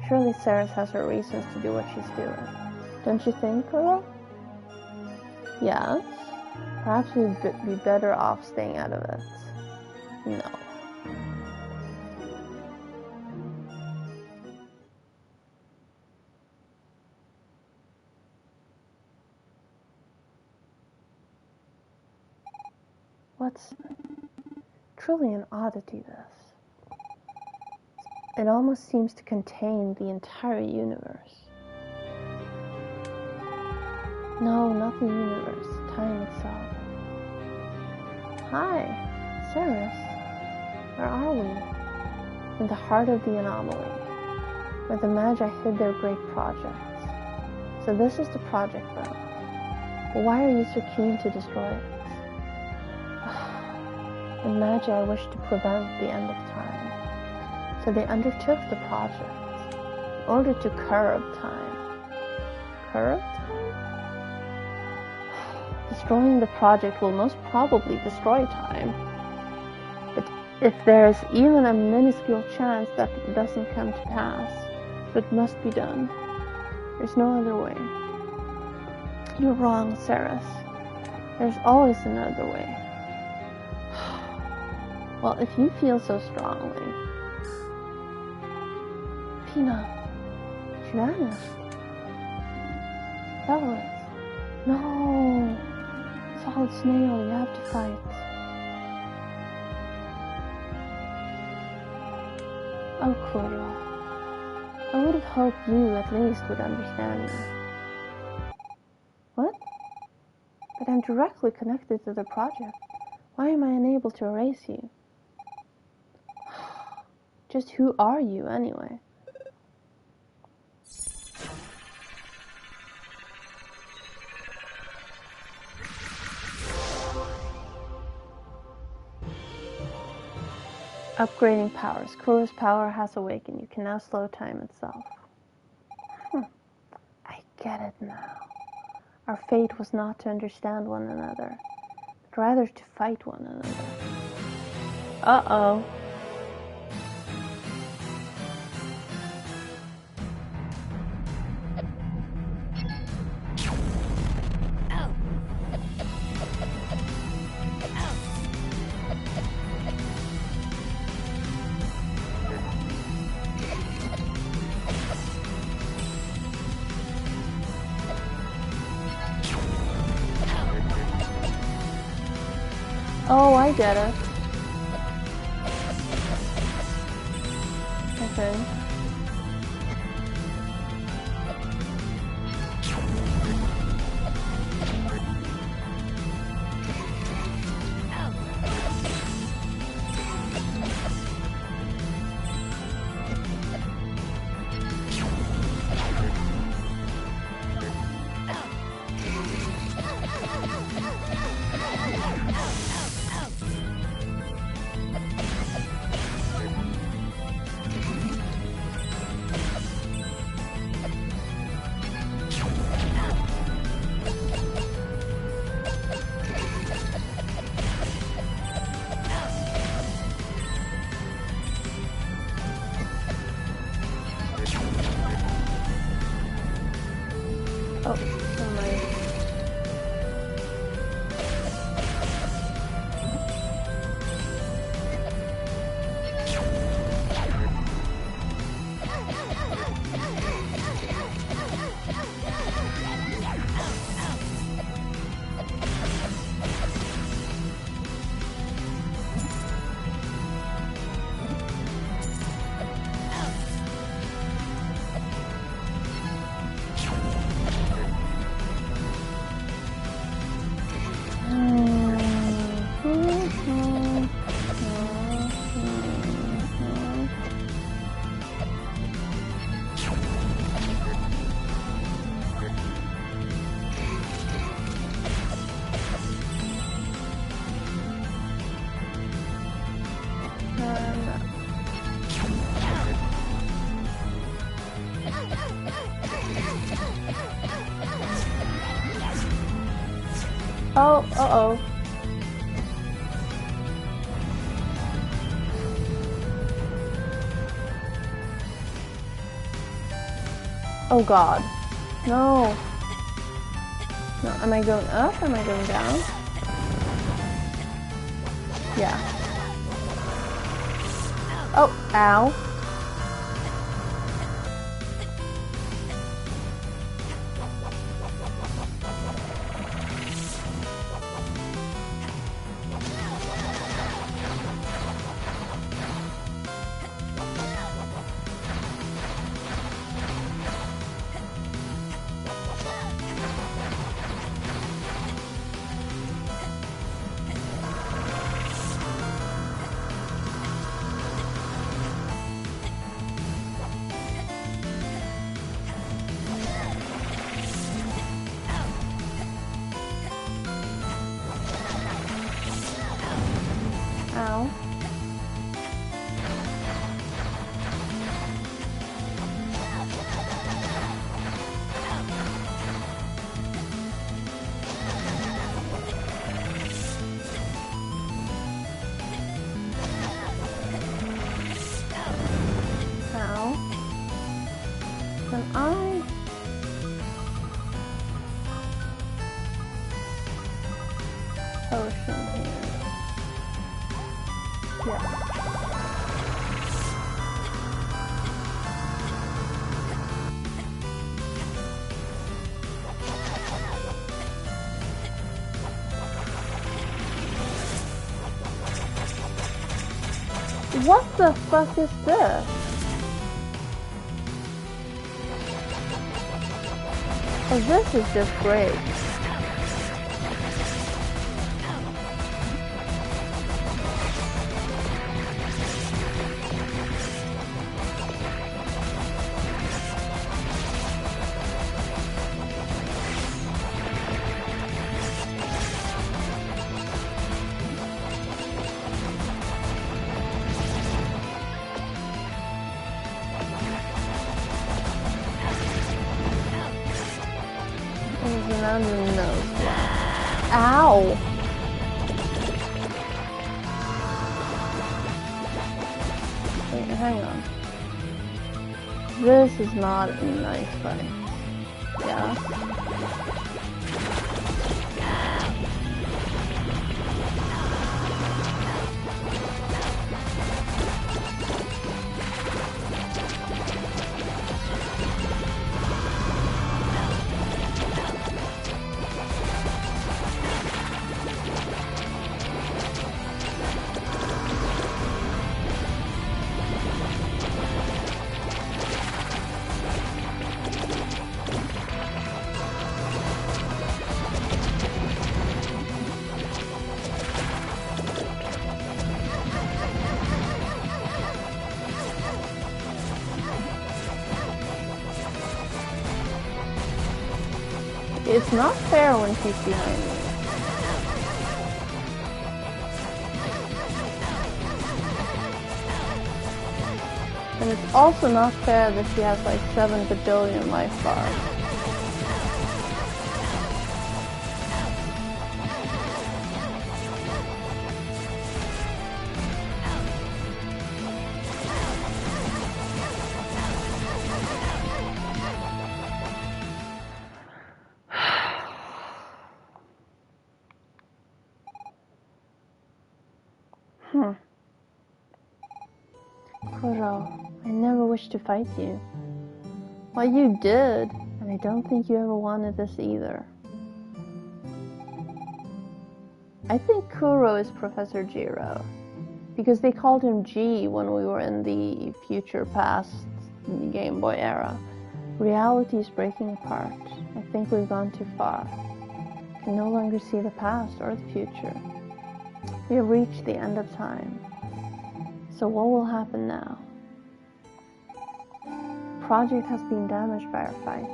Surely Ceres has her reasons to do what she's doing. Don't you think, Cora? Yes. Perhaps we'd be better off staying out of it. No. what's truly an oddity, this. It almost seems to contain the entire universe. No, not the universe, time itself. Hi, Ceres. Where are we? In the heart of the anomaly, where the Magi hid their great projects. So this is the project then. But why are you so keen to destroy it? The Magi wished to prevent the end of time. So they undertook the project in order to curb time. Curb time? Destroying the project will most probably destroy time. But if there is even a minuscule chance that it doesn't come to pass, it must be done. There's no other way. You're wrong, Ceres. There's always another way. Well, if you feel so strongly. Pina, she vanished. Fellas, no. Solid Snail, you have to fight. Oh, Kuro. I would have hoped you at least would understand me. What? But I'm directly connected to the project. Why am I unable to erase you? Just who are you, anyway? Upgrading powers. Kuro's power has awakened. You can now slow time itself. I get it now. Our fate was not to understand one another, but rather to fight one another. Uh-oh. Oh, I get it. Okay. Oh, never mind. Oh, uh-oh. Oh god. No. No, am I going up? Am I going down? Yeah. Oh, ow. Can I? Potion here. Yeah. What the fuck is this? Oh, this is just great. Ow! Wait, hang on. This is not a nice fight. Yeah? It's not fair when she's behind me. And it's also not fair that she has like 7 bajillion life bars. Kuro, I never wished to fight you. Well, you did, and I don't think you ever wanted this either. I think Kuro is Professor Jiro, because they called him G when we were in the future past Game Boy era. Reality is breaking apart. I think we've gone too far. I can no longer see the past or the future. We have reached the end of time. So what will happen now? The project has been damaged by our fights.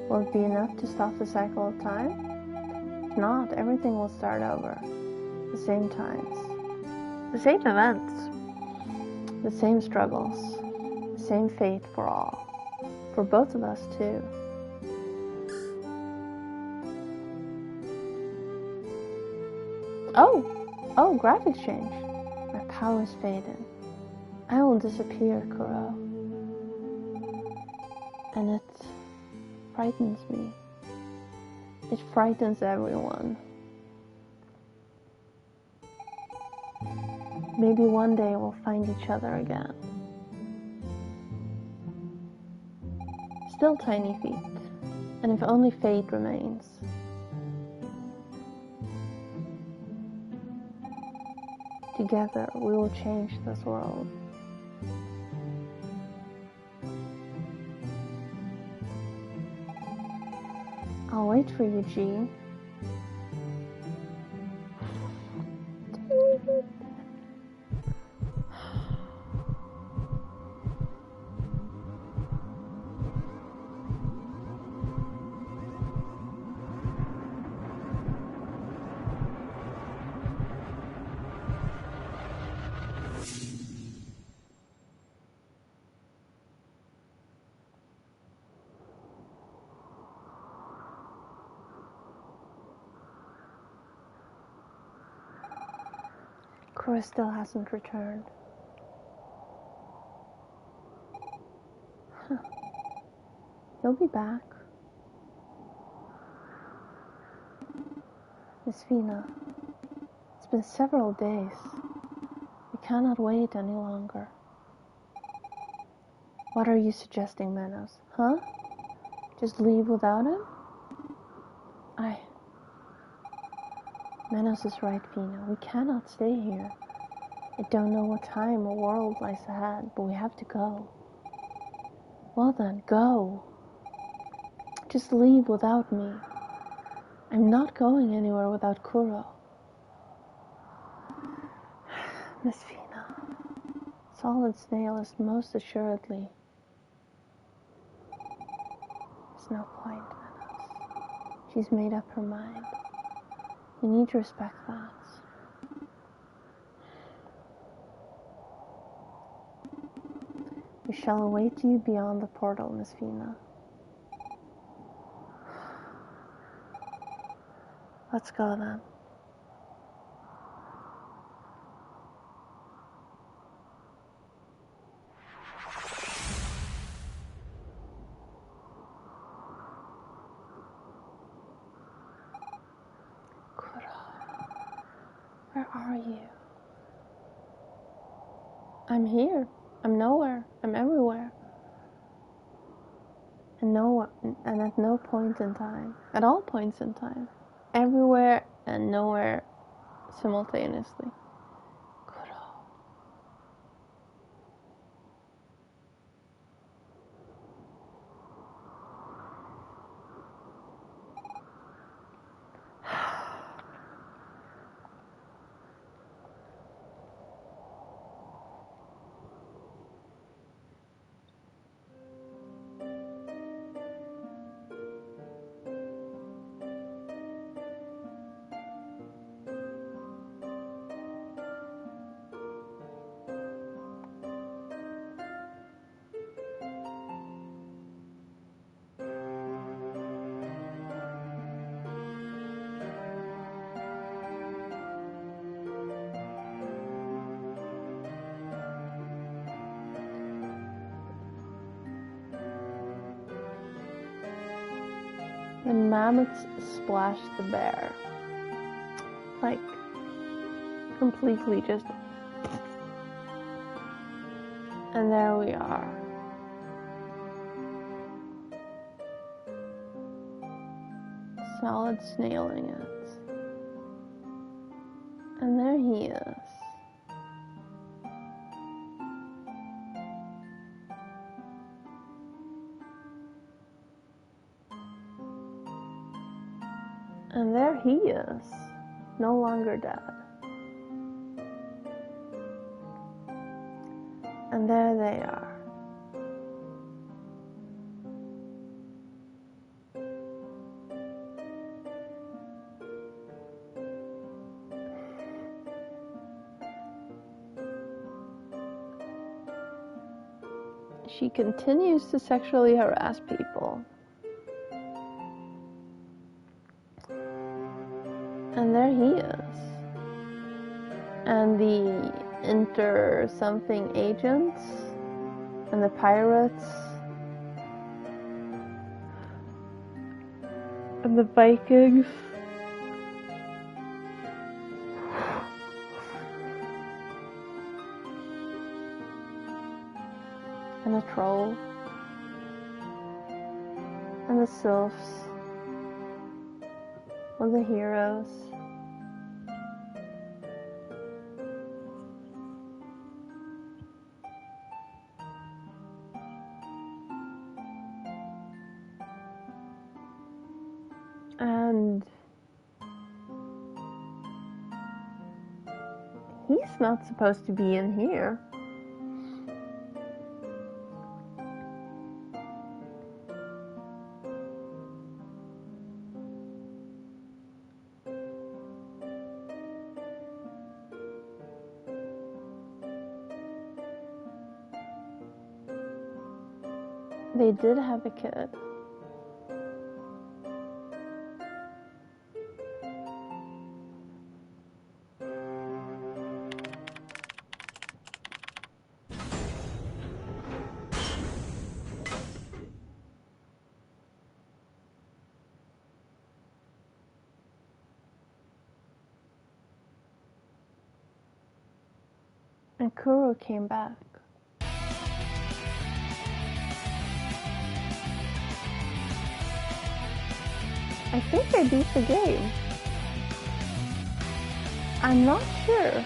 Will it be enough to stop the cycle of time? If not, everything will start over. The same times. The same events. The same struggles. The same fate for all. For both of us, too. Oh, graphics change. My powers faded. I will disappear, Kuro. And it frightens me. It frightens everyone. Maybe one day we'll find each other again. Still tiny feet, and if only fate remains. Together, we will change this world. I'll wait for you, G. Kuro still hasn't returned. Huh. He'll be back. Miss Fina, it's been several days. We cannot wait any longer. What are you suggesting, Manos? Huh? Just leave without him? Manos is right, Fina. We cannot stay here. I don't know what time or world lies ahead, but we have to go. Well then, go. Just leave without me. I'm not going anywhere without Kuro. Miss Fina, Solid Snail is most assuredly. There's no point, Manos. She's made up her mind. You need to respect that. We shall await you beyond the portal, Miss Fina. Let's go then. Where are you? I'm here. I'm nowhere. I'm everywhere. And at no point in time. At all points in time. Everywhere and nowhere simultaneously. The mammoths splashed the bear. Like, completely just... And there we are. Solid snailing it. And there he is. And there he is, no longer dead. And there they are. She continues to sexually harass people. And there he is. And the inter-something agents and the pirates and the Vikings and the troll and the sylphs and the heroes. And he's not supposed to be in here. They did have a kid. And Kuro came back. I think I beat the game. I'm not sure.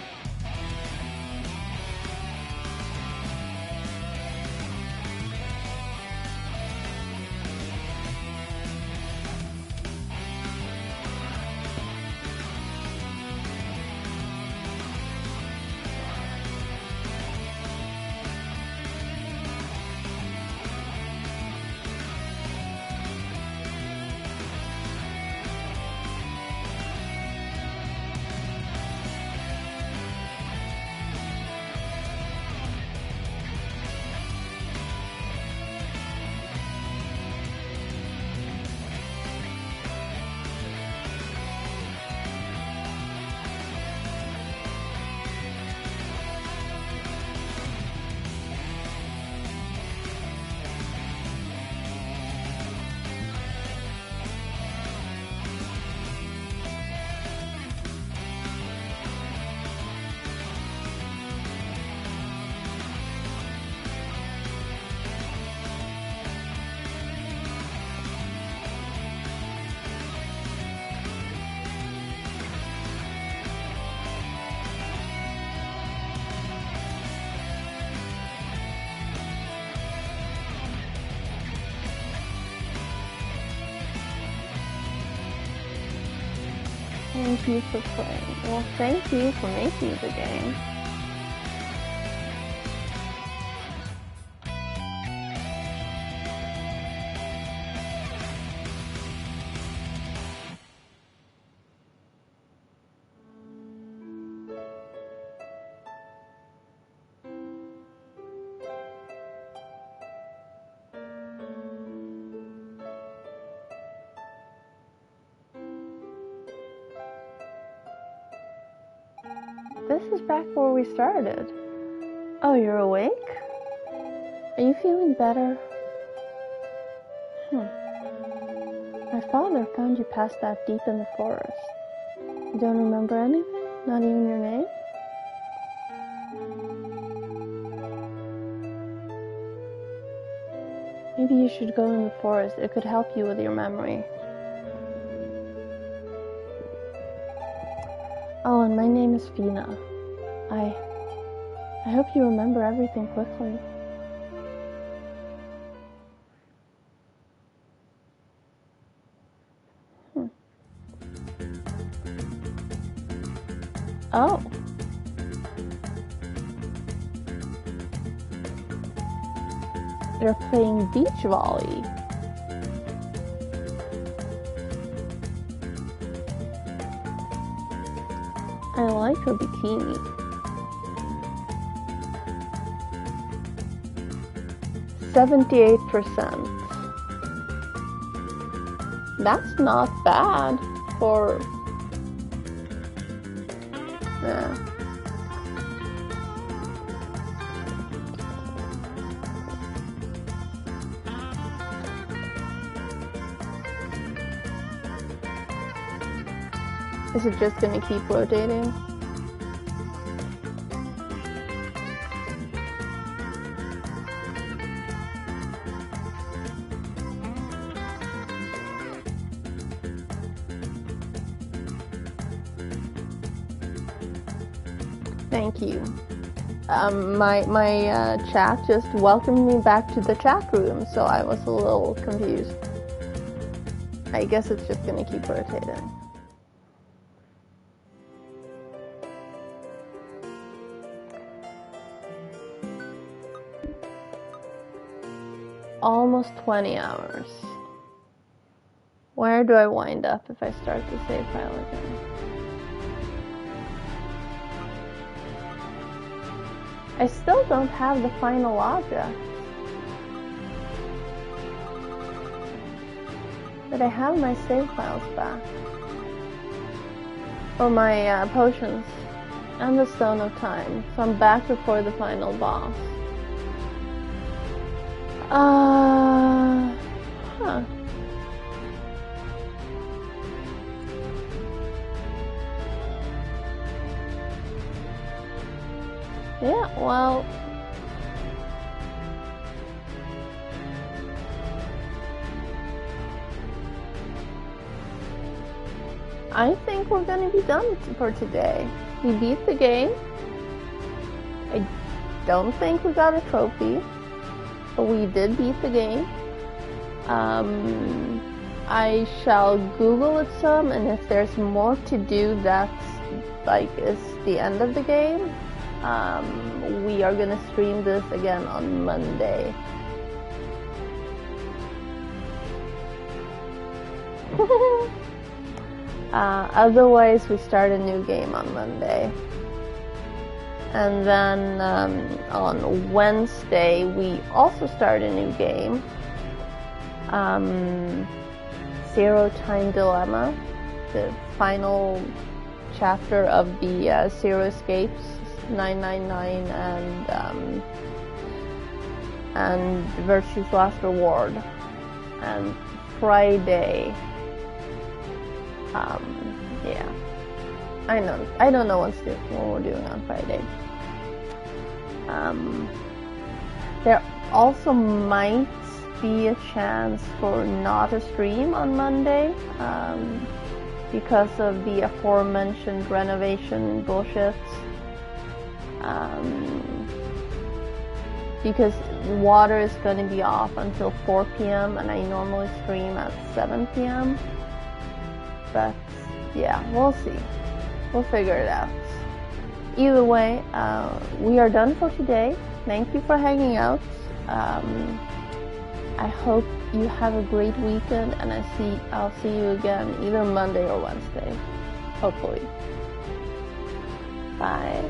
Thank you for playing. Well, thank you for making the game. This is back where we started. Oh, you're awake? Are you feeling better? My father found you passed out deep in the forest. You don't remember anything? Not even your name? Maybe you should go in the forest. It could help you with your memory. Oh, and my name is Fina. I hope you remember everything quickly. Oh. They're playing beach volley. I like her bikini. 78%. That's not bad for... Yeah. Is it just gonna keep rotating? Thank you. My chat just welcomed me back to the chat room, so I was a little confused. I guess it's just gonna keep rotating. Almost 20 hours. Where do I wind up if I start the save file again? I still don't have the final object. But I have my save files back. Or my potions. And the Stone of Time. So I'm back before the final boss. Huh. Yeah, well, I think we're gonna be done for today. We beat the game. I don't think we got a trophy, but we did beat the game. I shall Google it some, and if there's more to do that's like is the end of the game, we are gonna stream this again on Monday. Otherwise, we start a new game on Monday. And then on Wednesday, we also start a new game. Zero Time Dilemma, the final chapter of the Zero Escapes 999 and Virtue's Last Reward. And Friday, yeah, I don't know what we're doing on Friday. There also might be a chance for not a stream on Monday, because of the aforementioned renovation bullshit. Because water is going to be off until 4 p.m. and I normally stream at 7 p.m. But yeah, we'll see. We'll figure it out. Either way, we are done for today. Thank you for hanging out. I hope you have a great weekend, and I'll see you again either Monday or Wednesday. Hopefully. Bye.